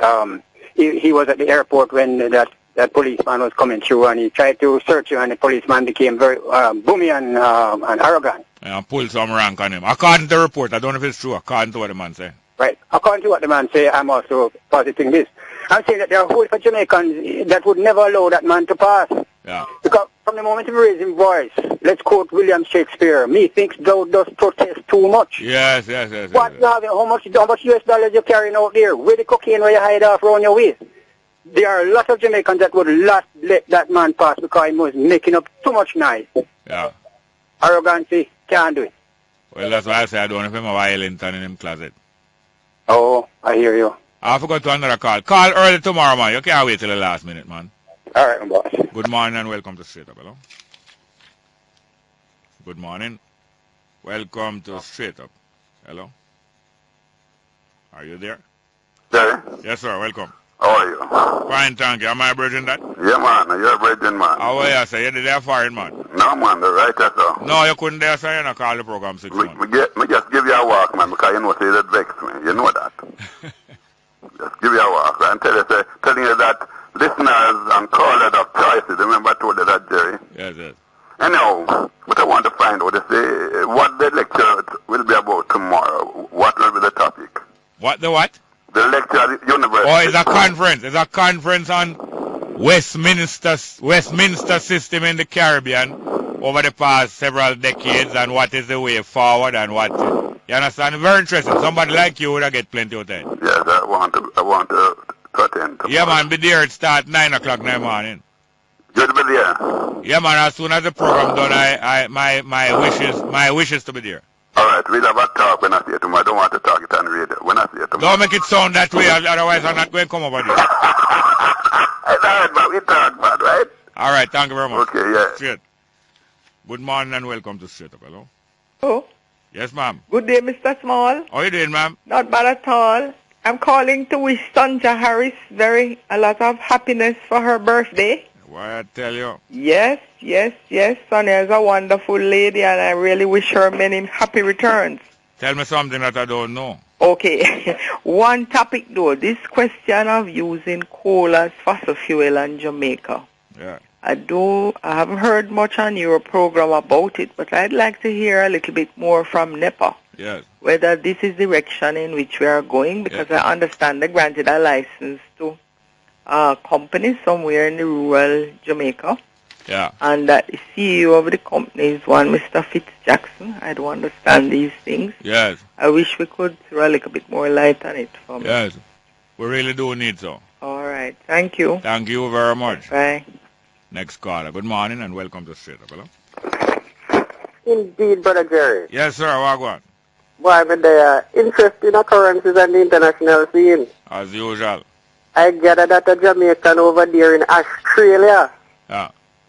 [SPEAKER 19] he was at the airport when that policeman was coming through and he tried to search him and the policeman became very boomy and arrogant.
[SPEAKER 1] And pulled some rank on him. According to the report, I don't know if it's true, according to what the man said.
[SPEAKER 19] Right. According to what the man said, I'm also positing this. I'm saying that there are whole bunch of Jamaicans that would never allow that man to pass.
[SPEAKER 1] Yeah.
[SPEAKER 19] Because from the moment he raised his voice, let's quote William Shakespeare, methinks thou dost protest too much.
[SPEAKER 1] Yes.
[SPEAKER 19] What you have, how much US dollars you're carrying out there? Where the cocaine where you hide off around your waist? There are a lot of Jamaicans that would not let that man pass because he was making up too much noise.
[SPEAKER 1] Yeah.
[SPEAKER 19] Arrogancy, can't do it.
[SPEAKER 1] Well, that's why I say I don't know if I'm a violent in him closet.
[SPEAKER 19] Oh, I hear you.
[SPEAKER 1] I forgot to another call. Call early tomorrow, man. You can't wait till the last minute, man.
[SPEAKER 19] All right, my boss.
[SPEAKER 1] Good morning and welcome to Straight Up, hello? Good morning. Welcome to Straight Up. Hello? Are you there?
[SPEAKER 6] Jerry?
[SPEAKER 1] Yes, sir. Welcome.
[SPEAKER 6] How are you?
[SPEAKER 1] Fine, thank you. Am I bridging that?
[SPEAKER 6] Yeah, man. You're a bridging man.
[SPEAKER 1] How are you, sir? You did that foreign, man?
[SPEAKER 6] No, man. The right, sir.
[SPEAKER 1] No, you couldn't there, sir. You not call the program 6 months.
[SPEAKER 6] Me just give you a walk, man, because you know say that vex me. You know that. Just give you a walk and telling you that listeners and callers of choices, remember I told you that, Jerry?
[SPEAKER 1] Yes.
[SPEAKER 6] Anyhow, but I want to find out what the lecture will be about tomorrow. What will be the topic?
[SPEAKER 1] What the what?
[SPEAKER 6] The lecture at the university.
[SPEAKER 1] Oh, it's a conference. It's a conference on Westminster system in the Caribbean over the past several decades and what is the way forward and what. You understand? Very interesting. Somebody like you would get plenty of time.
[SPEAKER 6] Yes, I want to attend.
[SPEAKER 1] Yeah, man, be there. It start 9 o'clock in the morning.
[SPEAKER 6] You'll be there.
[SPEAKER 1] Yeah, man. As soon as the program done, my wish is to be there.
[SPEAKER 6] All right, we'll have a talk when I see it tomorrow. I don't want to talk it on the radio. When I see it tomorrow.
[SPEAKER 1] Don't make it sound that way, otherwise I'm not going to come over there.
[SPEAKER 6] All right, man. We talk, man, right?
[SPEAKER 1] All right, thank you very much.
[SPEAKER 6] Okay, yeah.
[SPEAKER 1] Straight. Good morning and welcome to Straight Up. Hello?
[SPEAKER 20] Oh.
[SPEAKER 1] Yes, ma'am.
[SPEAKER 20] Good day, Mr. Small.
[SPEAKER 1] How you doing, ma'am?
[SPEAKER 20] Not bad at all. I'm calling to wish Sonja Harris a lot of happiness for her birthday.
[SPEAKER 1] Why I tell you?
[SPEAKER 20] Yes. Sonia is a wonderful lady, and I really wish her many happy returns.
[SPEAKER 1] Tell me something that I don't know.
[SPEAKER 20] Okay. One topic, though. This question of using coal as fossil fuel in Jamaica.
[SPEAKER 1] Yeah.
[SPEAKER 20] I haven't heard much on your program about it, but I'd like to hear a little bit more from NEPA.
[SPEAKER 1] Yes.
[SPEAKER 20] Whether this is the direction in which we are going, because I understand they granted a license to a company somewhere in the rural Jamaica.
[SPEAKER 1] Yeah.
[SPEAKER 20] And that the CEO of the company is one Mr. Jackson. I don't understand these things.
[SPEAKER 1] Yes.
[SPEAKER 20] I wish we could throw a little bit more light on it for me.
[SPEAKER 1] Yes. We really do need so.
[SPEAKER 20] All right. Thank you.
[SPEAKER 1] Thank you very much.
[SPEAKER 20] Bye.
[SPEAKER 1] Next caller. Good morning and welcome to Straight Up. Hello?
[SPEAKER 19] Indeed, Brother Jerry.
[SPEAKER 1] Yes, sir. Wagwan.
[SPEAKER 19] Well, I mean, the interesting occurrences on the international scene.
[SPEAKER 1] As usual.
[SPEAKER 19] I gather that a Jamaican over there in Australia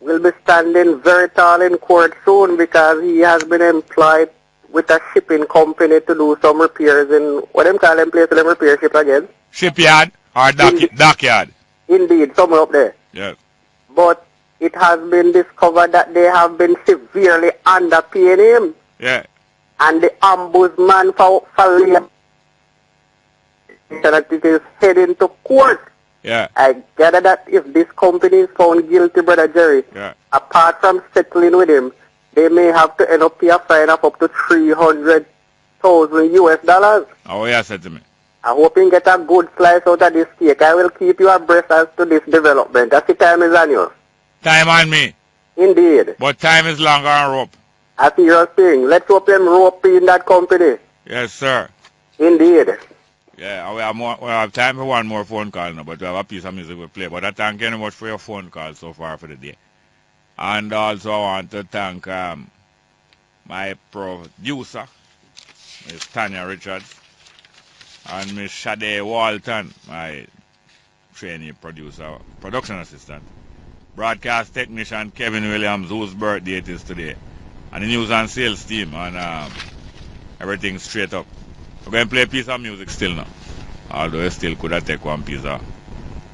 [SPEAKER 19] will be standing very tall in court soon because he has been employed with a shipping company to do some repairs in, what them call them place, them repair ship again?
[SPEAKER 1] Shipyard or dockyard?
[SPEAKER 19] Indeed, somewhere up there.
[SPEAKER 1] Yes.
[SPEAKER 19] But it has been discovered that they have been severely underpaying him.
[SPEAKER 1] Yeah.
[SPEAKER 19] And the ombudsman for that it is heading to court.
[SPEAKER 1] Yeah.
[SPEAKER 19] I gather that if this company is found guilty, Brother Jerry, apart from settling with him, they may have to end up pay a fine of up to $300,000 US.
[SPEAKER 1] Oh, yeah, said to me.
[SPEAKER 19] I hope you get a good slice out of this cake. I will keep you abreast as to this development. That's the time is on you.
[SPEAKER 1] Time on me.
[SPEAKER 19] Indeed.
[SPEAKER 1] But time is longer on rope.
[SPEAKER 19] I see your thing. Let's hope them rope in that company.
[SPEAKER 1] Yes, sir.
[SPEAKER 19] Indeed.
[SPEAKER 1] Yeah, we have time for one more phone call now, but we have a piece of music we play. But I thank you very much for your phone call so far for the day. And also I want to thank my producer, Miss Tanya Richards, and Miss Shade Walton, my trainee producer, production assistant, broadcast technician Kevin Williams, whose birthday it is today, and the news and sales team, and everything straight up. We're going to play a piece of music still now, although I still could have take one piece of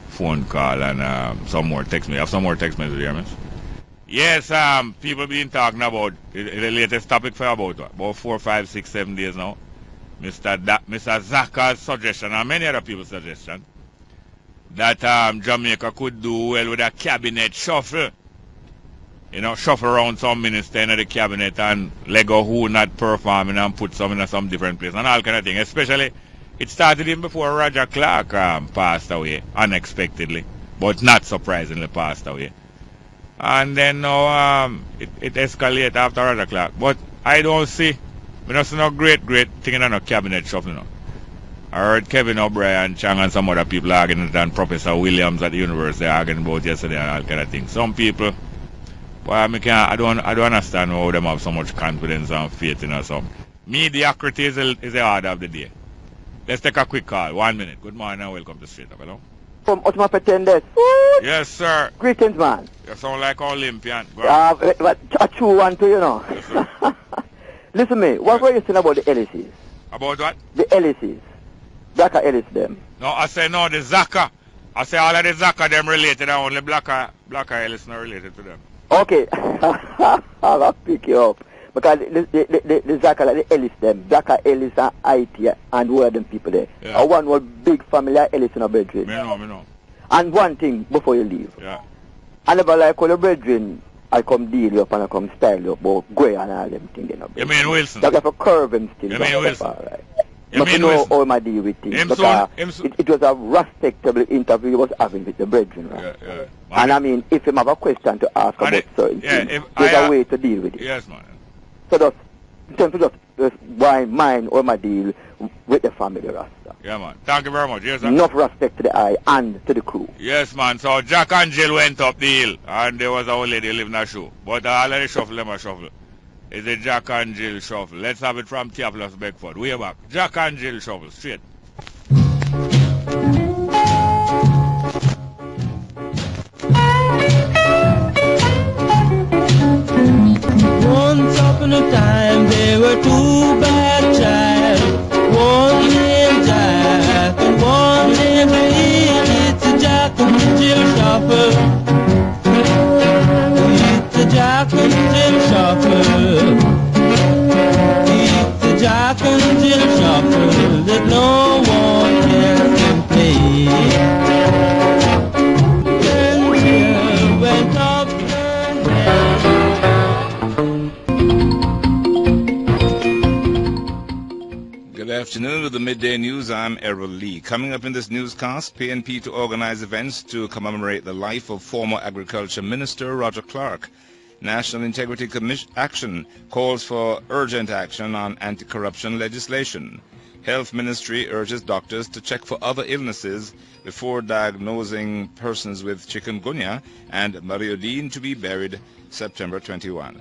[SPEAKER 1] phone call and some more text messages. Have some more text messages here, miss? Yes, people been talking about the latest topic for about 4, 5, 6, 7 days now. Mr. Zaka's suggestion and many other people's suggestion that Jamaica could do well with a cabinet shuffle. You know, shuffle around some minister in the cabinet and let go who not performing and put some in some different place and all kind of thing. Especially, it started even before Roger Clark passed away unexpectedly, but not surprisingly passed away. And then now it escalated after Roger Clark. But I don't see no great thing in a cabinet shuffle. No. I heard Kevin O'Brien, Chang and some other people arguing it and Professor Williams at the university arguing about yesterday and all kind of things. Some people, well, I don't understand how them have so much confidence and faith in us. Mediocrity is the order of the day. Let's take a quick call. 1 minute. Good morning and welcome to Straight Up. Hello?
[SPEAKER 21] From Ottoman Pretenders.
[SPEAKER 1] Yes, sir.
[SPEAKER 21] Greetings, man.
[SPEAKER 1] You sound like Olympian.
[SPEAKER 21] A true one too, you know.
[SPEAKER 1] Yes,
[SPEAKER 21] listen me, what were you saying about the Ellises?
[SPEAKER 1] About what?
[SPEAKER 21] The Ellises. Blacker Ellis them.
[SPEAKER 1] No, I say no, the Zaka. I say all of the Zaka them related, only Blacker Ellis not related to them.
[SPEAKER 21] Okay. I'll pick you up. Because the Zaka, like the Ellis them, Blacker Ellis and IT and who are them people there.
[SPEAKER 1] Yeah.
[SPEAKER 21] One was big family Ellis in a brethren.
[SPEAKER 1] Me know.
[SPEAKER 21] And one thing before you leave.
[SPEAKER 1] Yeah.
[SPEAKER 21] I never like all the brethren I come deal you up and I come style you up, but go and all them things.
[SPEAKER 1] You mean Wilson?
[SPEAKER 21] That have a curve him still.
[SPEAKER 1] You mean Wilson?
[SPEAKER 21] All right.
[SPEAKER 1] You mean
[SPEAKER 21] know
[SPEAKER 1] Wilson?
[SPEAKER 21] how I deal with things. Because it was a respectable interview he was having with the brethren, right?
[SPEAKER 1] Yeah.
[SPEAKER 21] And I mean, if him have a question to ask about certain things, there's a way to deal with it.
[SPEAKER 1] Yes, man.
[SPEAKER 21] So that's, in terms of just why mine or my deal with the family, Rasta.
[SPEAKER 1] Yeah, man. Thank you very much. Yes, sir.
[SPEAKER 21] Enough respect to the eye and to the crew.
[SPEAKER 1] Yes, man. So Jack and Jill went up the hill, and there was a old lady living in a show. But all of the shuffle, them a shuffle. It's a Jack and Jill shuffle. Let's have it from Theophilus Beckford. Way back. Jack and Jill shuffle. Straight.
[SPEAKER 3] Once upon a time there were two bad child. One named Jack and one named Jill. It's a Jack and Jill shuffle. It's a Jack and Jill shuffle. It's a Jack and Jill shuffle that no one else can play. Then Jill went up and
[SPEAKER 2] Good afternoon. With the Midday News, I'm Errol Lee. Coming up in this newscast, PNP to organize events to commemorate the life of former Agriculture Minister Roger Clark. National Integrity Action calls for urgent action on anti-corruption legislation. Health Ministry urges doctors to check for other illnesses before diagnosing persons with chikungunya, and Mariodine to be buried September 21.